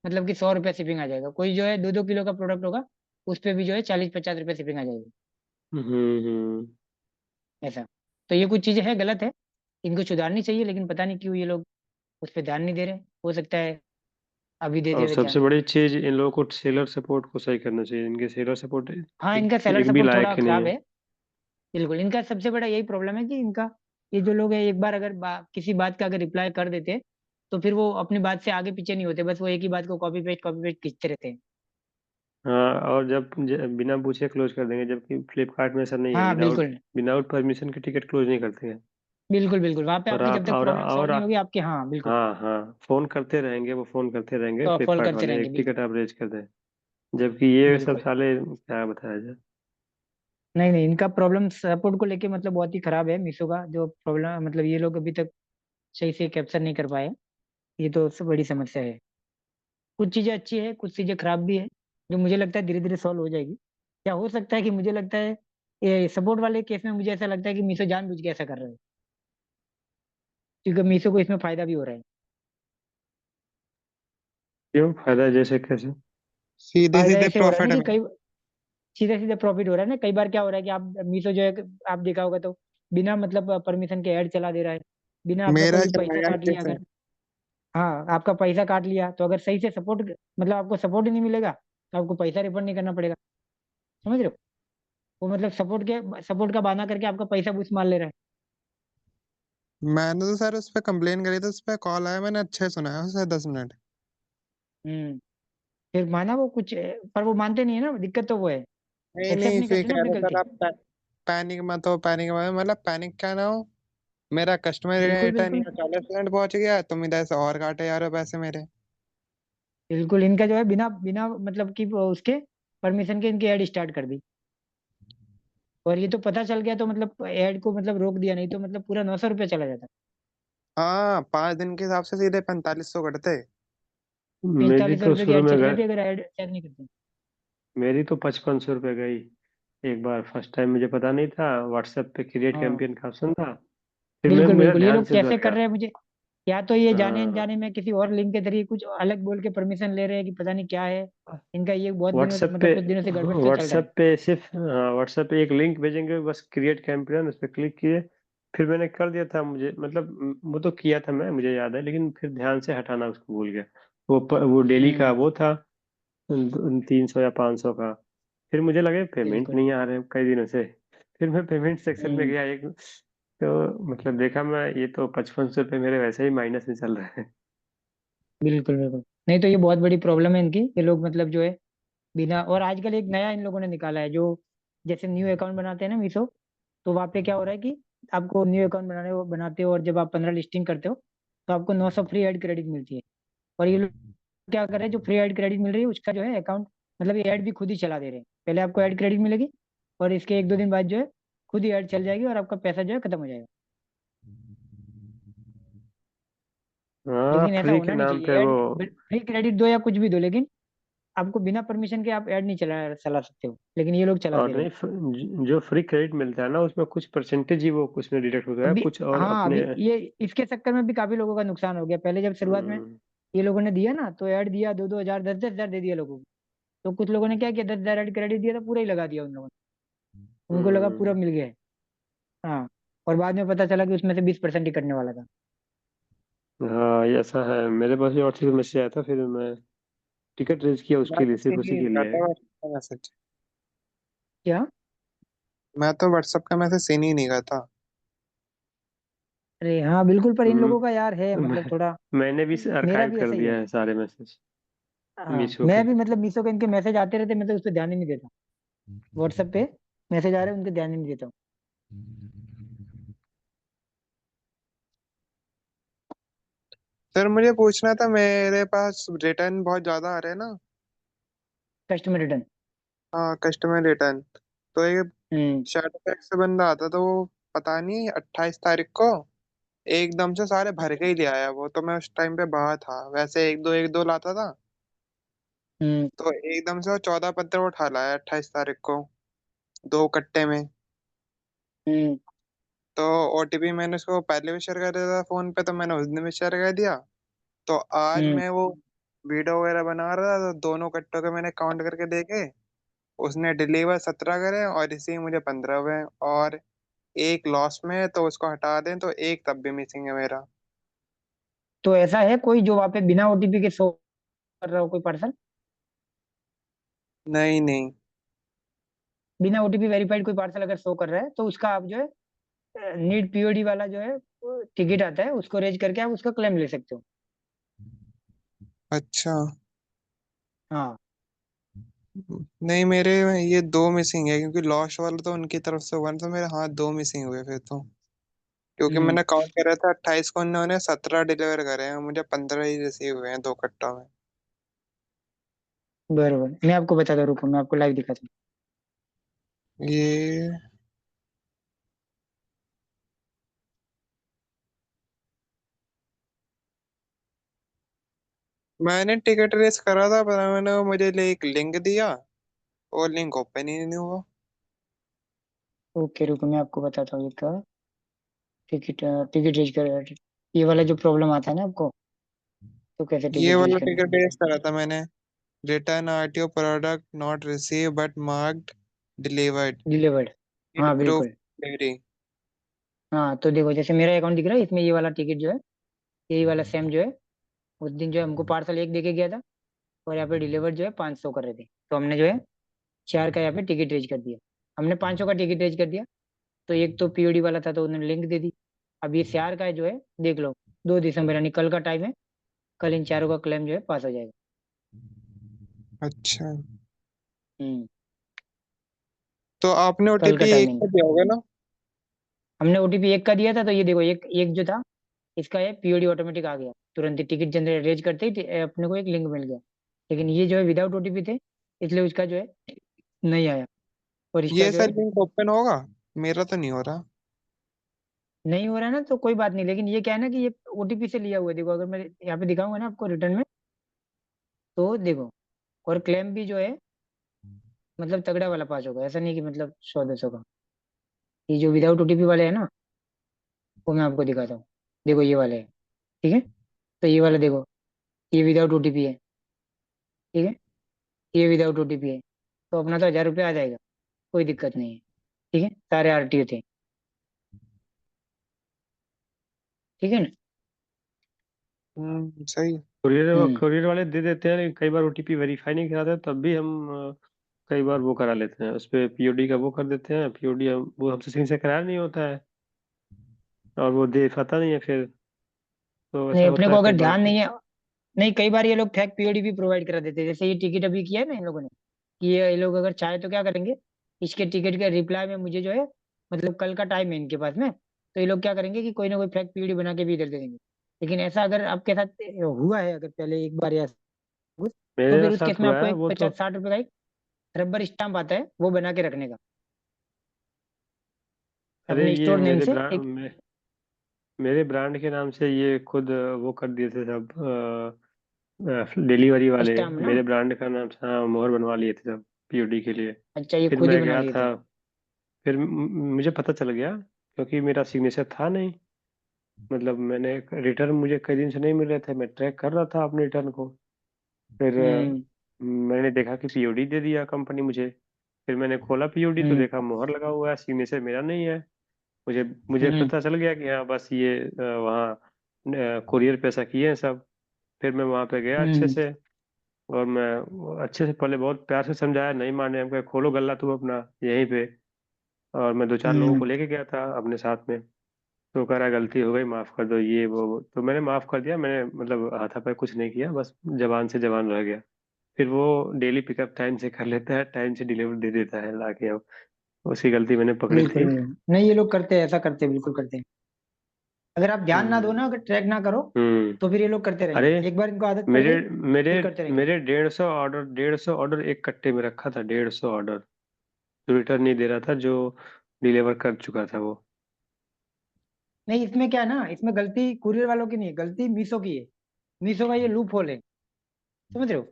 मतलब कि 100 रुपये शिपिंग आ जाएगा। कोई जो है 2-2 किलो का प्रोडक्ट होगा, उस पे भी जो है 40-50 रुपये शिपिंग आ जाएगी। हम्म। ऐसा। तो ये कुछ चीजें है गलत है, इनको सुधारनी चाहिए, लेकिन पता नहीं क्यों ये लोग उस पर ध्यान नहीं दे रहे। हो सकता है अभी दे और दे सबसे ध्यान। बड़ी चीज इन लोगों को सेलर सपोर्ट को सही करना चाहिए, इनके सेलर सपोर्ट हाँ, एक, इनका सेलर एक भी सपोर्ट लायक थोड़ा ही नहीं खराब है। है। बिल्कुल, इनका सबसे बड़ा यही प्रॉब्लम है कि इनका ये जो लोग हैं, एक बार अगर किसी बात का अगर रिप्लाई कर देते, तो फिर वो अपनी बात से आगे पीछे नहीं होते, बस वो एक ही बात को कॉपी पेस्ट खींचते रहते हैं। हाँ, और बिना पूछे क्लोज कर देंगे, जबकि फ्लिपकार्ट में ऐसा नहीं है, हाँ बिल्कुल, विदाउट परमिशन के टिकट क्लोज नहीं करते हैं। बिल्कुल बिल्कुल वहां पे और आपकी जब आप तक और प्रॉब्लम सॉल्व और नहीं होगी आपके, हाँ बिल्कुल, हाँ हाँ, फोन करते रहेंगे, वो फोन करते रहेंगे तो कॉल फ्लिपकार्ट करते वाले, रहेंगे एक बिल्कुल। टिकट आप रेज कर दें, जबकि ये सब बिल्कुल, साले क्या बताया जाए। नहीं नहीं, इनका प्रॉब्लम सपोर्ट को लेके मतलब बहुत ही खराब है। मीशो का जो प्रॉब्लम, मतलब ये लोग अभी तक सही से कैप्चर नहीं कर पाए। ये तो सबसे बड़ी समस्या है। कुछ चीजें अच्छी है, कुछ चीजें खराब भी है, जो मुझे लगता है धीरे धीरे सॉल्व हो जाएगी। क्या हो सकता है कि मुझे लगता है ये सपोर्ट वाले केस में मुझे ऐसा लगता है कि मीशो जानबूझ के ऐसा कर रहा है, क्योंकि मीशो को इसमें फायदा भी हो रहा है। क्यों फायदा, जैसे कैसे? सीधे फायदा सीधे ऐसे हो रहा है प्रॉफिट ना कि में। कई सीधे सीधे प्रॉफिट हो रहा है ना। कई बार क्या हो रहा है कि आप मीशो जो है, आप देखा होगा तो बिना मतलब परमिशन के ऐड चला दे रहा है, बिना आपका मेरा कोई पैसा चलाया काट लिया कैसे? अगर। हाँ, आपका पैसा काट लिया तो अगर सही से सपोर्ट, मतलब आपको सपोर्ट ही नहीं मिलेगा, तो आपको पैसा रिफंड नहीं करना पड़ेगा। समझ रहे हो? वो मतलब सपोर्ट का बहाना करके आपका पैसा बूस मार ले रहा है। मैंने तो सर उस पर कंप्लेन करी, तो उस पर कॉल आया, मैंने अच्छे सुना है उसे 10 मिनट। हम्म। फिर माना वो कुछ, पर वो मानते नहीं है ना, दिक्कत तो वो है, नहीं एक्सेप्ट नहीं, नहीं फिर करते ना कह अपनी रहे सर गलती। आप पैनिक मत हो, पैनिक मत हो। मतलब पैनिक क्या ना हो, मेरा कस्टमर बिल्कुल रिटर्न बिल्कुल यहाँ 40% पहुंच गया, तुम इधर से और काटे जा रहे हो पैसे मेरे। बिल्कुल, इनका जो है बिना बिना मतलब कि वो उसके परमिशन के इनकी ऐड स्टार्ट कर दी, और ये तो पता चल गया तो मतलब ऐड को मतलब रोक दिया, नहीं तो मतलब पूरा 900 रुपया चला जाता। हाँ, 5 दिन के हिसाब से सीधे 4500 कटते। मेरी 4500 तो रुपये की शुरू ऐड में चली गए, जाती अगर ऐड चेक नहीं करते। मेरी तो 5500 रुपये गई एक बार। फर्स्ट टाइम मुझे पता नहीं था, व्हाट्सएप पे क्रिएट हाँ कैंपेन का ऑप्शन था, फिर मैं बिल्कुल मेरा बिल्कुल, ये ध्यान लोग से कैसे कर गया। रहे हैं मुझे, या तो ये जाने हाँ, अनजाने में किसी और लिंक के जरिए कुछ अलग बोल के परमिशन ले रहे हैं कि पता नहीं क्या है। इनका ये बहुत दिनों व्हाट्सएप पे मतलब कुछ दिनों से गड़बड़ सा चल रहा है। व्हाट्सएप पे सिर्फ, हाँ, व्हाट्सएप पे एक लिंक भेजेंगे बस, क्रिएट कैंपेन, उस पर क्लिक किए, फिर मैंने कर दिया था, मुझे मतलब वो तो किया था मैं, मुझे याद है, लेकिन फिर ध्यान से हटाना उसको भूल गया। वो डेली का हम्म। वो था 300 या 500 का। फिर मुझे लगे पेमेंट बिल्कुल। नहीं आ रहे कई दिनों से, फिर मैं पेमेंट सेक्शन में हम्म। गया एक, तो मतलब देखा मैं, ये तो 5500 रुपये मेरे वैसे ही माइनस में चल रहे हैं। बिल्कुल बिल्कुल, नहीं तो ये बहुत बड़ी प्रॉब्लम है इनकी। ये लोग मतलब जो है बिना, और आजकल एक नया इन लोगों ने निकाला है जो, जैसे न्यू अकाउंट बनाते हैं ना मीशो, तो वहाँ पे क्या हो रहा है कि आपको न्यू अकाउंट बनाते हो, और जब आप 15 लिस्टिंग करते हो तो आपको 900 फ्री ऐड क्रेडिट मिलती है। और ये लोग क्या कर रहे हैं, जो फ्री ऐड क्रेडिट मिल रही है उसका जो है अकाउंट, मतलब ये ऐड भी खुद ही चला दे रहे हैं। पहले आपको ऐड क्रेडिट मिलेगी, और इसके 1-2 दिन बाद जो है खुद ही ऐड चल जाएगी, और आपका पैसा जो है खत्म हो जाएगा। हाँ, लेकिन ऐसा फ्री के होना नहीं नाम पे चाहिए। वो, ऐड फ्री क्रेडिट दो या कुछ भी दो, लेकिन आपको बिना परमिशन के आप ऐड नहीं चला सकते हो, लेकिन ये लोग चला दे और रहे नहीं हैं। जो फ्री क्रेडिट मिलता है ना, उसमें कुछ परसेंटेज ही वो उसमें डिडक्ट होता है, अभी, कुछ और हाँ, अपने। अभी ये इसके चक्कर में भी काफी लोगों का नुकसान हो गया। पहले जब शुरुआत में हम्म, ये लोगों ने दिया ना, तो ऐड दिया 2-2 हजार, 10-10 हजार दे दिया लोगों को। तो कुछ लोगों ने क्या किया, 10 हजार ऐड क्रेडिट दिया था, पूरा ही लगा दिया उन लोगों ने, उनको लगा पूरा हम्म। मिल गया है। हाँ, और बाद में पता चला कि उसमें से 20% ही कटने वाला था। हाँ, ये ऐसा है, मेरे पास भी व्हाट्सएप मैसेज आया था, फिर मैं टिकट रेज किया उसके मैं लिए, तो सिर्फ सीन ही उसी नहीं के लिए है। करता व्हाट्सएप का मैसेज। क्या? मैं तो व्हाट्सएप का मैसेज सीन ही नहीं करता। अरे हाँ बिल्कुल, पर इन हम्म, लोगों का यार है मतलब मैं, थोड़ा, मैंने भी मेरा आर्काइव भी कर ऐसा ही है। दिया है सारे मैसेज हाँ मीशो मैं के। भी मतलब मीशो के इनके मैसेज आते रहते, मैं तो उस पर ध्यान ही नहीं देता। व्हाट्सएप पे मैसेज आ रहे हैं, उनके ध्यान ही नहीं देता हूँ। सर मुझे पूछना था, मेरे पास रिटर्न बहुत ज्यादा आ रहे हैं ना। Customer return. हाँ, कस्टमर रिटर्न। तो ये हम्म। शार्ट से बंदा आता तो वो पता नहीं 28 तारीख को एकदम से सारे भर के ही ले आया। वो तो मैं उस टाइम पे बाहर था, वैसे एक दो लाता था। हम्म। तो एकदम से वो 14 पत्ते उठा लाया 28 तारीख को, 2 कट्टे में। हम्म। तो ओटीपी मैंने उसको पहले भी शेयर कर दिया था फोन पे, तो मैंने उस दिन भी शेयर कर दिया। तो आज हम्म। मैं वो वीडियो वगैरह बना रहा था, तो दोनों कट्टों के मैंने काउंट करके देखे। उसने डिलीवर 17 करे और रिसीव मुझे 15 हुए। और एक लॉस में है, तो उसको हटा दें तो एक तब भी मिसिंग है मेरा। तो ऐसा है कोई जो वहाँ पे बिना ओटीपी के शो कर रहा हो, कोई पर्सन नहीं नहीं। बिना ओटीपी वेरीफाइड कोई पार्सल अगर शो कर रहा है, तो उसका आप जो है नीड पीओडी वाला जो है टिकट आता है, उसको रेज करके आप उसका क्लेम ले सकते हो। अच्छा। हाँ। नहीं, मेरे ये 2 मिसिंग है, क्योंकि लॉस वाला तो उनकी तरफ से हुआ ना, तो मेरे हाथ 2 मिसिंग हुए फिर तो। क्योंकि हम्म। मैंने काउंट करा था 28 को, उन्होंने 17 डिलीवर करे हैं, मुझे 15 ही रिसीव हुए हैं 2 कट्टों में। बरोबर, मैं आपको बताता हूँ, रुको मैं आपको लाइव दिखाता हूँ। ये मैंने टिकट रेस करा था, पर मैंने मुझे एक लिंक दिया, वो लिंक ओपन ही नहीं हुआ। ओके रुको मैं आपको बताता हूँ इसका। टिकट टिकट रेज कर, ये वाला जो प्रॉब्लम आता है ना आपको, तो कैसे ये टिकट रेज वाला करना टिकट है। रेस करा था मैंने। Return RTO product not receive but marked delivered. Delivered. हाँ प्रूफ बिल्कुल। डिलीवरी। हाँ तो देखो, जैसे मेरा अकाउंट दिख रहा है, इसमें ये वाला टिकट जो है, यही वाला सेम जो है, उस दिन जो है हमको पार्सल एक देके गया था, और यहाँ पे डिलीवर्ड जो है 500 कर रहे थे, तो हमने जो है 4 का यहाँ पे टिकट रेज कर दिया। हमने 500 का टिकट रेज कर दिया, तो एक तो पीओडी वाला था तो उन्होंने लिंक दे दी। अब ये 4 का है जो है, देख लो, 2 दिसंबर यानी कल का टाइम है, कल इन चारों का क्लेम जो है पास हो जाएगा। अच्छा, हम्म। तो आपने कल का ओटीपी एक टाइमिंग को दिया होगा ना। हमने ओटीपी एक का दिया था, तो ये देखो एक एक जो था, इसका है पीओडी ऑटोमेटिक आ गया तुरंत ही, टिकट जनरेट रेज करते ही अपने को एक लिंक मिल गया। लेकिन ये जो है विदाउट ओटीपी थे, इसलिए उसका जो है नहीं आया। और इसका ये जो सर है लिंक ओपन होगा? मेरा तो नहीं हो रहा। नहीं हो रहा है ना, तो कोई बात नहीं, लेकिन ये क्या है ना कि ये ओटीपी से लिया हुआ है। देखो अगर मैं यहाँ पे दिखाऊंगा ना आपको रिटर्न में, तो देखो, और क्लेम भी जो है मतलब तगड़ा वाला पास होगा, ऐसा नहीं कि मतलब 100-200 का। ये जो विदाउट ओटीपी वाले है ना, वो मैं आपको दिखाता हूँ। देखो ये वाले है, ठीक है, तो ये वाला देखो, ये विदाउट ओटीपी है, ठीक है, ये विदाउट ओटीपी है, तो अपना तो 1000 रुपये आ जाएगा, कोई दिक्कत नहीं है। ठीक है, सारे आरटीओ थे, ठीक है ना। सही। हम्म। कुरियर वाले दे देते हैं, लेकिन कई बार ओटीपी वेरीफाई नहीं कराते, तब भी हम कई बार वो करा लेते हैं, उस पे पीओडी का वो कर देते हैं। पीओडी वो हमसे सही से कराया नहीं होता है, और वो दे पाता नहीं है फिर, तो ऐसा नहीं अपने होता को है अगर कई बार। ध्यान नहीं है, नहीं कई बार ये लोग फेक पीओडी भी प्रोवाइड करा देते हैं, जैसे ये टिकट अभी किया है ना इन लोगों ने, कि ये लोग अगर चाहे तो क्या करेंगे, इसके टिकट के रिप्लाई में मुझे जो है, मतलब कल का टाइम है इनके पास में, तो ये लोग क्या करेंगे कि कोई ना कोई फेक पीओडी बना के भी इधर दे देंगे। लेकिन ऐसा अगर आपके साथ हुआ है अगर पहले एक बार या कुछ, तो मेरे फिर उस केस साथ में हुआ आपको है एक वो तो। 50-60 रुपए का एक रबर स्टाम्प आता है, वो बना के रखने का अरे अपने ये स्टोर नेम से एक। मेरे ब्रांड के नाम से ये खुद वो कर दिए थे सब, डिलीवरी वाले। स्टाम्प ना। मेरे ब्रांड का नाम से हाँ, मोहर बनवा लिए थे सब पीओडी के लिए। अच्छा, ये फिर खुद ही मैं बना गया लिए थे। था, फिर मुझे पता चल गया, क्योंकि मेरा सिग्नेचर था नहीं। मतलब मैंने रिटर्न मुझे कई दिन से नहीं मिल रहे थे, मैं ट्रैक कर रहा था अपने रिटर्न को। फिर हम्म। मैंने देखा कि पीओडी दे दिया कंपनी मुझे। फिर मैंने खोला पीओडी तो हम्म। देखा मोहर लगा हुआ है, सिग्नेचर मेरा नहीं है। मुझे मुझे हम्म। पता चल गया कि हाँ बस ये वहाँ कुरियर पे ऐसा किए हैं सब। फिर मैं वहाँ पे गया अच्छे हम्म। से, और मैं अच्छे से पहले बहुत प्यार से समझाया, नहीं माने। हम कहे खोलो गल्ला तुम अपना यहीं पे। और मैं 2-4 लोगों हम्म। को लेके गया था अपने साथ में। तो कह रहा गलती हो गई, माफ कर दो, ये वो। तो मैंने माफ कर दिया, मैंने मतलब हाथापाई कुछ नहीं किया, बस जबान से जबान रह गया। फिर वो डेली पिकअप टाइम से कर लेता है, टाइम से डिलीवर दे देता है लाके। अब उसकी गलती मैंने पकड़ी बिल्कुल थी। नहीं, ये लोग करते हैं, ऐसा करते हैं, बिल्कुल करते हैं। अगर आप ध्यान ना दो हम्म। ना, अगर ट्रैक ना करो, हम्म। तो फिर ये लोग करते अरे रहेंगे। एक बार इनको आदत पड़ मेरे गई, मेरे फिर करते रहेंगे। मेरे 150 ऑर्डर एक कट्टे में रखा था, 150 ऑर्डर जो रिटर्न नहीं दे रहा था, जो डिलीवर कर चुका था वो। नहीं, इसमें क्या है ना, इसमें गलती कुरियर वालों की नहीं है, गलती मीशो की है। मीशो का ये लूप होल है, समझ रहे हो?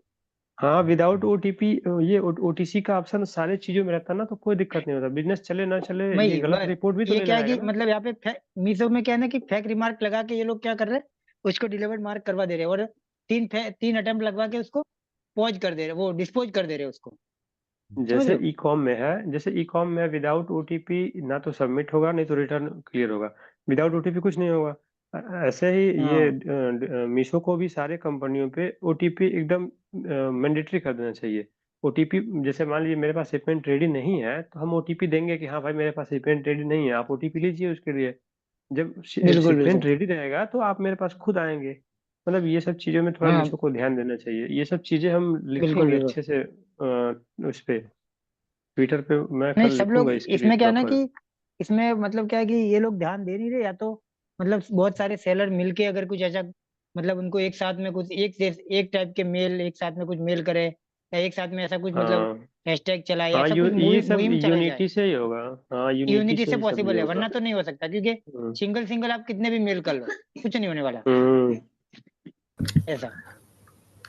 हाँ, विदाउट ओटीपी, ये ओटीसी का ऑप्शन सारे चीजों में रहता ना, तो कोई दिक्कत नहीं होता, बिजनेस चले ना चले, ये वही गलत बस, रिपोर्ट भी तो ये नहीं क्या है लगाएगा कि ना। मतलब यहाँ पे मीशो में क्या है ना कि फेक रिमार्क लगा के ये लोग क्या कर रहे हैं, उसको डिलीवर्ड मार्क करवा दे रहे हैं, और तीन अटेम्प्ट लगवा के उसको पॉज कर दे रहे हैं, वो डिस्पोज कर दे रहे हैं उसको, समझ जैसे रहे हो? ई कॉम में है, जैसे ई कॉम में विदाउट ओटीपी ना तो सबमिट होगा, नहीं तो रिटर्न क्लियर होगा। विदाउट ओटीपी कुछ नहीं होगा। ऐसे ही हाँ ये मीशो को भी सारे कंपनियों पे ओटीपी एकदम मैंडेटरी कर देना चाहिए। ओटीपी, जैसे मान लीजिए मेरे पास शिपमेंट रेडी नहीं है, तो हम ओटीपी देंगे कि हाँ भाई मेरे पास शिपमेंट रेडी नहीं है, आप ओटीपी लीजिए उसके लिए। जब बिल्कुल शिपमेंट बिल्कुल। रेडी रहेगा तो आप मेरे पास खुद आएंगे। मतलब ये सब चीजों में थोड़ा हाँ मीशो को ध्यान देना चाहिए, ये सब चीजें हम बिल्कुल लिखेंगे बिल्कुल। अच्छे से उस पे, ट्विटर पे मैं नहीं, कल सब लोग लिखूंगा इसके लिए इसमें क्या है ना प्रॉपर। कि इसमें मतलब क्या है कि ये लोग ध्यान दे नहीं रहे, या तो मतलब बहुत सारे सेलर मिलके अगर कुछ ऐसा, मतलब उनको एक साथ में कुछ एक टाइप के मेल, एक साथ में कुछ मेल करे, या एक साथ में ऐसा कुछ मतलब हाँ। हैशटैग चलाए, हाँ, ऐसा कुछ ये सब मुहिम चलाई जाए। यूनिटी से ही होगा। हाँ, यूनिटी यूनिटी से से ही सब ये पॉसिबल है, होगा। वरना तो नहीं हो सकता, क्योंकि हम्म। सिंगल सिंगल आप कितने भी मेल कर लो, कुछ नहीं होने वाला हम्म। ऐसा।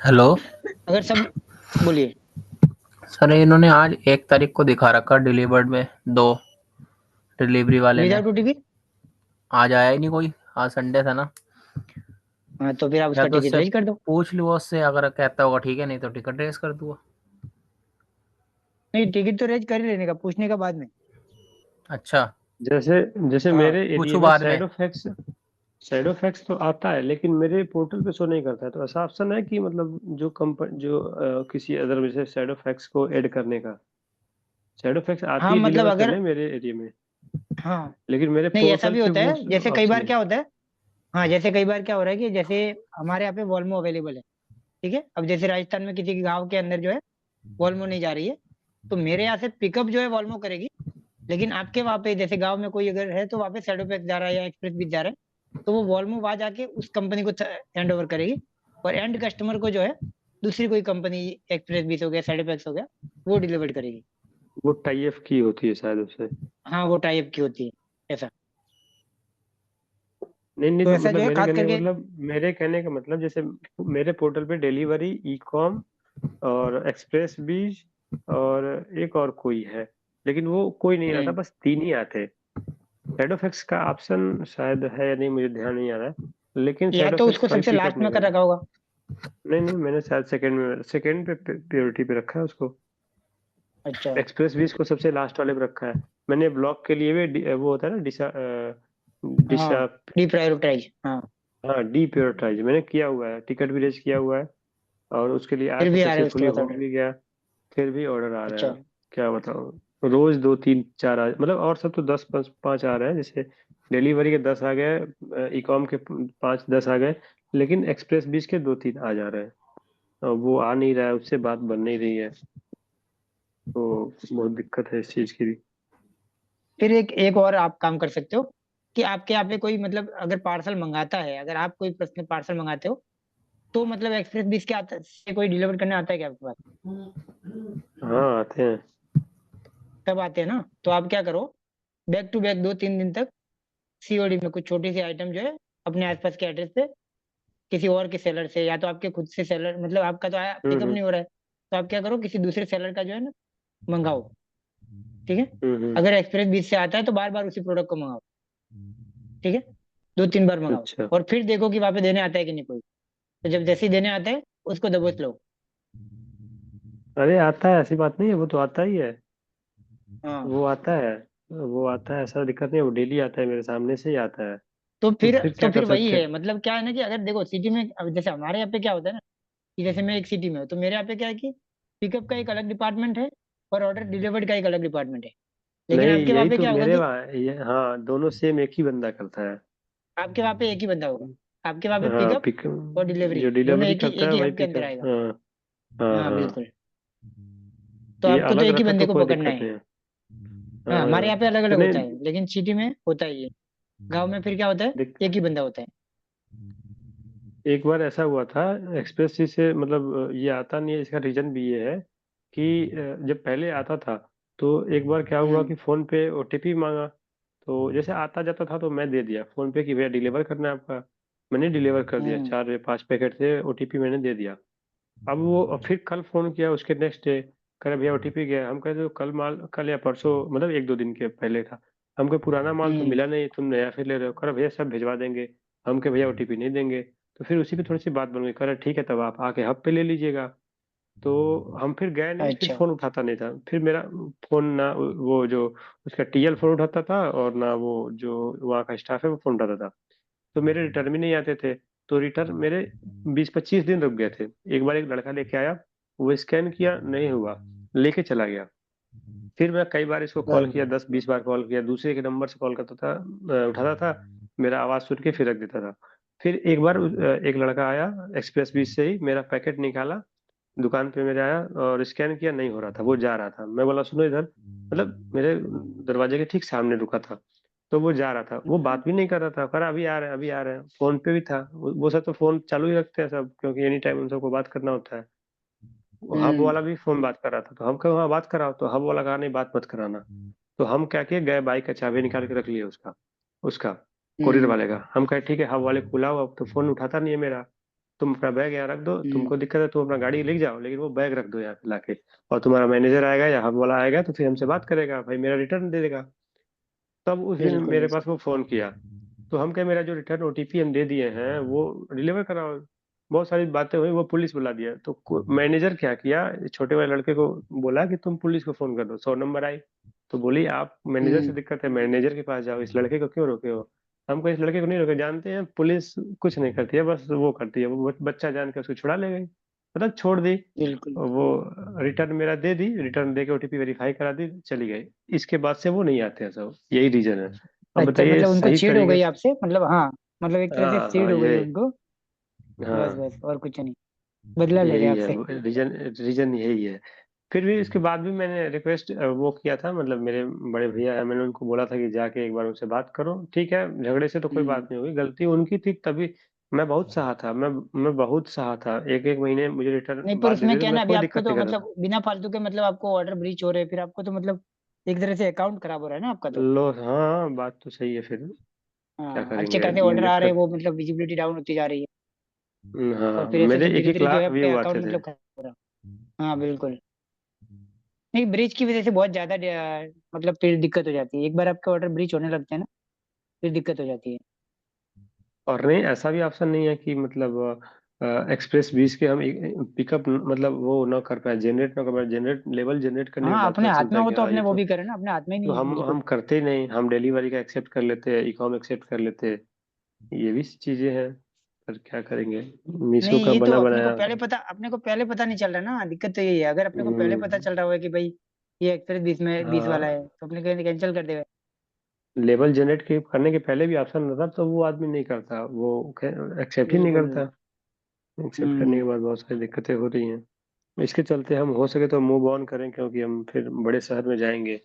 हेलो अगर सब, बोलिए। सर, इन्होंने आज 1 तारीख को दिखा रखा डिलीवर्ड में 2, डिलीवरी वाले ने। Without OTP. आज आया ही नहीं कोई, आज संडे था ना। हाँ, तो फिर आप या उसका तो टिकट उससे रेज कर दो। पूछ लो, उससे अगर कहता होगा ठीक है, नहीं तो टिकट रेस कर दूंगा। नहीं, टिकट तो रेज कर ही लेने का, पूछने का बाद में। अच्छा, जैसे जैसे हाँ मेरे एरिया पूछू में बाद में। शैडो फैक्स तो आता है, लेकिन मेरे पोर्टल पे शो नहीं करता है। तो ऐसा ऑप्शन है कि मतलब जो किसी अदर जैसे शैडो फैक्स को ऐड करने का, शैडो फैक्स आती हाँ है मतलब डिलीवर अगर, करने मेरे एरिया में, हाँ लेकिन मेरे नहीं, ऐसा पोर्टल भी पे होता वो है, जैसे कई ऑप्शन बार नहीं। क्या होता है। हाँ, जैसे कई बार क्या हो रहा है कि जैसे हमारे यहाँ पे वॉल्मो अवेलेबल है, ठीक है। अब जैसे राजस्थान में किसी के गांव के अंदर जो है वॉल्मो नहीं जा रही है, तो मेरे यहाँ से पिकअप जो है वॉल्मो करेगी, लेकिन आपके वहाँ पे जैसे गांव में कोई अगर है, तो वहाँ पे सैडोफैक्स जा रहा है या एक्सप्रेस बीच जा रहा है, तो वो वॉल्मो वहां जाके उस कंपनी को हैंड ओवर करेगी, और एंड कस्टमर को जो है दूसरी कोई कंपनी, एक्सप्रेस बीच हो गया, सैडोफैक्स हो गया, वो डिलीवर करेगी। वो टाई अप की होती है शायद उससे। हाँ, वो टाइप की होती है ऐसा। नहीं नहीं, तो तो ऐसा जो मतलब है खास करके, मेरे कहने का मतलब जैसे मेरे पोर्टल पे डिलीवरी, ई कॉम और एक्सप्रेस बीज और एक और कोई है, लेकिन वो कोई नहीं आता, बस 3 ही आते। शैडोफैक्स का ऑप्शन शायद है या नहीं, मुझे ध्यान नहीं आ रहा है, लेकिन या तो शैडोफैक्स उसको कभी सबसे पिकअप लास्ट नहीं में कर करता। रखा होगा। नहीं नहीं, मैंने शायद सेकंड पे प्योरिटी पे रखा है उसको। अच्छा। एक्सप्रेस बीज को सबसे लास्ट वाले पे रखा है। मैंने ब्लॉक के लिए भी वो होता है ना, हाँ, डिसा डिप्रायोरिटाइज, हाँ। हाँ, डीप्योरिटाइज मैंने किया हुआ है, टिकट भी रेज किया हुआ है, और उसके लिए फिर आज भी आ रहे हैं उसके सक्सेसफुली बाद हो ऑर्डर। भी गया। फिर भी ऑर्डर आ रहा अच्छा। है। क्या बताऊँ, रोज 2 3 4 मतलब, और सब तो 10 5 आ रहे हैं, जैसे डिलीवरी के 10 आ गए, ई कॉम के 5 10 आ गए, लेकिन एक्सप्रेस बीच के 2 3 आ जा रहे हैं, और वो आ नहीं रहा है, उससे बात बन नहीं रही है, तो बहुत दिक्कत है इस चीज की भी। फिर एक और आप काम कर सकते हो कि आपके यहाँ पे कोई मतलब अगर पार्सल मंगाता है, अगर आप कोई पर्सनल पार्सल मंगाते हो, तो मतलब एक्सप्रेस बीस के आता से कोई डिलीवर करने आता है क्या आपके पास? हाँ, आते हैं। तब आते हैं ना, तो आप क्या करो, बैक टू बैक 2 3 दिन तक सीओडी में कुछ छोटी सी आइटम जो है अपने आसपास के एड्रेस पे किसी और के सेलर से, या तो आपके खुद से सेलर, मतलब आपका तो पिकअप हम्म। नहीं हो रहा है, तो आप क्या करो, किसी दूसरे सेलर का जो है ना मंगाओ, ठीक है। हम्म। अगर एक्सप्रेस बीच से आता है तो बार बार उसी प्रोडक्ट को मंगाओ, ठीक है। 2 3 बार मंगाओ, अच्छा। और फिर देखो कि वहां पे देने आता है कि नहीं कोई। तो जब जैसे ही देने आता है, उसको दबोच लो। अरे आता है, ऐसी बात नहीं है, वो तो आता ही है। हाँ, वो आता है, वो आता है, ऐसा दिक्कत नहीं है, वो डेली आता है, मेरे सामने से ही आता है। तो तो फिर फिर तो क्या कर फिर वही सकते है, हैं। मतलब क्या है ना कि अगर देखो सिटी में, अब जैसे हमारे यहाँ पे क्या होता है ना, कि जैसे मैं एक सिटी में हूँ, तो मेरे यहाँ पे क्या है कि पिकअप का एक अलग डिपार्टमेंट है, और ऑर्डर डिलीवर्ड का एक अलग डिपार्टमेंट है। लेकिन नहीं, आपके वहाँ यही पे तो क्या होगा मेरे कि वहाँ हाँ, दोनों सेम एक ही बंदा करता है। आपके वहाँ पे एक ही बंदा होगा, आपके वहाँ पे हाँ, पिकअप पिक और डिलीवरी जो दोनों डिलीवरी एक ही करता है एक ही वही हब के अंदर पिकअप। आएगा। हाँ हाँ हाँ हाँ, बिल्कुल। तो ये आपको तो अलग एक ही रहता बंदे तो को कोई पकड़ना दिक्कत है। नहीं है। हाँ हमारे यहाँ पे अलग तो अलग नहीं होता है, लेकिन सिटी में होता ही है। गांव में फिर क्या होता है, देख, एक ही बंदा होता है। एक बार ऐसा हुआ था एक्सप्रेस सी से, मतलब ये आता नहीं है, इसका रीजन भी ये है कि जब पहले आता था तो एक बार क्या हुआ कि फोन पे ओटीपी मांगा। तो जैसे आता जाता था तो मैं दे दिया फोन पे कि भैया डिलीवर करना है आपका। मैंने डिलीवर कर दिया, हम्म 4 या 5 पैकेट थे, ओटीपी मैंने दे दिया। अब वो फिर कल फोन किया उसके नेक्स्ट डे, कह रहे भैया ओटीपी गया। हम कहते कल माल, कल या परसों, मतलब 1-2 दिन के पहले था। हम कहे पुराना माल तो हम्म मिला नहीं, तुम नया फिर ले रहे हो। कह रहे भैया सब भिजवा देंगे। हम कहे भैया ओटीपी नहीं देंगे। तो फिर उसी पे थोड़ी सी बात बन गई, कह रहे ठीक है तब आप आके हब पे ले लीजिएगा। तो हम फिर गए नहीं, फिर अच्छा। फोन उठाता नहीं था। फिर मेरा फोन ना वो जो उसका टीएल फोन उठाता था, और ना वो जो वहाँ का स्टाफ है वो फोन उठाता था। तो मेरे रिटर्न भी नहीं आते थे। तो रिटर्न मेरे 20-25 दिन रुक गए थे। एक बार एक लड़का लेके आया, वो स्कैन किया, नहीं हुआ, लेके चला गया। फिर मैं कई बार इसको कॉल किया, बराबर। 10-20 बार कॉल किया, दूसरे के नंबर से कॉल करता था, उठाता था, मेरा आवाज सुन के फिर रख देता था। फिर एक बार एक लड़का आया एक्सप्रेस बीच से ही, मेरा पैकेट निकाला, दुकान पे मेरे आया और स्कैन किया, नहीं हो रहा था, वो जा रहा था। मैं बोला सुनो इधर, मतलब मेरे दरवाजे के ठीक सामने रुका था। तो वो जा रहा था, वो बात भी नहीं कर रहा था, कह रहा अभी आ रहे हैं, अभी आ रहे हैं। फोन पे भी था वो सब, तो फोन चालू ही रखते हैं सब, क्योंकि एनी टाइम उन सबको बात करना होता है। वो हब हम्म वाला भी फोन बात कर रहा था, तो हम कहे हाँ बात कराओ, तो हब वाला कहा नहीं बात मत कराना। तो हम क्या किए, गए बाइक का चाबी निकाल के रख लिए उसका, उसका कोरियर हम्म वाले का। हम कहे ठीक है हब वाले को बुलाओ, अब तो फोन उठाता नहीं है मेरा, तुम अपना बैग यहाँ रख दो, हम्म तुमको दिक्कत है तुम अपना गाड़ी लेके जाओ, लेकिन वो बैग रख दो यहाँ पे लाके। और तुम्हारा मैनेजर आएगा या हब वाला आएगा तो फिर हमसे बात करेगा, भाई मेरा रिटर्न दे देगा। तब उस दिन बिल्कुल मेरे बिल्कुल। पास वो फोन किया। तो हम कहे मेरा जो रिटर्न ओटीपी हम दे दिए हैं वो डिलीवर कराओ। बहुत सारी बातें हुई, वो पुलिस बुला दिया। तो मैनेजर क्या किया, छोटे वाले लड़के को बोला कि तुम पुलिस को फोन कर दो, 100 नंबर आई। तो बोली आप मैनेजर से हम्म दिक्कत है, मैनेजर के पास जाओ, इस लड़के को क्यों रोके हो। हमको इस लड़के को नहीं रोके, जानते हैं पुलिस कुछ नहीं करती है, बस वो करती है, वो बच्चा जान के उसको छुड़ा ले गई, मतलब छोड़ दी। बिल्कुल। वो रिटर्न मेरा दे दी, रिटर्न दे के ओटीपी वेरीफाई करा दी, चली गई। इसके बाद से वो नहीं आते हैं सब, यही रीजन है। अब अच्छा बताइए मतलब उनको सही चिढ़ हो तरीके गई से। आपसे, मतलब हाँ, मतलब एक तरह से हाँ चिढ़ हाँ, हो गई यही, उनको। बस हाँ बस और कुछ नहीं, बदला ले रहे यही है आपसे। रीजन, रीजन यही है। फिर भी इसके बाद भी मैंने रिक्वेस्ट वो किया था, मतलब मेरे बड़े भैया है, मैंने उनको बोला था कि जाके एक बार उनसे बात करो, ठीक है झगड़े से तो कोई हम्म बात नहीं हुई, गलती उनकी थी तभी। मैं बहुत सहा था, मैं बहुत सहा था, एक एक महीने मुझे नहीं रिटर्न पर बाद उसमें देते थे, क्या है मैं ना, अभी कोई आपको दिक्कत तो नहीं कर रहा था। मतलब बिना फालतू के, मतलब आपको ऑर्डर ब्रीच हो रहे हैं, फिर आपको तो मतलब एक तरह से अकाउंट खराब हो रहा है ना आपका तो। लो हाँ, बात तो सही है, फिर क्या हाँ अच्छे करेंगे, खासे ऑर्डर आ रहे हैं, दिक्कत। वो मतलब विजिबिलिटी डाउन होती जा रही है। और हाँ, फिर ऐसे मेरे तो एक धीरे एक धीरे जो है लाख आपके व्यू अकाउंट आते थे। मतलब खराब हो रहा है। हाँ बिल्कुल। नहीं ब्रीच की वजह से बहुत ज्यादा मतलब फिर दिक्कत हो जाती है, एक बार आपके ऑर्डर ब्रीच होने लगते हैं ना, फिर दिक्कत हो जाती है। और नहीं, ऐसा भी ऑप्शन नहीं है कि मतलब एक्सप्रेस 20 के हम पिकअप मतलब वो ना कर पाए, जनरेट ना कर पाए, जनरेट लेवल जनरेट करने के हाँ बाद अपने पता हाथ में चलता है हो कि तो हाँ अपने ये वो तो। भी करें ना, अपने हाथ में ही तो नहीं है हम बिल्कुल। करते ही नहीं, हम डिलीवरी का एक्सेप्ट कर लेते हैं, ई कॉम एक्सेप्ट कर लेते हैं, ये भी चीजें हैं। पर क्या करेंगे, मीशो नहीं का ये तो बना अपने को बनाया। पहले पता, अपने को पहले पता नहीं चल रहा ना, दिक्कत तो यही है। अगर अपने को पहले पता हम्म, चल रहा हुआ कि भाई ये एक्सप्रेस 20 में 20 वाला हाँ, है, तो अपने कैंसिल कर देगा। लेवल जनरेट के करने के पहले भी ऑप्शन रहता तो वो आदमी नहीं करता, वो एक्सेप्ट ही नहीं बिल्कुल करता। बिल्कुल। एक्सेप्ट करने के हम्म बाद बहुत सारी दिक्कतें हो रही हैं। इसके चलते हम हो सके तो मूव ऑन करें, क्योंकि हम फिर बड़े शहर में जाएंगे,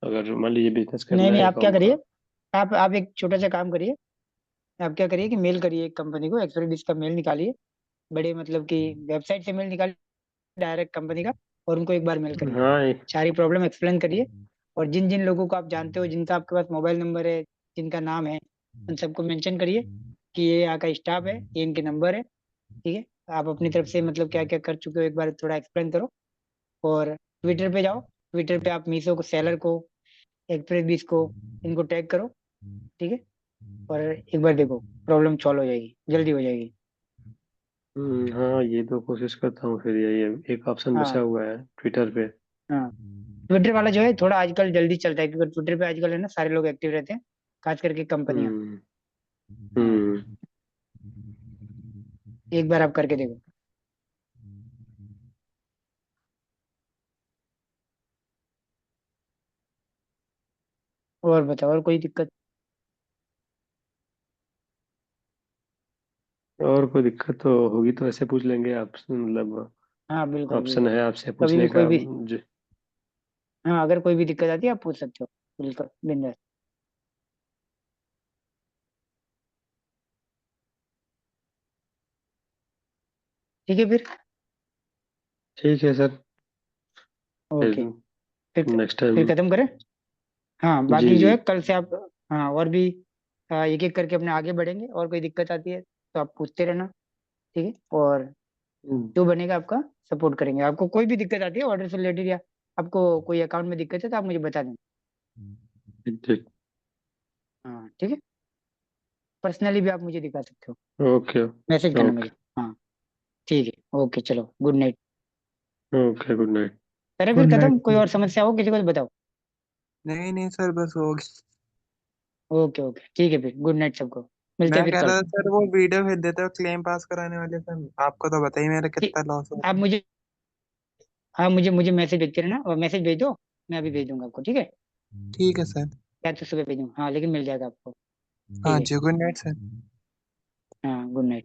अगर मान लीजिए बिजनेस नहीं करना नहीं है आप क्या कॉम करिए, का। आप एक छोटा सा काम करिए। आप क्या करिए कि मेल करिए एक कंपनी को, एक्सप्रेस 20 का मेल निकालिए, बड़े मतलब कि वेबसाइट से मेल निकालिए डायरेक्ट कंपनी का, और उनको एक बार मेल करिए, हाँ सारी प्रॉब्लम एक्सप्लेन करिए। और जिन जिन लोगों को आप जानते हो, जिनका आपके पास मोबाइल नंबर है, जिनका नाम है, उन सबको मेंशन करिए कि ये यहाँ का स्टाफ है, ये इनके नंबर है। ठीक है, आप अपनी तरफ से मतलब क्या क्या कर चुके हो एक बार थोड़ा एक्सप्लेन करो। और ट्विटर पे जाओ, ट्विटर पे आप मीशो को सेलर को, एक्सप्रेस 20 को, इनको टैग करो। ठीक है, और एक बार देखो प्रॉब्लम सॉल्व हो जाएगी, जल्दी हो जाएगी। हाँ, ये तो कोशिश करता हूँ, फिर यही है, एक ऑप्शन बचा हाँ हुआ है ट्विटर पे। हाँ। ट्विटर वाला जो है थोड़ा आजकल जल्दी चलता है, क्योंकि ट्विटर पे आजकल है ना सारे लोग एक्टिव रहते हैं, खास करके कंपनियां। हम्म हाँ हम्म एक बार आप करके देखो। और बताओ, और कोई दिक्कत? और कोई दिक्कत तो होगी तो ऐसे पूछ लेंगे आप, मतलब हाँ बिल्कुल ऑप्शन बिल्कुल, है आपसे कभी भी पूछने कोई का। भी, हाँ अगर कोई भी दिक्कत आती है आप पूछ सकते हो, बिल्कुल बिंदास। ठीक है फिर। ठीक है सर, ओके, फिर नेक्स्ट टाइम। खत्म करें। हाँ जी बाकी जो जी। है कल से आप, हाँ और भी एक एक करके अपने आगे बढ़ेंगे, और कोई दिक्कत आती है तो आप पूछते रहना, ठीक है। और जो बनेगा आपका सपोर्ट करेंगे। आपको कोई भी दिक्कत आती है ऑर्डर से रिलेटेड, या आपको कोई अकाउंट में दिक्कत है तो आप मुझे बता देना। ठीक। हाँ ठीक है, पर्सनली भी आप मुझे दिखा सकते हो, ओके मैसेज करना ओके मुझे। हाँ ठीक है, ओके चलो, good night. Okay, good night. करें फिर गुड खत्म, नाइट। कोई और समस्या हो किसी को तो बताओ। नहीं नहीं सर, बस हो गया। ओके ओके ठीक है फिर, गुड नाइट सबको, मिलते मैं हैं फिर कह कल। रहा था सर, वो वीडियो भेज देते हो क्लेम पास कराने वाले सर, आपको तो बताइए मेरा ठीक, कितना लॉस हो आप मुझे, हाँ मुझे मैसेज भेजते रहना, और मैसेज भेज दो, मैं अभी भेज दूंगा आपको, ठीक है। ठीक है सर। या तो सुबह भेजूँ, हाँ लेकिन मिल जाएगा आपको। हाँ ठीक जी, गुड नाइट सर। है, हाँ गुड नाइट।